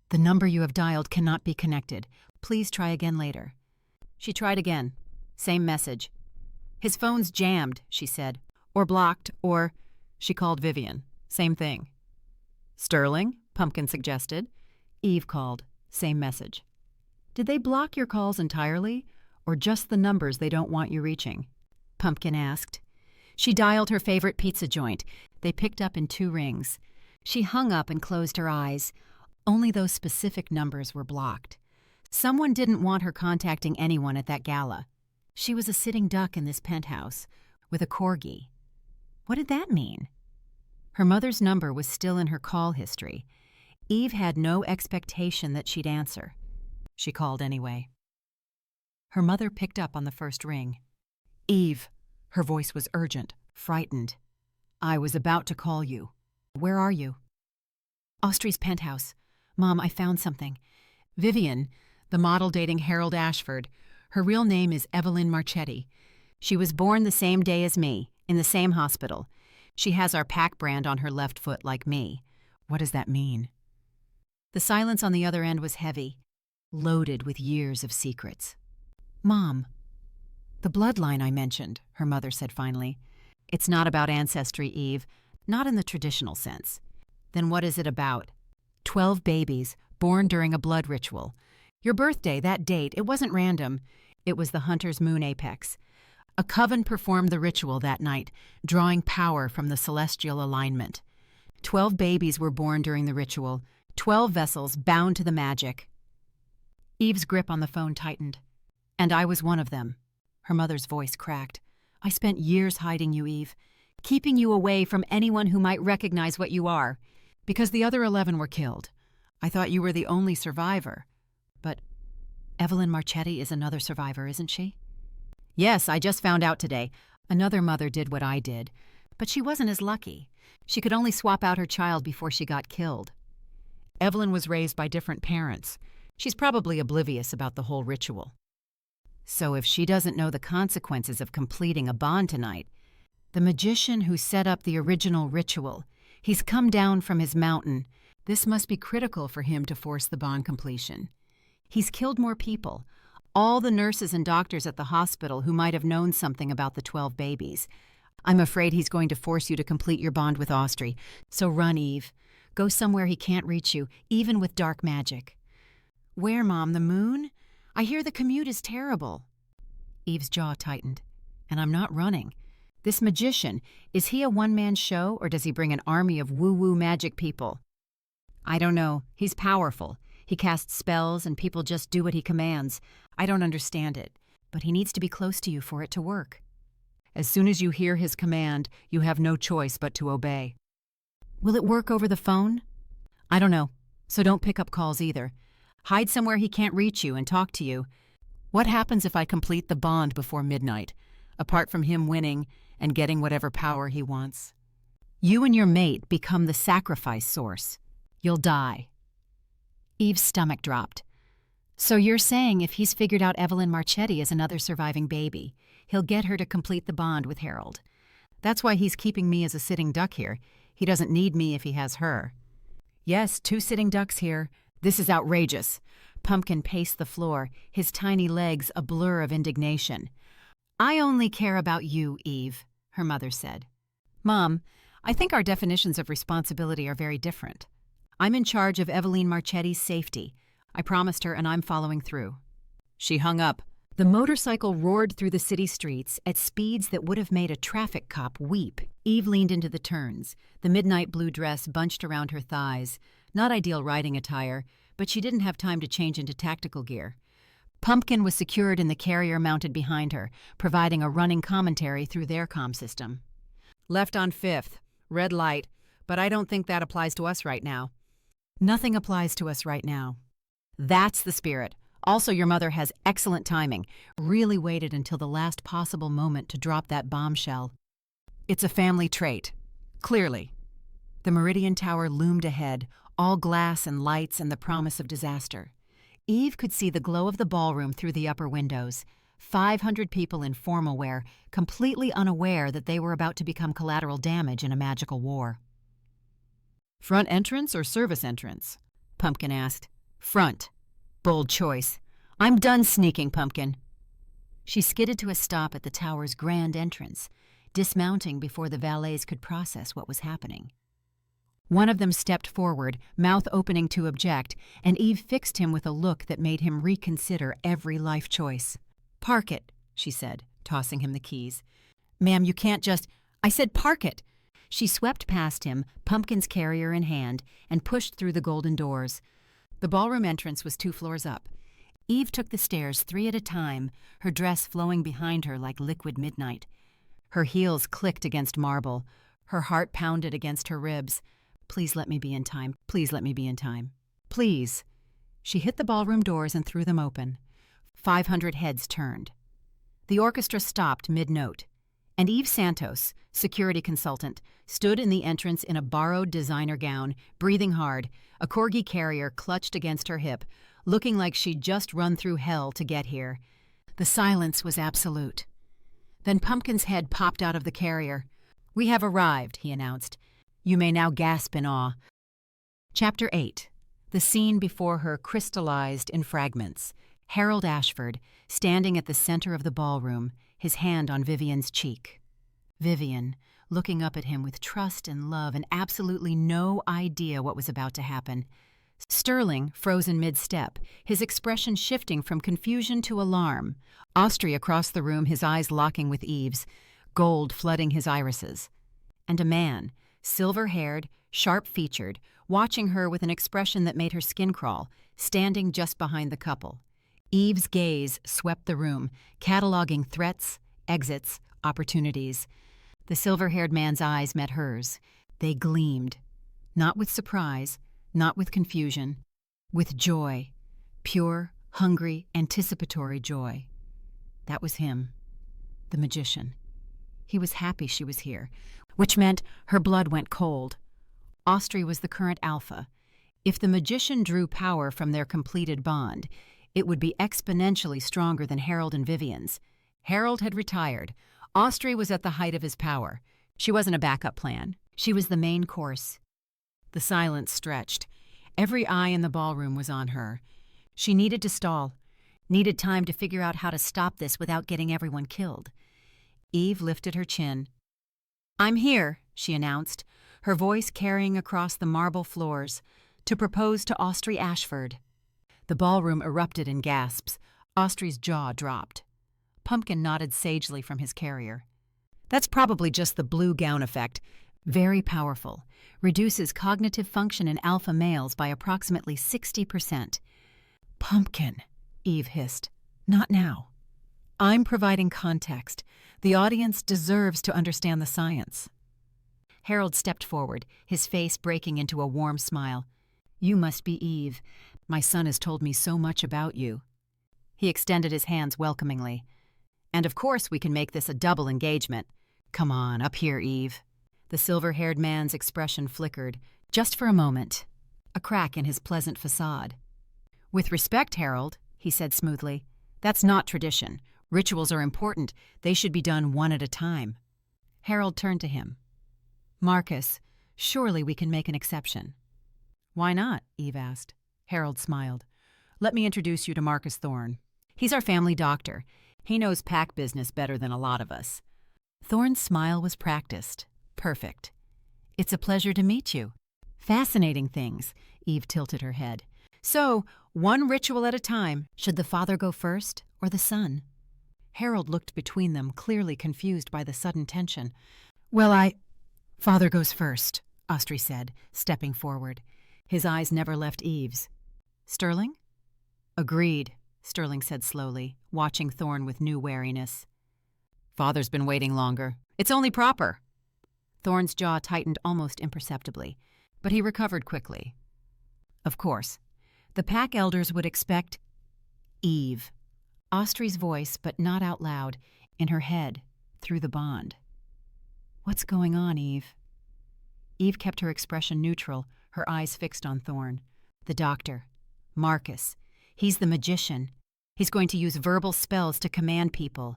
"The number you have dialed cannot be connected. Please try again later." She tried again. Same message. "His phone's jammed," she said. "Or blocked, or—" She called Vivian. Same thing. "Sterling," Pumpkin suggested. Eve called. Same message. "Did they block your calls entirely, or just the numbers they don't want you reaching?" Pumpkin asked. She dialed her favorite pizza joint. They picked up in 2 rings. She hung up and closed her eyes. Only those specific numbers were blocked. Someone didn't want her contacting anyone at that gala. She was a sitting duck in this penthouse, with a corgi. What did that mean? Her mother's number was still in her call history. Eve had no expectation that she'd answer. She called anyway. Her mother picked up on the first ring. "Eve," her voice was urgent, frightened. "I was about to call you. Where are you?" "Ostrey's penthouse. Mom, I found something. Vivian, the model dating Harold Ashford, her real name is Evelyn Marchetti. She was born the same day as me, in the same hospital. She has our pack brand on her left foot like me." "What does that mean?" The silence on the other end was heavy, loaded with years of secrets. "Mom, the bloodline I mentioned," her mother said finally. "It's not about ancestry, Eve, not in the traditional sense." "Then what is it about?" 12 babies, born during a blood ritual. Your birthday, that date, it wasn't random. It was the hunter's moon apex. A coven performed the ritual that night, drawing power from the celestial alignment. 12 babies were born during the ritual, 12 vessels bound to the magic. Eve's grip on the phone tightened. "And I was one of them." Her mother's voice cracked. "I spent years hiding you, Eve, keeping you away from anyone who might recognize what you are, because the other 11 were killed. I thought you were the only survivor. But Evelyn Marchetti is another survivor, isn't she?" "Yes, I just found out today. Another mother did what I did, but she wasn't as lucky. She could only swap out her child before she got killed. Evelyn was raised by different parents. She's probably oblivious about the whole ritual. So if she doesn't know the consequences of completing a bond tonight, the magician who set up the original ritual, he's come down from his mountain. This must be critical for him to force the bond completion. He's killed more people, all the nurses and doctors at the hospital who might have known something about the 12 babies. I'm afraid he's going to force you to complete your bond with Ostrey. So run, Eve. Go somewhere he can't reach you, even with dark magic." "Where, Mom? The moon? I hear the commute is terrible." Eve's jaw tightened. "And I'm not running. This magician, is he a one-man show, or does he bring an army of woo-woo magic people?" "I don't know. He's powerful. He casts spells and people just do what he commands. I don't understand it, but he needs to be close to you for it to work. As soon as you hear his command, you have no choice but to obey." "Will it work over the phone?" "I don't know, so don't pick up calls either. Hide somewhere he can't reach you and talk to you. What happens if I complete the bond before midnight, apart from him winning and getting whatever power he wants? You and your mate become the sacrifice source. You'll die." Eve's stomach dropped. "So you're saying if he's figured out Evelyn Marchetti is another surviving baby, he'll get her to complete the bond with Harold. That's why he's keeping me as a sitting duck here. He doesn't need me if he has her." "Yes, 2 sitting ducks here. This is outrageous." Pumpkin paced the floor, his tiny legs a blur of indignation. "I only care about you, Eve," her mother said. "Mom, I think our definitions of responsibility are very different. I'm in charge of Evelyn Marchetti's safety. I promised her, and I'm following through." She hung up. The motorcycle roared through the city streets at speeds that would have made a traffic cop weep. Eve leaned into the turns, the midnight blue dress bunched around her thighs. Not ideal riding attire, but she didn't have time to change into tactical gear. Pumpkin was secured in the carrier mounted behind her, providing a running commentary through their comm system. "Left on 5th. Red light. But I don't think that applies to us right now." "Nothing applies to us right now." "That's the spirit. Also, your mother has excellent timing. Really waited until the last possible moment to drop that bombshell." It's a family trait. Clearly. The Meridian Tower loomed ahead, all glass and lights and the promise of disaster. Eve could see the glow of the ballroom through the upper windows. 500 people in formal wear, completely unaware that they were about to become collateral damage in a magical war. "Front entrance or service entrance?" Pumpkin asked. "Front." "Bold choice. I'm done sneaking, Pumpkin." She skidded to a stop at the tower's grand entrance, dismounting before the valets could process what was happening. One of them stepped forward, mouth opening to object, and Eve fixed him with a look that made him reconsider every life choice. "Park it," she said, tossing him the keys. "Ma'am, you can't just—" "I said park it!" She swept past him, Pumpkin's carrier in hand, and pushed through the golden doors. The ballroom entrance was 2 floors up. Eve took the stairs 3 at a time, her dress flowing behind her like liquid midnight. Her heels clicked against marble. Her heart pounded against her ribs. "Please let me be in time. Please let me be in time. Please." She hit the ballroom doors and threw them open. 500 heads turned. The orchestra stopped mid-note, and Eve Santos, security consultant, stood in the entrance in a borrowed designer gown, breathing hard, a corgi carrier clutched against her hip, looking like she'd just run through hell to get here. The silence was absolute. Then Pumpkin's head popped out of the carrier. "We have arrived," he announced. "You may now gasp in awe." Chapter 8. The scene before her crystallized in fragments. Harold Ashford, standing at the center of the ballroom, his hand on Vivian's cheek. Vivian, looking up at him with trust and love and absolutely no idea what was about to happen. Sterling, frozen mid-step, his expression shifting from confusion to alarm. Ostrey across the room, his eyes locking with Eve's, gold flooding his irises. And a man, silver-haired, sharp-featured, watching her with an expression that made her skin crawl, standing just behind the couple. Eve's gaze swept the room, cataloging threats, exits, opportunities. The silver-haired man's eyes met hers. They gleamed, not with surprise, not with confusion, with joy, pure, hungry, anticipatory joy. That was him, the magician. He was happy she was here, which meant her blood went cold. Ostrey was the current alpha. If the magician drew power from their completed bond, it would be exponentially stronger than Harold and Vivian's. Harold had retired. Ostrey was at the height of his power. She wasn't a backup plan. She was the main course. The silence stretched. Every eye in the ballroom was on her. She needed to stall, needed time to figure out how to stop this without getting everyone killed. Eve lifted her chin. "I'm here," she announced, her voice carrying across the marble floors, "to propose to Ostrey Ashford." The ballroom erupted in gasps. Ostrey's jaw dropped. Pumpkin nodded sagely from his carrier. "That's probably just the blue gown effect. Very powerful. Reduces cognitive function in alpha males by approximately 60%. "Pumpkin," Eve hissed. "Not now. I'm providing context. The audience deserves to understand the science." Harold stepped forward, his face breaking into a warm smile. "You must be Eve. My son has told me so much about you." He extended his hands welcomingly. "And of course we can make this a double engagement. Come on, up here, Eve." The silver-haired man's expression flickered, just for a moment, a crack in his pleasant facade. "With respect, Harold," he said smoothly, "that's not tradition. Rituals are important. They should be done one at a time." Harold turned to him. "Marcus, surely we can make an exception." "Why not?" Eve asked. Harold smiled. "Let me introduce you to Marcus Thorne. He's our family doctor. He knows pack business better than a lot of us." Thorne's smile was practiced. Perfect. "It's a pleasure to meet you." "Fascinating things," Eve tilted her head. "So, one ritual at a time. Should the father go first or the son?" Harold looked between them, clearly confused by the sudden tension. "Well, Father goes first," Ostrey said, stepping forward. His eyes never left Eve's. "Sterling?" "Agreed," Sterling said slowly, watching Thorne with new wariness. "Father's been waiting longer. It's only proper." Thorne's jaw tightened almost imperceptibly, but he recovered quickly. "Of course. The pack elders would expect—" "Eve." Ostrey's voice, but not out loud, in her head, through the bond. What's going on, Eve? Eve kept her expression neutral, her eyes fixed on Thorne. The doctor. Marcus. He's the magician. He's going to use verbal spells to command people.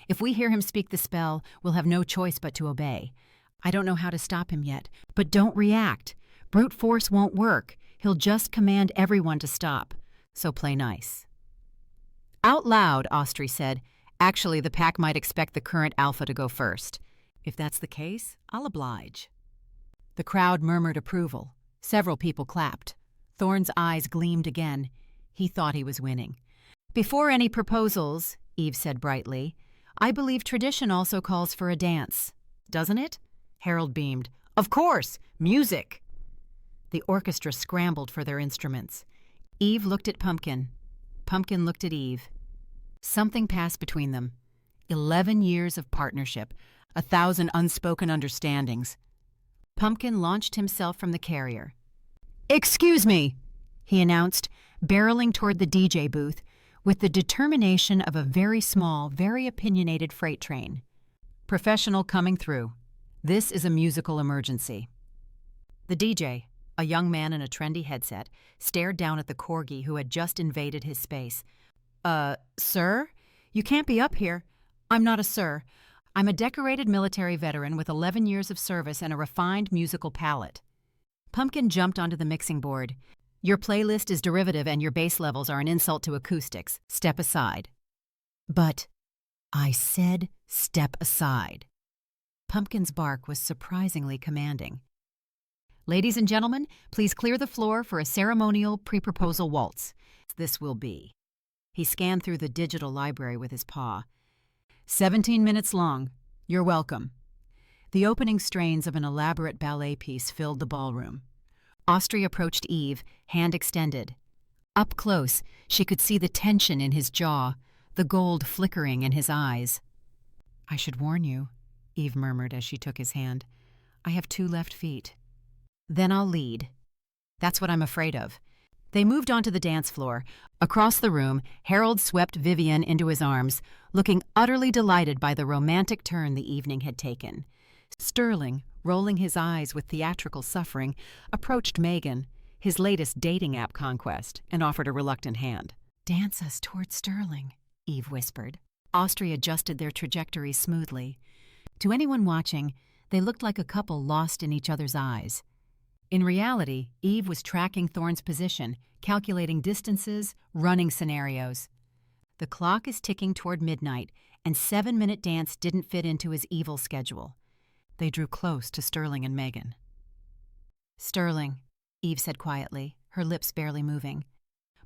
If we hear him speak the spell, we'll have no choice but to obey. I don't know how to stop him yet, but don't react. Brute force won't work. He'll just command everyone to stop. So play nice. Out loud, Ostrey said, "Actually, the pack might expect the current alpha to go first. If that's the case, I'll oblige." The crowd murmured approval. Several people clapped. Thorne's eyes gleamed again. He thought he was winning. "Before any proposals," Eve said brightly, "I believe tradition also calls for a dance. Doesn't it?" Harold beamed. "Of course! Music!" The orchestra scrambled for their instruments. Eve looked at Pumpkin. Pumpkin looked at Eve. Something passed between them. 11 years of partnership, 1,000 unspoken understandings. Pumpkin launched himself from the carrier. "Excuse me," he announced, barreling toward the DJ booth with the determination of a very small, very opinionated freight train. "Professional coming through. This is a musical emergency." The DJ, a young man in a trendy headset, stared down at the corgi who had just invaded his space. Sir? You can't be up here." "I'm not a sir. I'm a decorated military veteran with 11 years of service and a refined musical palate." Pumpkin jumped onto the mixing board. "Your playlist is derivative and your bass levels are an insult to acoustics. Step aside." "But I said step aside." Pumpkin's bark was surprisingly commanding. "Ladies and gentlemen, please clear the floor for a ceremonial pre-proposal waltz. This will be." He scanned through the digital library with his paw. 17 minutes long. You're welcome." The opening strains of an elaborate ballet piece filled the ballroom. Ostrey approached Eve, hand extended. Up close, she could see the tension in his jaw, the gold flickering in his eyes. "I should warn you," Eve murmured as she took his hand. "I have 2 left feet." "Then I'll lead." "That's what I'm afraid of." They moved onto the dance floor. Across the room, Harold swept Vivian into his arms, looking utterly delighted by the romantic turn the evening had taken. Sterling, rolling his eyes with theatrical suffering, approached Megan, his latest dating app conquest, and offered a reluctant hand. "Dance us toward Sterling," Eve whispered. Ostrey adjusted their trajectory smoothly. To anyone watching, they looked like a couple lost in each other's eyes. In reality, Eve was tracking Thorne's position, calculating distances, running scenarios. The clock is ticking toward midnight, and 7-minute dance didn't fit into his evil schedule. They drew close to Sterling and Megan. "Sterling," Eve said quietly, her lips barely moving.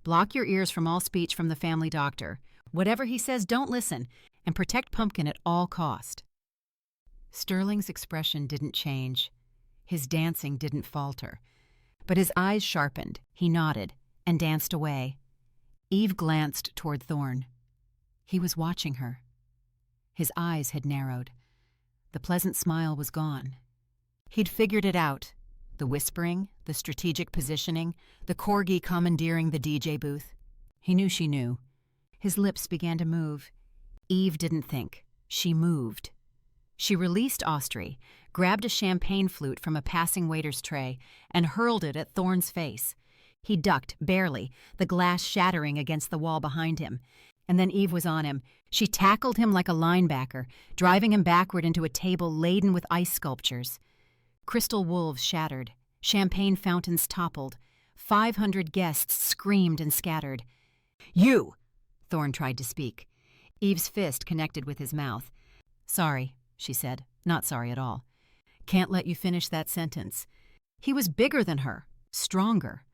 "Block your ears from all speech from the family doctor. Whatever he says, don't listen, and protect Pumpkin at all cost." Sterling's expression didn't change. His dancing didn't falter. But his eyes sharpened, he nodded, and danced away. Eve glanced toward Thorne. He was watching her. His eyes had narrowed. The pleasant smile was gone. He'd figured it out. The whispering, the strategic positioning, the corgi commandeering the DJ booth. He knew she knew. His lips began to move. Eve didn't think. She moved. She released Ostrey, grabbed a champagne flute from a passing waiter's tray, and hurled it at Thorne's face. He ducked, barely, the glass shattering against the wall behind him. And then Eve was on him. She tackled him like a linebacker, driving him backward into a table laden with ice sculptures. Crystal wolves shattered. Champagne fountains toppled. 500 guests screamed and scattered. "You!" Thorne tried to speak. Eve's fist connected with his mouth. "Sorry," she said. "Not sorry at all. Can't let you finish that sentence." He was bigger than her, stronger.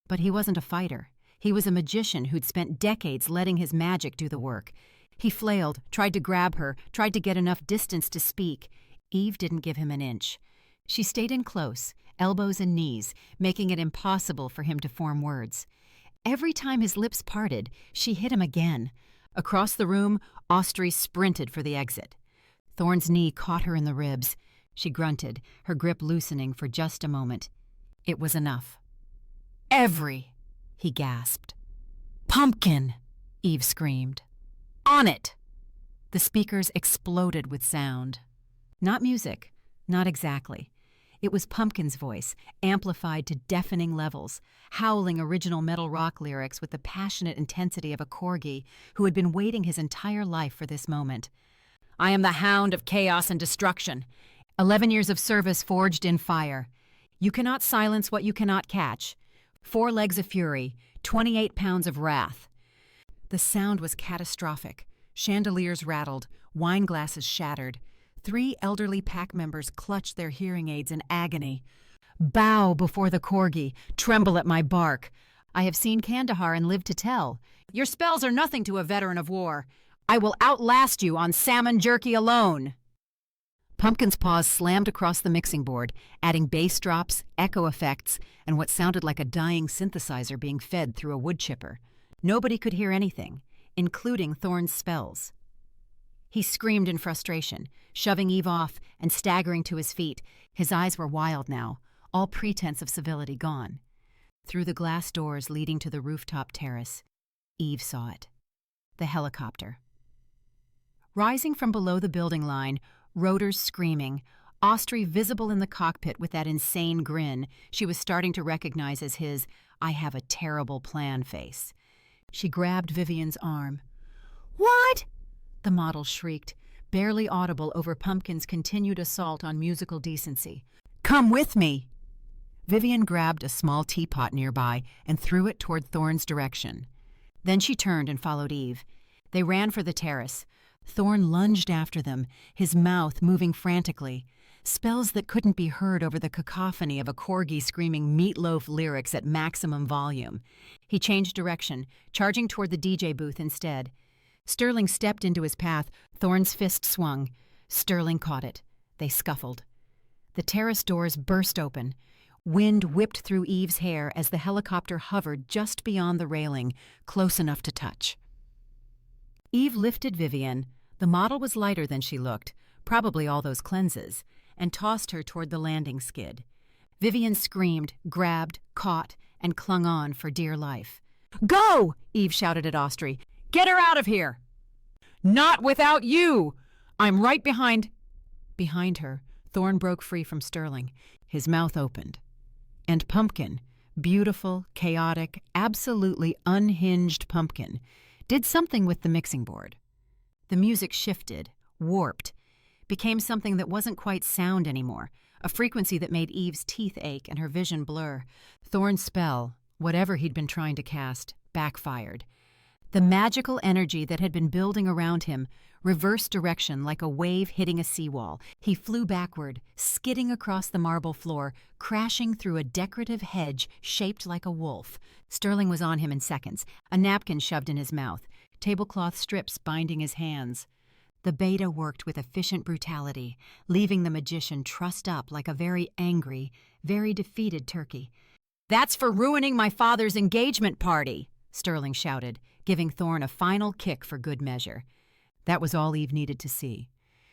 But he wasn't a fighter. He was a magician who'd spent decades letting his magic do the work. He flailed, tried to grab her, tried to get enough distance to speak. Eve didn't give him an inch. She stayed in close, elbows and knees, making it impossible for him to form words. Every time his lips parted, she hit him again. Across the room, Ostrey sprinted for the exit. Thorne's knee caught her in the ribs. She grunted, her grip loosening for just a moment. It was enough. He gasped. "Pumpkin!" Eve screamed. "On it!" The speakers exploded with sound. Not music, Not exactly. It was Pumpkin's voice, amplified to deafening levels, howling original metal rock lyrics with the passionate intensity of a corgi who had been waiting his entire life for this moment. I am the hound of chaos and destruction. 11 years of service forged in fire. You cannot silence what you cannot catch. 4 legs of fury, 28 pounds of wrath. The sound was catastrophic. Chandeliers rattled, wine glasses shattered. 3 elderly pack members clutched their hearing aids in agony. Bow before the corgi, tremble at my bark. I have seen Kandahar and lived to tell. Your spells are nothing to a veteran of war. I will outlast you on salmon jerky alone. Pumpkin's paws slammed across the mixing board, adding bass drops, echo effects, and what sounded like a dying synthesizer being fed through a wood chipper. Nobody could hear anything, including Thorne's spells. He screamed in frustration, shoving Eve off and staggering to his feet. His eyes were wild now, all pretense of civility gone. Through the glass doors leading to the rooftop terrace, Eve saw it. The helicopter. Rising from below the building line, rotors screaming, Ostrey visible in the cockpit with that insane grin she was starting to recognize as his "I have a terrible plan" face. She grabbed Vivian's arm. "What?" the model shrieked, barely audible over Pumpkin's continued assault on musical decency. "Come with me!" Vivian grabbed a small teapot nearby and threw it toward Thorne's direction. Then she turned and followed Eve. They ran for the terrace. Thorne lunged after them, his mouth moving frantically. Spells that couldn't be heard over the cacophony of a corgi screaming meatloaf lyrics at maximum volume. He changed direction, charging toward the DJ booth instead. Sterling stepped into his path. Thorne's fist swung. Sterling caught it. They scuffled. The terrace doors burst open. Wind whipped through Eve's hair as the helicopter hovered just beyond the railing, close enough to touch. Eve lifted Vivian. The model was lighter than she looked, probably all those cleanses, and tossed her toward the landing skid. Vivian screamed, grabbed, caught, and clung on for dear life. "Go!" Eve shouted at Ostrey. "Get her out of here!" "Not without you! I'm right behind—" Behind her, Thorne broke free from Sterling. His mouth opened. And Pumpkin, beautiful, chaotic, absolutely unhinged Pumpkin, did something with the mixing board. The music shifted, warped, became something that wasn't quite sound anymore, a frequency that made Eve's teeth ache and her vision blur. Thorne's spell, whatever he'd been trying to cast, backfired. The magical energy that had been building around him reversed direction like a wave hitting a seawall. He flew backward, skidding across the marble floor, crashing through a decorative hedge shaped like a wolf. Sterling was on him in seconds, a napkin shoved in his mouth, tablecloth strips binding his hands. The beta worked with efficient brutality, leaving the magician trussed up like a very angry, very defeated turkey. "That's for ruining my father's engagement party!" Sterling shouted, giving Thorne a final kick for good measure. That was all Eve needed to see.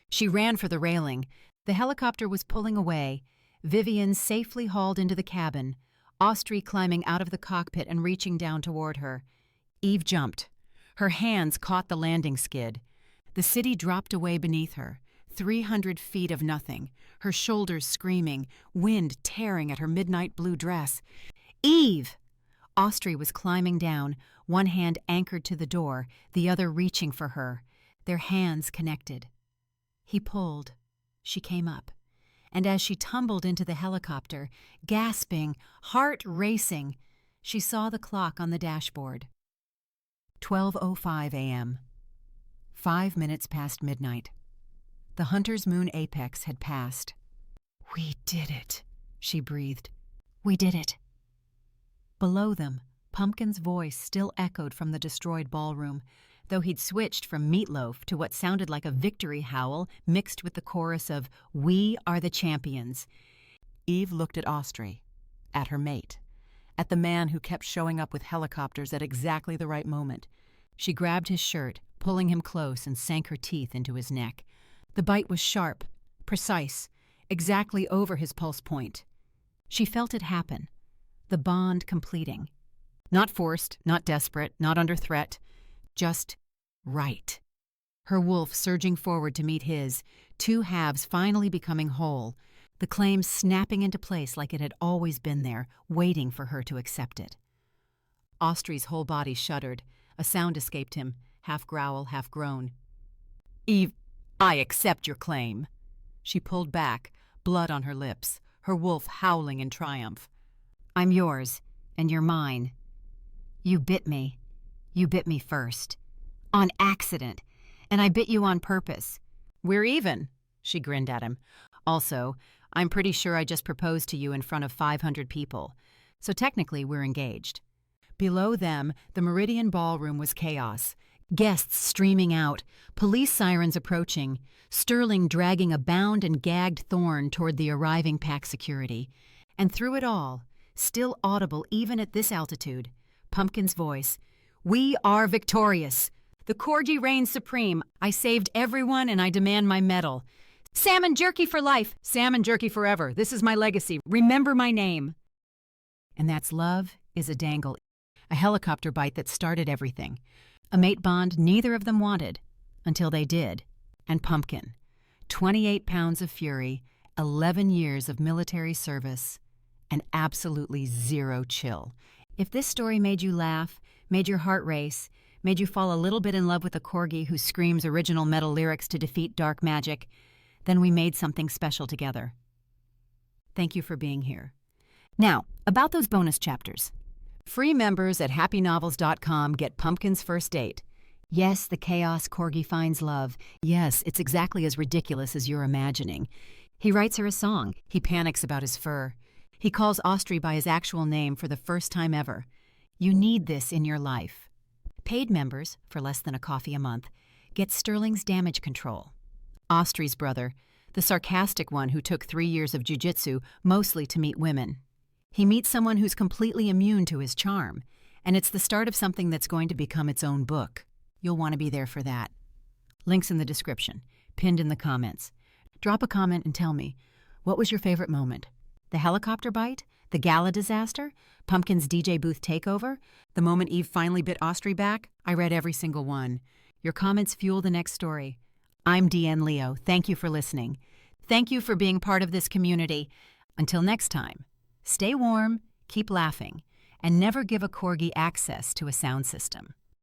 She ran for the railing. The helicopter was pulling away. Vivian safely hauled into the cabin, Ostrey climbing out of the cockpit and reaching down toward her. Eve jumped. Her hands caught the landing skid. The city dropped away beneath her, 300 feet of nothing, her shoulders screaming, wind tearing at her midnight blue dress. "Eve!" Ostrey was climbing down, one hand anchored to the door, the other reaching for her, their hands connected. He pulled. She came up. And as she tumbled into the helicopter, gasping, heart racing, she saw the clock on the dashboard. 12:05 a.m. 5 minutes past midnight. The Hunter's Moon apex had passed. "We did it," she breathed. "We did it." Below them, Pumpkin's voice still echoed from the destroyed ballroom, though he'd switched from meatloaf to what sounded like a victory howl mixed with the chorus of "We are the champions." Eve looked at Ostrey, at her mate, at the man who kept showing up with helicopters at exactly the right moment. She grabbed his shirt, pulling him close, and sank her teeth into his neck. The bite was sharp, precise, exactly over his pulse point. She felt it happen, the bond completing. Not forced, not desperate, not under threat, just right. her wolf surging forward to meet his, two halves finally becoming whole, the claim snapping into place like it had always been there, waiting for her to accept it. Ostrey's whole body shuddered. A sound escaped him, half growl, half groan. "Eve, I accept your claim." She pulled back, blood on her lips, her wolf howling in triumph. I'm yours, and you're mine. You bit me. You bit me first. On accident. And I bit you on purpose. "We're even," she grinned at him. "Also, I'm pretty sure I just proposed to you in front of 500 people, so technically we're engaged." Below them, the Meridian Ballroom was chaos. Guests streaming out, police sirens approaching, Sterling dragging a bound and gagged Thorne toward the arriving pack security. And through it all, still audible even at this altitude, Pumpkin's voice, "We are victorious. The corgi reigns supreme. I saved everyone and I demand my medal. Salmon jerky for life. Salmon jerky forever. This is my legacy. Remember my name." And that's Love is a Dangle, a helicopter bite that started everything. A mate bond neither of them wanted, until they did. And Pumpkin, 28 pounds of fury, 11 years of military service, and absolutely zero chill. If this story made you laugh, made your heart race, made you fall a little bit in love with a corgi who screams original metal lyrics to defeat dark magic, then we made something special together. Thank you for being here. Now, about those bonus chapters. Free members at happynovels.com get Pumpkin's first date. Yes, the chaos corgi finds love. Yes, it's exactly as ridiculous as you're imagining. He writes her a song. He panics about his fur. He calls Ostrey by his actual name for the first time ever. You need this in your life. Paid members, for less than a coffee a month, get Sterling's damage control. Ostrey's brother, the sarcastic one who took 3 years of jiu-jitsu, mostly to meet women. He meets someone who's completely immune to his charm, and it's the start of something that's going to become its own book. You'll want to be there for that. Links in the description, pinned in the comments. Drop a comment and tell me, what was your favorite moment? The helicopter bite? The gala disaster? Pumpkin's DJ booth takeover? The moment Eve finally bit Ostrey back? I read every single one. Your comments fuel the next story. I'm DN Leo. Thank you for listening. Thank you for being part of this community. Until next time, stay warm, keep laughing, and never give a corgi access to a sound system.